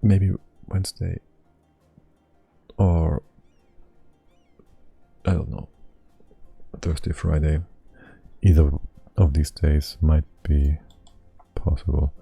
Maybe Wednesday. Or I don't know, Thursday, Friday. Either of these days might be possible.